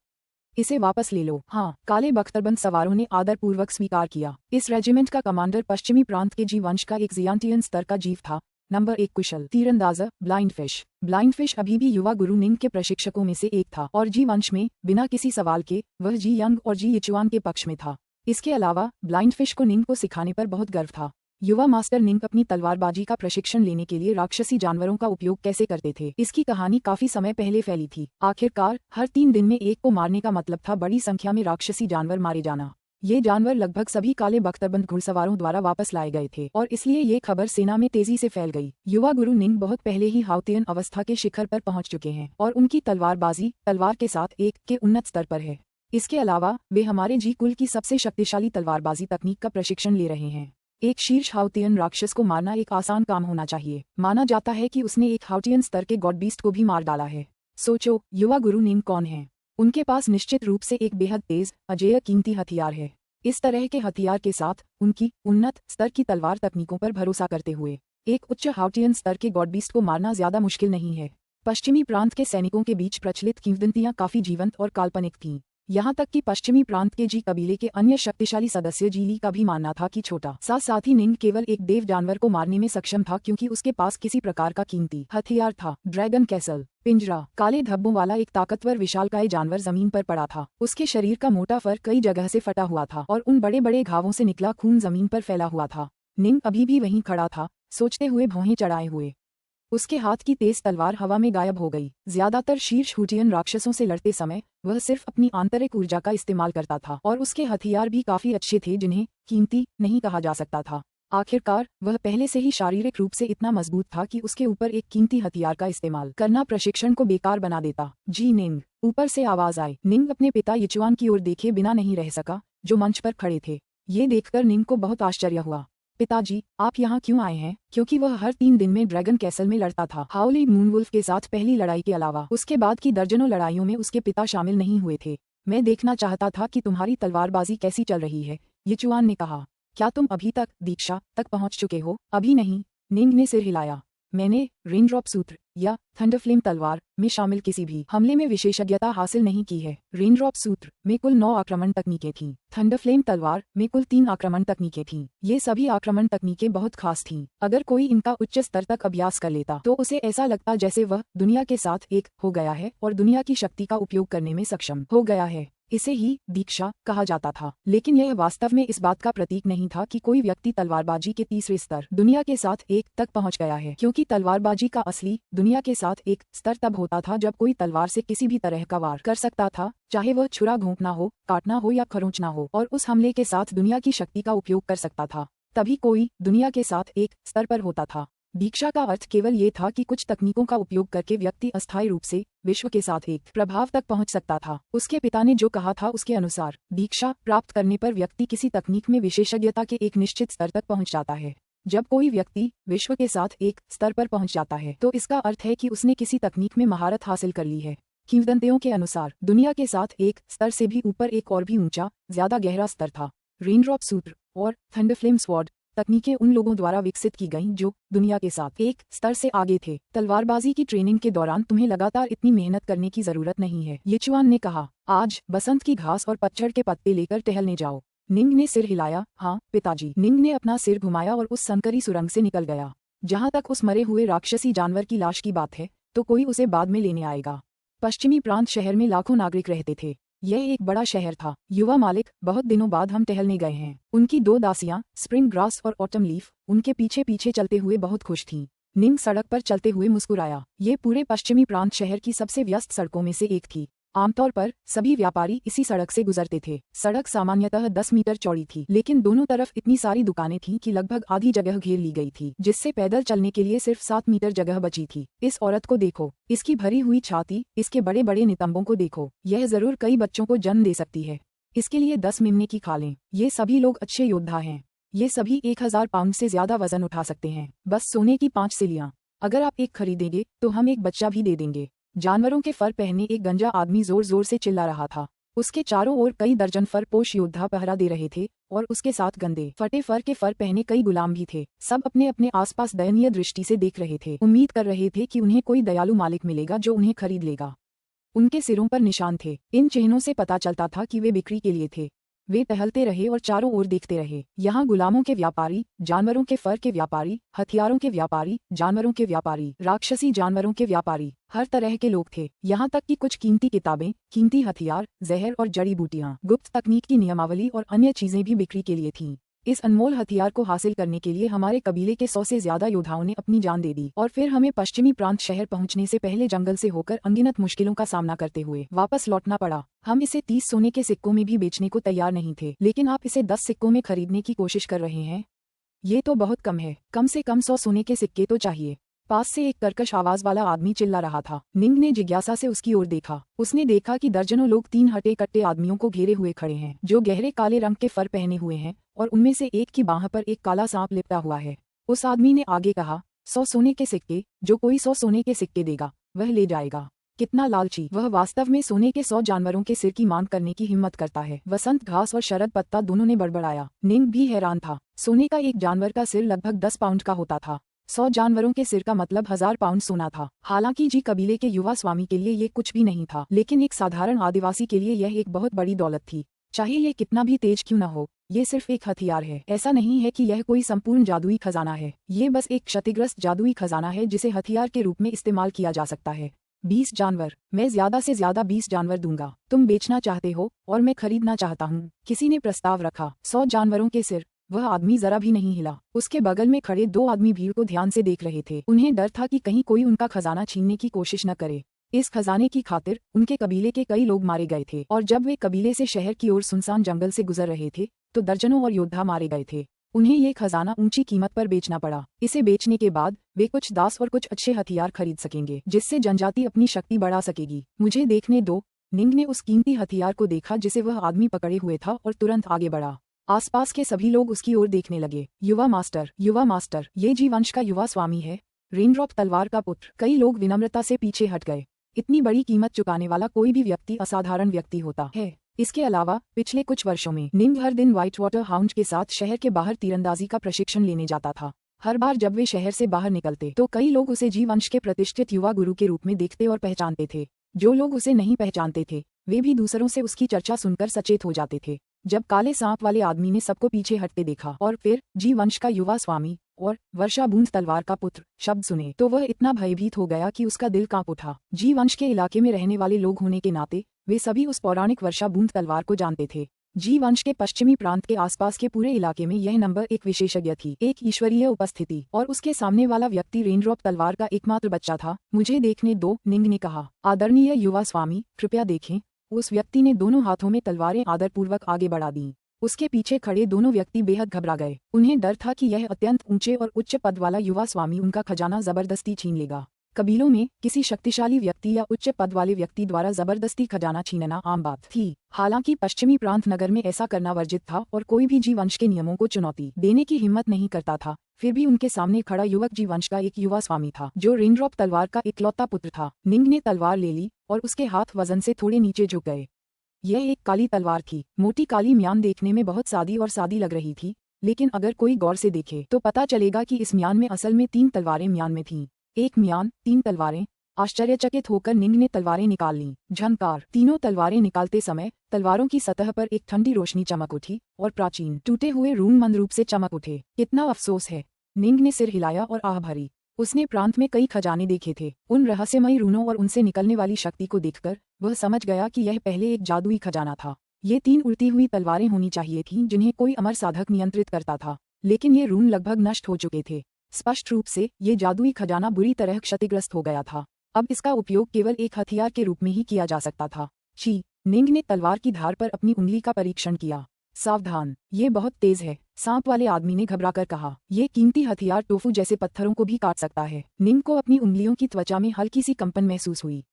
S1: इसे वापस ले लो। हाँ, काले बख्तरबंद सवारों ने आदरपूर्वक स्वीकार किया। इस रेजिमेंट का कमांडर पश्चिमी प्रांत के जी वंश का एक जियांटियन स्तर का जीव था। नंबर 1 कुशल तीरंदाजा ब्लाइंड फिश अभी भी युवा गुरु निंग के प्रशिक्षकों में से एक था और जी वंश में बिना किसी सवाल के वह जी यंग और जी यिचुआन के पक्ष में था। इसके अलावा ब्लाइंड फिश को निंग को सिखाने पर बहुत गर्व था। युवा मास्टर निंग अपनी तलवारबाजी का प्रशिक्षण लेने के लिए राक्षसी जानवरों का उपयोग कैसे करते थे, इसकी कहानी काफी समय पहले फैली थी। आखिरकार हर 3 दिन में एक को मारने का मतलब था बड़ी संख्या में राक्षसी जानवर मारे जाना। ये जानवर लगभग सभी काले बख्तरबंद घुड़सवारों द्वारा वापस लाए गए थे और इसलिए ये खबर सेना में तेजी से फैल गई। युवा गुरु निंग बहुत पहले ही हाउतियन अवस्था के शिखर पर पहुंच चुके हैं और उनकी तलवारबाजी तलवार के साथ एक के उन्नत स्तर पर है। इसके अलावा वे हमारे जी कुल की सबसे शक्तिशाली तलवारबाजी तकनीक का प्रशिक्षण ले रहे हैं। एक शीर्ष हाउतियन राक्षस को मारना एक आसान काम होना चाहिए। माना जाता है कि उसने एक हाउतियन स्तर के गॉड बीस्ट को भी मार डाला है। सोचो, युवा गुरु निंग कौन है? उनके पास निश्चित रूप से एक बेहद तेज अजेय कीमती हथियार है। इस तरह के हथियार के साथ उनकी उन्नत स्तर की तलवार तकनीकों पर भरोसा करते हुए एक उच्च हाउटियन स्तर के गॉड बीस्ट को मारना ज्यादा मुश्किल नहीं है। पश्चिमी प्रांत के सैनिकों के बीच प्रचलित किंवदंतियां काफी जीवंत और काल्पनिक थीं। यहाँ तक कि पश्चिमी प्रांत के जी कबीले के अन्य शक्तिशाली सदस्य जीली का भी मानना था कि छोटा सा साथी निंग केवल एक देव जानवर को मारने में सक्षम था क्योंकि उसके पास किसी प्रकार का कीमती हथियार था। ड्रैगन कैसल पिंजरा काले धब्बों वाला एक ताकतवर विशालकाय जानवर जमीन पर पड़ा था। उसके शरीर का मोटा फर कई जगह से फटा हुआ था और उन बड़े बड़े घावों से निकला खून जमीन पर फैला हुआ था। निंग अभी भी वहीं खड़ा था, सोचते हुए भौहें चढ़ाए हुए। उसके हाथ की तेज तलवार हवा में गायब हो गई। ज्यादातर शीर्ष हुटियन राक्षसों से लड़ते समय वह सिर्फ अपनी आंतरिक ऊर्जा का इस्तेमाल करता था और उसके हथियार भी काफी अच्छे थे जिन्हें कीमती नहीं कहा जा सकता था। आखिरकार वह पहले से ही शारीरिक रूप से इतना मजबूत था कि उसके ऊपर एक कीमती हथियार का इस्तेमाल करना प्रशिक्षण को बेकार बना देता। जी निंग, ऊपर से आवाज आई। निंग अपने पिता यिचुआन की ओर देखे बिना नहीं रह सका, जो मंच पर खड़े थे। ये देखकर निंग को बहुत आश्चर्य हुआ। पिताजी, आप यहाँ क्यों आए हैं? क्योंकि वह हर 3 दिन में ड्रैगन कैसल में लड़ता था। हाउली मूनवुल्फ के साथ पहली लड़ाई के अलावा उसके बाद की दर्जनों लड़ाइयों में उसके पिता शामिल नहीं हुए थे। मैं देखना चाहता था कि तुम्हारी तलवारबाजी कैसी चल रही है, यिचुआन ने कहा। क्या तुम अभी तक दीक्षा तक पहुंच चुके हो? अभी नहीं, निंग ने सिर हिलाया। मैंने रेनड्रॉप सूत्र या थंडरफ्लेम तलवार में शामिल किसी भी हमले में विशेषज्ञता हासिल नहीं की है। रेनड्रॉप सूत्र में कुल 9 आक्रमण तकनीकें थीं। थंडरफ्लेम तलवार में कुल 3 आक्रमण तकनीकें थीं। ये सभी आक्रमण तकनीकें बहुत खास थीं। अगर कोई इनका उच्च स्तर तक अभ्यास कर लेता तो उसे ऐसा लगता जैसे वह दुनिया के साथ एक हो गया है और दुनिया की शक्ति का उपयोग करने में सक्षम हो गया है। इसे ही दीक्षा कहा जाता था। लेकिन यह वास्तव में इस बात का प्रतीक नहीं था कि कोई व्यक्ति तलवारबाजी के तीसरे स्तर दुनिया के साथ एक तक पहुंच गया है, क्योंकि तलवारबाजी का असली दुनिया के साथ एक स्तर तब होता था जब कोई तलवार से किसी भी तरह का वार कर सकता था, चाहे वह छुरा घोंपना हो, काटना हो या खरोंचना हो, और उस हमले के साथ दुनिया की शक्ति का उपयोग कर सकता था। तभी कोई दुनिया के साथ एक स्तर पर होता था। दीक्षा का अर्थ केवल ये था कि कुछ तकनीकों का उपयोग करके व्यक्ति अस्थायी रूप से विश्व के साथ एक प्रभाव तक पहुंच सकता था। उसके पिता ने जो कहा था उसके अनुसार दीक्षा प्राप्त करने पर व्यक्ति किसी तकनीक में विशेषज्ञता के एक निश्चित स्तर तक पहुंच जाता है। जब कोई व्यक्ति विश्व के साथ एक स्तर पर पहुंच जाता है तो इसका अर्थ है कि उसने किसी तकनीक में महारत हासिल कर ली है। किंवदंतियों के अनुसार दुनिया के साथ एक स्तर से भी ऊपर एक और भी ऊंचा, ज्यादा गहरा स्तर था। रेनड्रॉप सूत्र और थंडरफ्लेम स्वॉर्ड तकनीकें उन लोगों द्वारा विकसित की गईं जो दुनिया के साथ एक स्तर से आगे थे। तलवारबाजी की ट्रेनिंग के दौरान तुम्हें लगातार इतनी मेहनत करने की जरूरत नहीं है, यिचुआन ने कहा। आज बसंत की घास और पतझड़ के पत्ते लेकर टहलने जाओ। निंग ने सिर हिलाया। हाँ पिताजी। निंग ने अपना सिर घुमाया और उस संकरी सुरंग से निकल गया। जहाँ तक उस मरे हुए राक्षसी जानवर की लाश की बात है तो कोई उसे बाद में लेने आएगा। पश्चिमी प्रांत शहर में लाखों नागरिक रहते थे। यह एक बड़ा शहर था। युवा मालिक, बहुत दिनों बाद हम टहलने गए हैं। उनकी 2 दासियां स्प्रिंग ग्रास और ऑटम लीफ उनके पीछे पीछे चलते हुए बहुत खुश थीं। निंग सड़क पर चलते हुए मुस्कुराया। ये पूरे पश्चिमी प्रांत शहर की सबसे व्यस्त सड़कों में से एक थी। आमतौर पर सभी व्यापारी इसी सड़क से गुजरते थे। सड़क सामान्यतः 10 मीटर चौड़ी थी, लेकिन दोनों तरफ इतनी सारी दुकानें थीं कि लगभग आधी जगह घेर ली गई थी, जिससे पैदल चलने के लिए सिर्फ 7 मीटर जगह बची थी। इस औरत को देखो, इसकी भरी हुई छाती, इसके बड़े बड़े नितंबों को देखो। यह जरूर कई बच्चों को जन्म दे सकती है। इसके लिए 10 मेमने की खालें। ये सभी लोग अच्छे योद्धा हैं। ये सभी 1000 पाउंड से ज्यादा वजन उठा सकते हैं। बस सोने की 5 सिलियां। अगर आप एक खरीदेंगे तो हम एक बच्चा भी दे देंगे। जानवरों के फर पहने एक गंजा आदमी जोर जोर से चिल्ला रहा था। उसके चारों ओर कई दर्जन फर पोश योद्धा पहरा दे रहे थे और उसके साथ गंदे फटे फर के फर पहने कई गुलाम भी थे। सब अपने अपने आसपास दयनीय दृष्टि से देख रहे थे, उम्मीद कर रहे थे कि उन्हें कोई दयालु मालिक मिलेगा जो उन्हें खरीद लेगा। उनके सिरों पर निशान थे। इन चिन्हों से पता चलता था कि वे बिक्री के लिए थे। वे टहलते रहे और चारों ओर देखते रहे। यहाँ गुलामों के व्यापारी, जानवरों के फर के व्यापारी, हथियारों के व्यापारी, जानवरों के व्यापारी, राक्षसी जानवरों के व्यापारी, हर तरह के लोग थे। यहाँ तक कि कुछ कीमती किताबें, कीमती हथियार, जहर और जड़ी बूटियाँ, गुप्त तकनीक की नियमावली और अन्य चीजें भी बिक्री के लिए थीं। इस अनमोल हथियार को हासिल करने के लिए हमारे कबीले के 100 से ज्यादा योद्धाओं ने अपनी जान दे दी और फिर हमें पश्चिमी प्रांत शहर पहुंचने से पहले जंगल से होकर अनगिनत मुश्किलों का सामना करते हुए वापस लौटना पड़ा। हम इसे 30 सोने के सिक्कों में भी बेचने को तैयार नहीं थे, लेकिन आप इसे 10 सिक्कों में खरीदने की कोशिश कर रहे हैं। ये तो बहुत कम है, कम से कम 100 सोने के सिक्के तो चाहिए। पास से एक कर्कश आवाज वाला आदमी चिल्ला रहा था। निंग ने जिज्ञासा से उसकी ओर देखा। उसने देखा कि दर्जनों लोग 3 हटे कट्टे आदमियों को घेरे हुए खड़े हैं, जो गहरे काले रंग के फर पहने हुए हैं और उनमें से एक की बाह पर एक काला सांप लिपटा हुआ है। उस आदमी ने आगे कहा, 100 सोने के सिक्के, जो कोई 100 सोने के सिक्के देगा वह ले जाएगा। कितना लालची! वह वास्तव में सोने के 100 जानवरों के सिर की मांग करने की हिम्मत करता है। वसंत घास और शरद पत्ता दोनों ने बड़बड़ाया। निंग भी हैरान था। सोने का एक जानवर का सिर लगभग 10 पाउंड का होता था। 100 जानवरों के सिर का मतलब 1000 पाउंड सोना था। हालांकि जी कबीले के युवा स्वामी के लिए ये कुछ भी नहीं था, लेकिन एक साधारण आदिवासी के लिए यह एक बहुत बड़ी दौलत थी। चाहे ये कितना भी तेज क्यों न हो, ये सिर्फ एक हथियार है। ऐसा नहीं है कि यह कोई संपूर्ण जादुई खजाना है, ये बस एक क्षतिग्रस्त जादुई खजाना है जिसे हथियार के रूप में इस्तेमाल किया जा सकता है। 20 जानवर, मैं ज्यादा से ज्यादा 20 जानवर दूंगा। तुम बेचना चाहते हो और मैं खरीदना चाहता हूँ, किसी ने प्रस्ताव रखा। 100 जानवरों के सिर। वह आदमी जरा भी नहीं हिला। उसके बगल में खड़े 2 आदमी भीड़ को ध्यान से देख रहे थे। उन्हें डर था कि कहीं कोई उनका खजाना छीनने की कोशिश न करे। इस खजाने की खातिर उनके कबीले के कई लोग मारे गए थे और जब वे कबीले से शहर की ओर सुनसान जंगल से गुजर रहे थे तो दर्जनों और योद्धा मारे गए थे। उन्हें ये खजाना ऊंची कीमत पर बेचना पड़ा। इसे बेचने के बाद वे कुछ दास और कुछ अच्छे हथियार खरीद सकेंगे, जिससे जनजाति अपनी शक्ति बढ़ा सकेगी। मुझे देखने दो। निंग ने उस कीमती हथियार को देखा जिसे वह आदमी पकड़े हुए था और तुरंत आगे बढ़ा। आसपास के सभी लोग उसकी ओर देखने लगे। युवा मास्टर, ये जी वंश का युवा स्वामी है, रेनड्रॉप तलवार का पुत्र। कई लोग विनम्रता से पीछे हट गए। इतनी बड़ी कीमत चुकाने वाला कोई भी व्यक्ति असाधारण व्यक्ति होता है। इसके अलावा पिछले कुछ वर्षों में निंग हर दिन व्हाइट वाटर हाउंड के साथ शहर के बाहर तीरंदाजी का प्रशिक्षण लेने जाता था। हर बार जब वे शहर से बाहर निकलते तो कई लोग उसे जी वंश के प्रतिष्ठित युवा गुरु के रूप में देखते और पहचानते थे। जो लोग उसे नहीं पहचानते थे वे भी दूसरों से उसकी चर्चा सुनकर सचेत हो जाते थे। जब काले सांप वाले आदमी ने सबको पीछे हटते देखा और फिर जी वंश का युवा स्वामी और वर्षा बूंद तलवार का पुत्र शब्द सुने तो वह इतना भयभीत हो गया कि उसका दिल कांप उठा। जी वंश के इलाके में रहने वाले लोग होने के नाते वे सभी उस पौराणिक वर्षा बूंद तलवार को जानते थे। जी वंश के पश्चिमी प्रांत के आसपास के पूरे इलाके में यह नंबर 1 विशेषज्ञ थी। एक ईश्वरीय उपस्थिति और उसके सामने वाला व्यक्ति रेनड्रॉप तलवार का एकमात्र बच्चा था। मुझे देखने दो, निंग ने कहा। आदरणीय युवा स्वामी, कृपया देखें। उस व्यक्ति ने दोनों हाथों में तलवारें आदरपूर्वक आगे बढ़ा दी। उसके पीछे खड़े दोनों व्यक्ति बेहद घबरा गए। उन्हें डर था कि यह अत्यंत ऊंचे और उच्च पद वाला युवा स्वामी उनका खजाना जबरदस्ती छीन लेगा। कबीलों में किसी शक्तिशाली व्यक्ति या उच्च पद वाले व्यक्ति द्वारा जबरदस्ती खजाना छीनना आम बात थी। हालांकि पश्चिमी प्रांत नगर में ऐसा करना वर्जित था और कोई भी जी वंश के नियमों को चुनौती देने की हिम्मत नहीं करता था। फिर भी उनके सामने खड़ा युवक जी वंश का एक युवा स्वामी था जो रेनड्रॉप तलवार का इकलौता पुत्र था। निंग ने तलवार ले ली और उसके हाथ वजन से थोड़े नीचे झुक गए। यह एक काली तलवार थी। मोटी काली म्यान देखने में बहुत सादी लग रही थी, लेकिन अगर कोई गौर से देखे तो पता चलेगा कि इस म्यान में असल में 3 तलवारें म्यान में थीं। एक म्यान, 3 तलवारें। आश्चर्यचकित होकर निंग ने तलवारें निकाल लीं। झनकार! तीनों तलवारें निकालते समय तलवारों की सतह पर एक ठंडी रोशनी चमक उठी और प्राचीन टूटे हुए रून मंद रूप से चमक उठे। कितना अफसोस है! निंग ने सिर हिलाया और आह भरी। उसने प्रांत में कई खजाने देखे थे। उन रहस्यमयी रूनों और उनसे निकलने वाली शक्ति को देखकर वह समझ गया कि यह पहले एक जादुई खजाना था। ये 3 उड़ती हुई तलवारें होनी चाहिए थीं जिन्हें कोई अमर साधक नियंत्रित करता था, लेकिन ये रून लगभग नष्ट हो चुके थे। स्पष्ट रूप से ये जादुई खजाना बुरी तरह क्षतिग्रस्त हो गया था। अब इसका उपयोग केवल एक हथियार के रूप में ही किया जा सकता था। छी! निंग ने तलवार की धार पर अपनी उंगली का परीक्षण किया। सावधान, ये बहुत तेज है, सांप वाले आदमी ने घबराकर कहा। ये कीमती हथियार टोफू जैसे पत्थरों को भी काट सकता है। निंग को अपनी उंगलियों की त्वचा में हल्की सी कंपन महसूस हुई।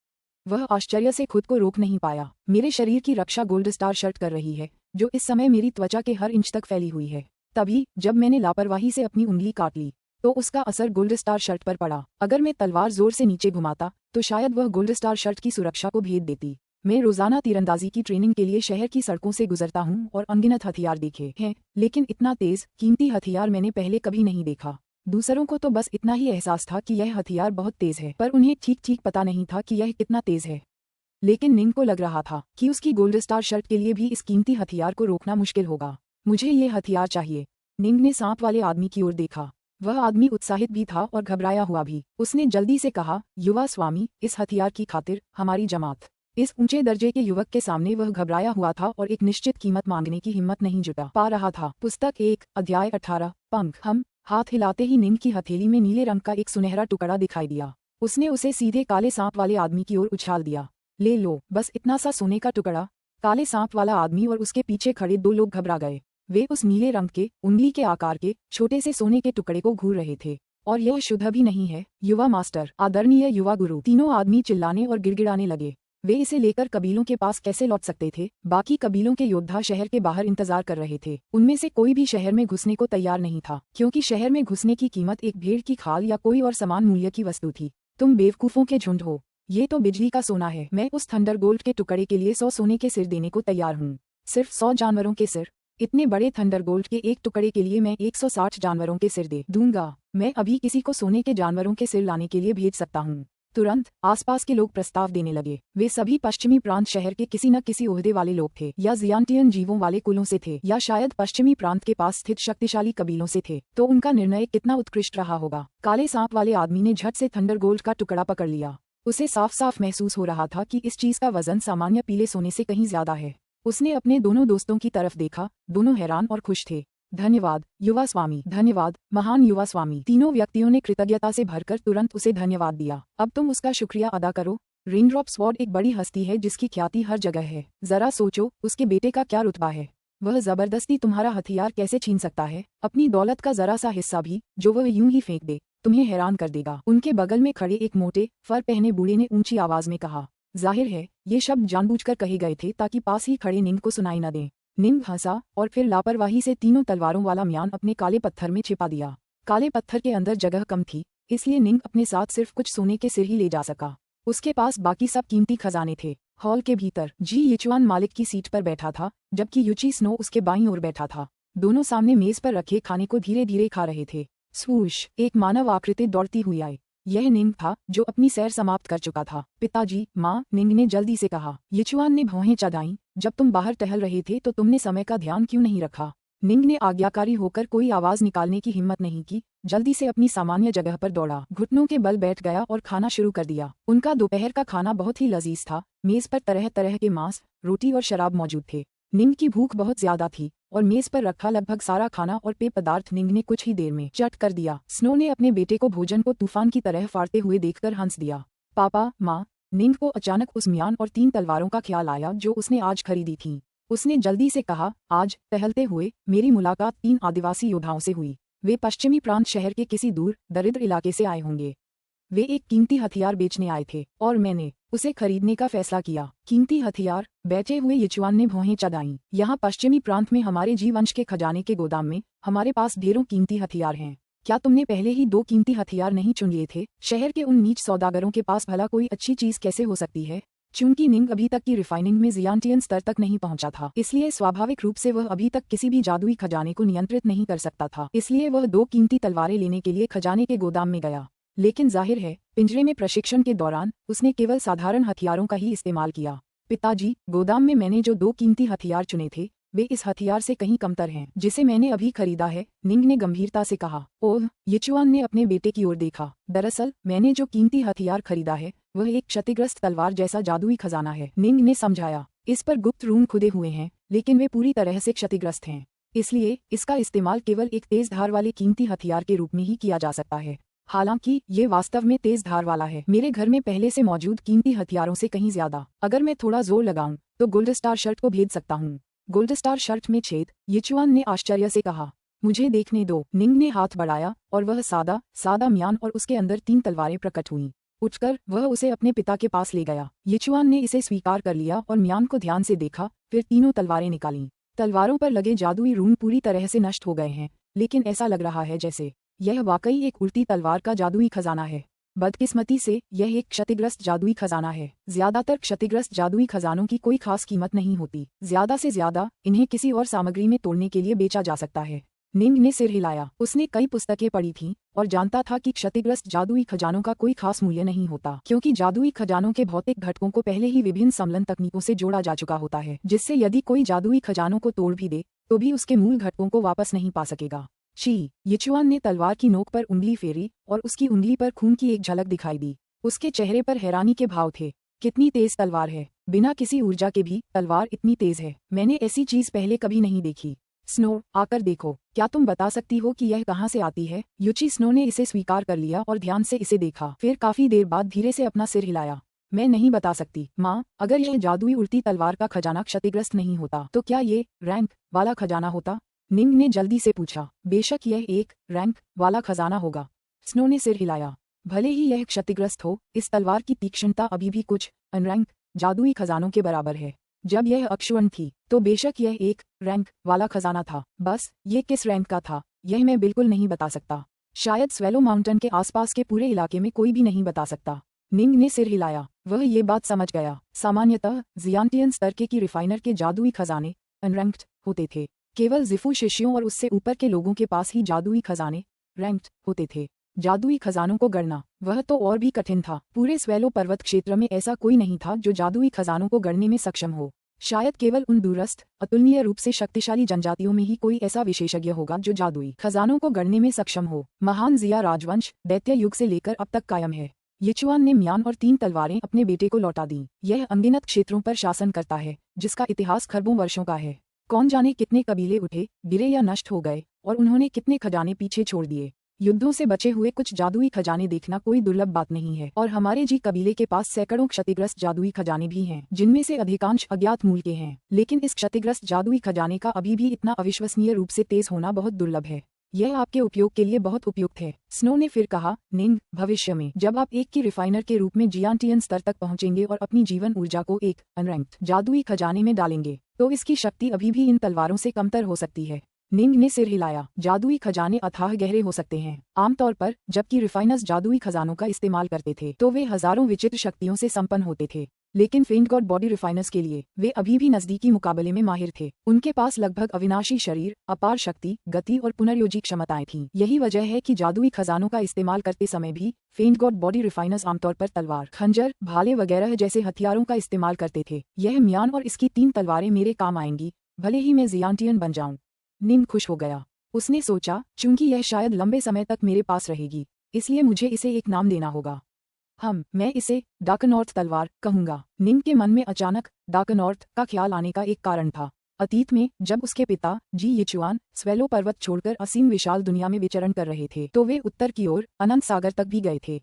S1: वह आश्चर्य से खुद को रोक नहीं पाया। मेरे शरीर की रक्षा गोल्ड स्टार शर्ट कर रही है, जो इस समय मेरी त्वचा के हर इंच तक फैली हुई है। तभी जब मैंने लापरवाही से अपनी उंगली काट ली तो उसका असर गोल्ड स्टार शर्ट पर पड़ा। अगर मैं तलवार जोर से नीचे घुमाता तो शायद वह गोल्ड स्टार शर्ट की सुरक्षा को भेद देती। मैं रोजाना तीरंदाजी की ट्रेनिंग के लिए शहर की सड़कों से गुजरता हूँ और अनगिनत हथियार देखे हैं, लेकिन इतना तेज कीमती हथियार मैंने पहले कभी नहीं देखा। दूसरों को तो बस इतना ही एहसास था कि यह हथियार बहुत तेज है, पर उन्हें ठीक ठीक पता नहीं था कि यह कितना तेज है। लेकिन निंग को लग रहा था कि उसकी गोल्ड स्टार शर्ट के लिए भी इस कीमती हथियार को रोकना मुश्किल होगा। मुझे ये हथियार चाहिए। निंग ने सांप वाले आदमी की ओर देखा। वह आदमी उत्साहित भी था और घबराया हुआ भी। उसने जल्दी से कहा, युवा स्वामी, इस हथियार की खातिर हमारी जमात। इस ऊंचे दर्जे के युवक के सामने वह घबराया हुआ था और एक निश्चित कीमत मांगने की हिम्मत नहीं जुटा पा रहा था। पुस्तक 1, अध्याय 18, पंख। हम। हाथ हिलाते ही निंग की हथेली में नीले रंग का एक सुनहरा टुकड़ा दिखाई दिया। उसने उसे सीधे काले सांप वाले आदमी की ओर उछाल दिया। ले लो, बस इतना सा सोने का टुकड़ा। काले सांप वाला आदमी और उसके पीछे खड़े 2 लोग घबरा गए। वे उस नीले रंग के, उंगली के आकार के छोटे से सोने के टुकड़े को घूर रहे थे। और यह शुद्ध भी नहीं है, युवा मास्टर, आदरणीय युवा गुरु। तीनों आदमी चिल्लाने और गिड़गिड़ाने लगे। वे इसे लेकर कबीलों के पास कैसे लौट सकते थे? बाकी कबीलों के योद्धा शहर के बाहर इंतजार कर रहे थे। उनमें से कोई भी शहर में घुसने को तैयार नहीं था, क्योंकि शहर में घुसने की कीमत एक भेड़ की खाल या कोई और समान मूल्य की वस्तु थी। तुम बेवकूफों के झुंड हो। ये तो बिजली का सोना है। मैं उस थंडरबोल्ट के टुकड़े के लिए 100 सोने के सिर देने को तैयार हूँ। सिर्फ 100 जानवरों के सिर? इतने बड़े थंडरबोल्ट के एक टुकड़े के लिए मैं 160 जानवरों के सिर दे दूंगा। मैं अभी किसी को सोने के जानवरों के सिर लाने के लिए भेज सकता हूँ। तुरंत आसपास के लोग प्रस्ताव देने लगे। वे सभी पश्चिमी प्रांत शहर के किसी न किसी ओहदे वाले लोग थे, या जियांटियन जीवों वाले कुलों से थे, या शायद पश्चिमी प्रांत के पास स्थित शक्तिशाली कबीलों से थे। तो उनका निर्णय कितना उत्कृष्ट रहा होगा। काले सांप वाले आदमी ने झट से थंडरबोल्ट का टुकड़ा पकड़ लिया। उसे साफ साफ महसूस हो रहा था कि इस चीज का वजन सामान्य पीले सोने से कहीं ज्यादा है। उसने अपने दोनों दोस्तों की तरफ देखा। दोनों हैरान और खुश थे। धन्यवाद युवा स्वामी, धन्यवाद महान युवा स्वामी। तीनों व्यक्तियों ने कृतज्ञता से भरकर तुरंत उसे धन्यवाद दिया। अब तुम उसका शुक्रिया अदा करो। रेनड्रॉप स्वॉर्ड एक बड़ी हस्ती है जिसकी ख्याति हर जगह है। जरा सोचो, उसके बेटे का क्या रुतबा है। वह जबरदस्ती तुम्हारा हथियार कैसे छीन सकता है? अपनी दौलत का जरा सा हिस्सा भी, जो वह यूं ही फेंक दे, तुम्हें हैरान कर देगा। उनके बगल में खड़े एक मोटे, फर पहने बूढ़े ने ऊंची आवाज में कहा। जाहिर है, ये शब्द जानबूझकर कहे गए थे ताकि पास ही खड़े निंग को सुनाई न दें। निंग हंसा और फिर लापरवाही से तीनों तलवारों वाला म्यान अपने काले पत्थर में छिपा दिया। काले पत्थर के अंदर जगह कम थी, इसलिए निंग अपने साथ सिर्फ कुछ सोने के सिर ही ले जा सका। उसके पास बाकी सब कीमती खजाने थे। हॉल के भीतर जी यिचुआन मालिक की सीट पर बैठा था, जबकि यूची स्नो उसके बाईं ओर बैठा था। दोनों सामने मेज पर रखे खाने को धीरे धीरे खा रहे थे। स्वूश, एक मानव आकृति दौड़ती हुई आई। यह निंग था, जो अपनी सैर समाप्त कर चुका था। पिताजी, माँ, निंग ने जल्दी से कहा। यिचुआन ने भौहें चढ़ाईं। जब तुम बाहर टहल रहे थे तो तुमने समय का ध्यान क्यों नहीं रखा? निंग ने आज्ञाकारी होकर कोई आवाज निकालने की हिम्मत नहीं की। जल्दी से अपनी सामान्य जगह पर दौड़ा, घुटनों के बल बैठ गया और खाना शुरू कर दिया। उनका दोपहर का खाना बहुत ही लजीज था। मेज पर तरह तरह के मांस, रोटी और शराब मौजूद थे। निंग की भूख बहुत ज्यादा थी और मेज पर रखा लगभग सारा खाना और पेय पदार्थ निंग ने कुछ ही देर में चट कर दिया। स्नो ने अपने बेटे को भोजन को तूफान की तरह फाड़ते हुए देखकर हंस दिया। पापा, माँ, निंग को अचानक उस म्यान और 3 तलवारों का ख्याल आया जो उसने आज खरीदी थीं। उसने जल्दी से कहा, आज टहलते हुए मेरी मुलाकात 3 आदिवासी योद्धाओं से हुई। वे पश्चिमी प्रांत शहर के किसी दूर दरिद्र इलाके से आए होंगे। वे एक कीमती हथियार बेचने आए थे और मैंने उसे खरीदने का फैसला किया। कीमती हथियार? बैठे हुए यिचुआन ने भौहें चढ़ाईं। यहाँ पश्चिमी प्रांत में हमारे जीवंश के खजाने के गोदाम में हमारे पास ढेरों कीमती हथियार हैं। क्या तुमने पहले ही 2 कीमती हथियार नहीं चुन लिए थे? शहर के उन नीच सौदागरों के पास भला कोई अच्छी चीज कैसे हो सकती है? चूंकि निंग अभी तक की रिफाइनिंग में जियांटियन स्तर तक नहीं पहुंचा था, इसलिए स्वाभाविक रूप से वह अभी तक किसी भी जादुई खजाने को नियंत्रित नहीं कर सकता था। इसलिए वह 2 कीमती तलवारें लेने के लिए खजाने के गोदाम में गया। लेकिन जाहिर है, पिंजरे में प्रशिक्षण के दौरान उसने केवल साधारण हथियारों का ही इस्तेमाल किया। पिताजी, गोदाम में मैंने जो 2 कीमती हथियार चुने थे, वे इस हथियार से कहीं कमतर हैं, जिसे मैंने अभी खरीदा है, निंग ने गंभीरता से कहा। ओह, यिचुआन ने अपने बेटे की ओर देखा। दरअसल, मैंने जो कीमती हथियार खरीदा है, वह एक क्षतिग्रस्त तलवार जैसा जादुई खजाना है। निंग ने समझाया। इस पर गुप्त रूम खुदे हुए हैं, लेकिन वे पूरी तरह से क्षतिग्रस्त हैं। इसलिए इसका इस्तेमाल केवल एक तेज धार वाले कीमती हथियार के रूप में ही किया जा सकता है। हालांकि ये वास्तव में तेज धार वाला है। मेरे घर में पहले से मौजूद कीमती हथियारों से कहीं ज्यादा। अगर मैं थोड़ा जोर लगाऊं तो गोल्ड स्टार शर्ट को भेज सकता हूँ। गोल्ड स्टार शर्ट में छेद? यिचुआन ने आश्चर्य से कहा। मुझे देखने दो। निंग ने हाथ बढ़ाया और वह सादा म्यान और उसके अंदर 3 तलवारें प्रकट हुईं। उठकर वह उसे अपने पिता के पास ले गया। यिचुआन ने इसे स्वीकार कर लिया और म्यान को ध्यान से देखा, फिर तीनों तलवारें निकालीं। तलवारों पर लगे जादुई रून पूरी तरह से नष्ट हो गए हैं, लेकिन ऐसा लग रहा है जैसे यह वाकई एक उल्टी तलवार का जादुई खजाना है। बदकिस्मती से यह एक क्षतिग्रस्त जादुई खजाना है। ज्यादातर क्षतिग्रस्त जादुई खजानों की कोई खास कीमत नहीं होती। ज्यादा से ज्यादा इन्हें किसी और सामग्री में तोड़ने के लिए बेचा जा सकता है। निंग ने सिर हिलाया। उसने कई पुस्तकें पढ़ी थीं और जानता था कि क्षतिग्रस्त जादुई खजानों का कोई खास मूल्य नहीं होता, क्योंकि जादुई खजानों के भौतिक घटकों को पहले ही विभिन्न सम्मलन तकनीकों से जोड़ा जा चुका होता है, जिससे यदि कोई जादुई खजानों को तोड़ भी दे तो भी उसके मूल घटकों को वापस नहीं पा सकेगा। शी यिचुआन ने तलवार की नोक पर उंगली फेरी और उसकी उंगली पर खून की एक झलक दिखाई दी। उसके चेहरे पर हैरानी के भाव थे। कितनी तेज तलवार है, बिना किसी ऊर्जा के भी तलवार इतनी तेज है। मैंने ऐसी चीज पहले कभी नहीं देखी। स्नो, आकर देखो, क्या तुम बता सकती हो कि यह कहाँ से आती है? युची स्नो ने इसे स्वीकार कर लिया और ध्यान से इसे देखा, फिर काफी देर बाद धीरे से अपना सिर हिलाया। मैं नहीं बता सकती माँ। अगर यह जादुई उड़ती तलवार का खजाना क्षतिग्रस्त नहीं होता तो क्या ये रैंक वाला खजाना होता? निंग ने जल्दी से पूछा। बेशक यह एक रैंक वाला खजाना होगा। स्नो ने सिर हिलाया। भले ही यह क्षतिग्रस्त हो, इस तलवार की तीक्ष्णता अभी भी कुछ अनरैंक जादुई खजानों के बराबर है। जब यह अक्षुण्ण थी तो बेशक यह एक रैंक वाला खजाना था। बस ये किस रैंक का था यह मैं बिल्कुल नहीं बता सकता। शायद स्वेलो माउंटेन के आसपास के पूरे इलाके में कोई भी नहीं बता सकता। निंग ने सिर हिलाया। वह ये बात समझ गया। सामान्यतः जियांटियन स्तर के रिफाइनर के जादुई खजाने अनरैंक्ड होते थे। केवल जिफू शिष्यों और उससे ऊपर के लोगों के पास ही जादुई खजाने रैंक्ड होते थे। जादुई खजानों को गढ़ना वह तो और भी कठिन था। पूरे स्वेलो पर्वत क्षेत्र में ऐसा कोई नहीं था जो जादुई खजानों को गढ़ने में सक्षम हो। शायद केवल उन दूरस्थ अतुलनीय रूप से शक्तिशाली जनजातियों में ही कोई ऐसा विशेषज्ञ होगा जो जादुई खजानों को गढ़ने में सक्षम हो। महान जिया राजवंश दैत्य युग से लेकर अब तक कायम है। यिचुआन ने म्यान और 3 तलवारें अपने बेटे को लौटा दी। यह अनगिनत क्षेत्रों पर शासन करता है, जिसका इतिहास खरबों वर्षों का है। कौन जाने कितने कबीले उठे, गिरे या नष्ट हो गए, और उन्होंने कितने खजाने पीछे छोड़ दिए। युद्धों से बचे हुए कुछ जादुई खजाने देखना कोई दुर्लभ बात नहीं है, और हमारे जी कबीले के पास सैकड़ों क्षतिग्रस्त जादुई खजाने भी हैं, जिनमें से अधिकांश अज्ञात मूल के हैं। लेकिन इस क्षतिग्रस्त जादुई खजाने का अभी भी इतना अविश्वसनीय रूप से तेज होना बहुत दुर्लभ है। यह आपके उपयोग के लिए बहुत उपयुक्त है, स्नो ने फिर कहा। निंग, भविष्य में जब आप एक की रिफाइनर के रूप में जियांटियन स्तर तक पहुंचेंगे और अपनी जीवन ऊर्जा को एक अनरैंक्ड जादुई खजाने में डालेंगे, तो इसकी शक्ति अभी भी इन तलवारों से कमतर हो सकती है। निंग ने सिर हिलाया। जादुई खजाने अथाह गहरे हो सकते हैं। आमतौर पर जबकि रिफाइनर्स जादुई खजानों का इस्तेमाल करते थे तो वे हजारों विचित्र शक्तियों से संपन्न होते थे, लेकिन फेंट गॉड बॉडी रिफाइनर्स के लिए वे अभी भी नजदीकी मुकाबले में माहिर थे। उनके पास लगभग अविनाशी शरीर, अपार शक्ति, गति और पुनर्योजी क्षमताएं थीं। यही वजह है कि जादुई खजानों का इस्तेमाल करते समय भी फेंट गॉड बॉडी रिफाइनर्स आमतौर पर तलवार, खंजर, भाले वगैरह जैसे हथियारों का इस्तेमाल करते थे। यह म्यान और इसकी 3 तलवारें मेरे काम आएंगी, भले ही मैं जियांटियन बन जाऊं। निंग खुश हो गया। उसने सोचा, चूंकि यह शायद लंबे समय तक मेरे पास रहेगी, इसलिए मुझे इसे एक नाम देना होगा। मैं इसे डार्कनॉर्थ तलवार कहूंगा। निंग के मन में अचानक डार्कनॉर्थ का ख्याल आने का एक कारण था। अतीत में जब उसके पिता जी यिचुआन स्वेलो पर्वत छोड़कर असीम विशाल दुनिया में विचरण कर रहे थे तो वे उत्तर की ओर अनंत सागर तक भी गए थे।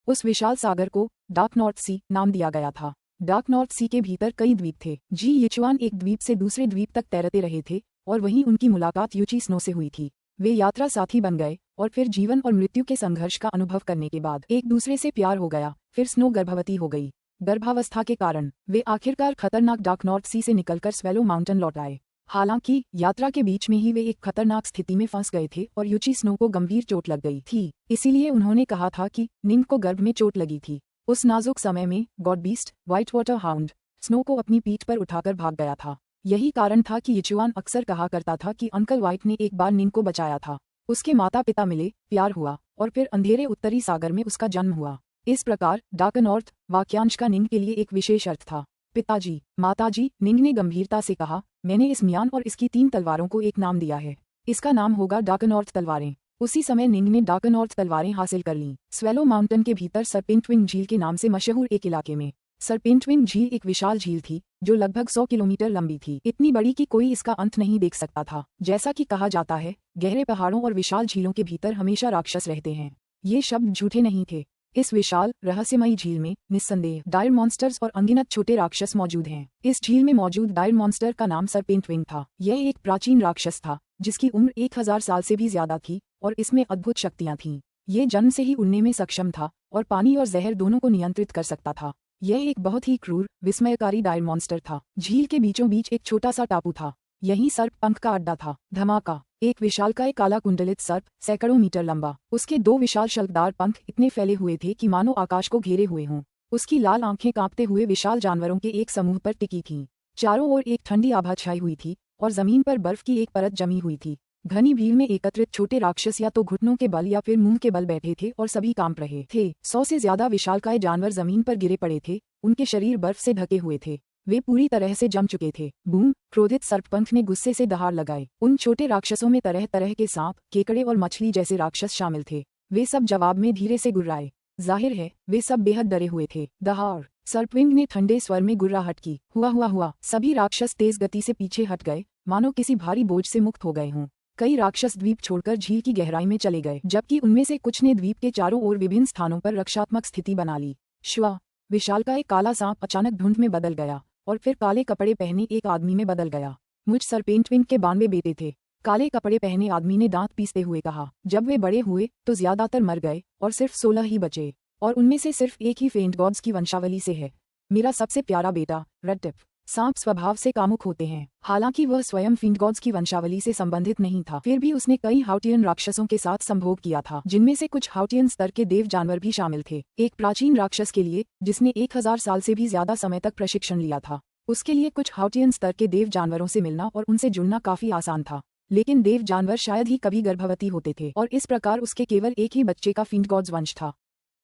S1: उस विशाल सागर को डार्क नॉर्थ सी नाम दिया गया था। डार्क नॉर्थ सी के भीतर कई द्वीप थे। जी यिचुआन एक द्वीप से दूसरे द्वीप तक तैरते रहे थे और वहीं उनकी मुलाकात युची स्नो से हुई थी। वे यात्रा साथी बन गए और फिर जीवन और मृत्यु के संघर्ष का अनुभव करने के बाद एक दूसरे से प्यार हो गया। फिर स्नो गर्भवती हो गई। गर्भावस्था के कारण वे आखिरकार खतरनाक डार्क नॉर्थ सी से निकलकर स्वेलो माउंटेन लौट आए। हालांकि यात्रा के बीच में ही वे एक खतरनाक स्थिति में फंस गए थे और युची स्नो को गंभीर चोट लग गई थी। इसीलिए उन्होंने कहा था कि निंग को गर्भ में चोट लगी थी। उस नाजुक समय में God beast white water hound snow को अपनी पीठ पर उठाकर भाग गया था। यही कारण था कि यिचुआन अक्सर कहा करता था कि अंकल व्हाइट ने एक बार निंग को बचाया था। उसके माता पिता मिले, प्यार हुआ और फिर अंधेरे उत्तरी सागर में उसका जन्म हुआ। इस प्रकार डार्कनॉर्थ वाक्यांश का निंग के लिए एक विशेष अर्थ था। पिताजी, माताजी, निंग ने गंभीरता से कहा, मैंने इस म्यान और इसकी 3 तलवारों को एक नाम दिया है। इसका नाम होगा डार्कनॉर्थ तलवारें। उसी समय निंग ने डार्कनॉर्थ तलवारें हासिल कर लीं। स्वेलो माउंटेन के भीतर सरपेंटविंग झील के नाम से मशहूर एक इलाके में। सरपेंटविंग झील एक विशाल झील थी जो लगभग 100 किलोमीटर लंबी थी, इतनी बड़ी कि कोई इसका अंत नहीं देख सकता था। जैसा कि कहा जाता है, गहरे पहाड़ों और विशाल झीलों के भीतर हमेशा राक्षस रहते हैं। ये शब्द झूठे नहीं थे। इस विशाल रहस्यमयी झील में निस्संदेह डायर मॉन्स्टर्स और अनगिनत छोटे राक्षस मौजूद हैं। इस झील में मौजूद डायर मॉन्स्टर का नाम सरपेंटविंग था। यह एक प्राचीन राक्षस था जिसकी उम्र 1000 साल से भी ज्यादा थी और इसमें अद्भुत शक्तियां थीं। ये जन्म से ही उड़ने में सक्षम था और पानी और जहर दोनों को नियंत्रित कर सकता था। यह एक बहुत ही क्रूर, विस्मयकारी डायर मॉन्स्टर था। झील के बीचों बीच एक छोटा सा टापू था। यहीं सर्प पंख का अड्डा था। धमाका! एक विशालकाय काला कुंडलित सर्प, सैकड़ों मीटर लंबा। उसके 2 विशाल शल्कदार पंख इतने फैले हुए थे कि मानो आकाश को घेरे हुए हों। उसकी लाल आंखें कांपते हुए विशाल जानवरों के एक समूह पर टिकी थीं। चारों ओर एक ठंडी आभा छाई हुई थी और जमीन पर बर्फ की एक परत जमी हुई थी। घनी भीड़ में एकत्रित छोटे राक्षस या तो घुटनों के बल या फिर मुंह के बल बैठे थे और सभी कांप रहे थे। 100 से ज्यादा विशालकाय जानवर जमीन पर गिरे पड़े थे, उनके शरीर बर्फ से ढके हुए थे, वे पूरी तरह से जम चुके थे। बूम! क्रोधित सर्पपंख ने गुस्से से दहाड़ लगाई। उन छोटे राक्षसों में तरह तरह के सांप, केकड़े और मछली जैसे राक्षस शामिल थे। वे सब जवाब में धीरे से गुर्राए। जाहिर है वे सब बेहद डरे हुए थे। दहाड़! सर्पविंग ने ठंडे स्वर में गुर्राहट की। हुआ। सभी राक्षस तेज गति से पीछे हट गए, मानो किसी भारी बोझ से मुक्त हो गए हों। कई राक्षस द्वीप छोड़कर झील की गहराई में चले गए, जबकि उनमें से कुछ ने द्वीप के चारों ओर विभिन्न स्थानों पर रक्षात्मक स्थिति बना ली। श्वा! विशालकाय काला सांप अचानक धुंध में बदल गया और फिर काले कपड़े पहने एक आदमी में बदल गया। मुझ सरपेंटविंग के 92 बेटे थे, काले कपड़े पहने आदमी ने दांत पीसते हुए कहा। जब वे बड़े हुए तो ज्यादातर मर गए और सिर्फ 16 ही बचे, और उनमें से सिर्फ एक ही फेंट गॉड्स की वंशावली से है। मेरा सबसे प्यारा बेटा रेडटिप। सांप स्वभाव से कामुक होते हैं। हालांकि वह स्वयं फेंट गॉड्स की वंशावली से संबंधित नहीं था, फिर भी उसने कई हाउटियन राक्षसों के साथ संभोग किया था, जिनमें से कुछ हाउटियन स्तर के देव जानवर भी शामिल थे। एक प्राचीन राक्षस के लिए जिसने 1000 साल से भी ज्यादा समय तक प्रशिक्षण लिया था, उसके लिए कुछ हाउटियन स्तर के देव जानवरों से मिलना और उनसे जुड़ना काफी आसान था। लेकिन देव जानवर शायद ही कभी गर्भवती होते थे, और इस प्रकार उसके केवल एक ही बच्चे का फेंट गॉड्स वंश था।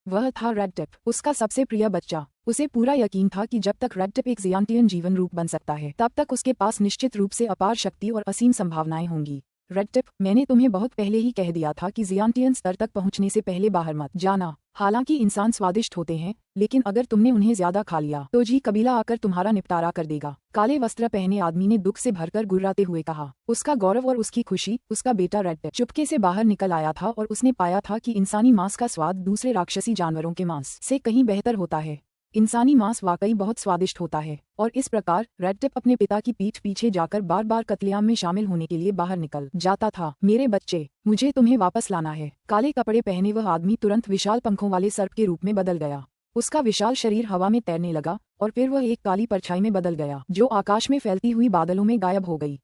S1: वह था रेडटिप, उसका सबसे प्रिय बच्चा। उसे पूरा यकीन था कि जब तक रेडटिप एक ज़ियांटियन जीवन रूप बन सकता है, तब तक उसके पास निश्चित रूप से अपार शक्ति और असीम संभावनाएं होंगी। रेडटिप, मैंने तुम्हें बहुत पहले ही कह दिया था कि ज़ियांटियन स्तर तक पहुंचने से पहले बाहर मत जाना। हालांकि इंसान स्वादिष्ट होते हैं, लेकिन अगर तुमने उन्हें ज्यादा खा लिया तो जी कबीला आकर तुम्हारा निपटारा कर देगा। काले वस्त्र पहने आदमी ने दुख से भरकर गुर्राते हुए कहा। उसका गौरव और उसकी खुशी, उसका बेटा रेडटिप चुपके से बाहर निकल आया था और उसने पाया था कि इंसानी मांस का स्वाद दूसरे राक्षसी जानवरों के मांस से कहीं बेहतर होता है। इंसानी मांस वाकई बहुत स्वादिष्ट होता है, और इस प्रकार रेडटिप अपने पिता की पीठ पीछे जाकर बार बार कत्लेआम में शामिल होने के लिए बाहर निकल जाता था। मेरे बच्चे, मुझे तुम्हें वापस लाना है। काले कपड़े पहने वह आदमी तुरंत विशाल पंखों वाले सर्प के रूप में बदल गया। उसका विशाल शरीर हवा में तैरने लगा और फिर वह एक काली परछाई में बदल गया, जो आकाश में फैलती हुई बादलों में गायब हो गई।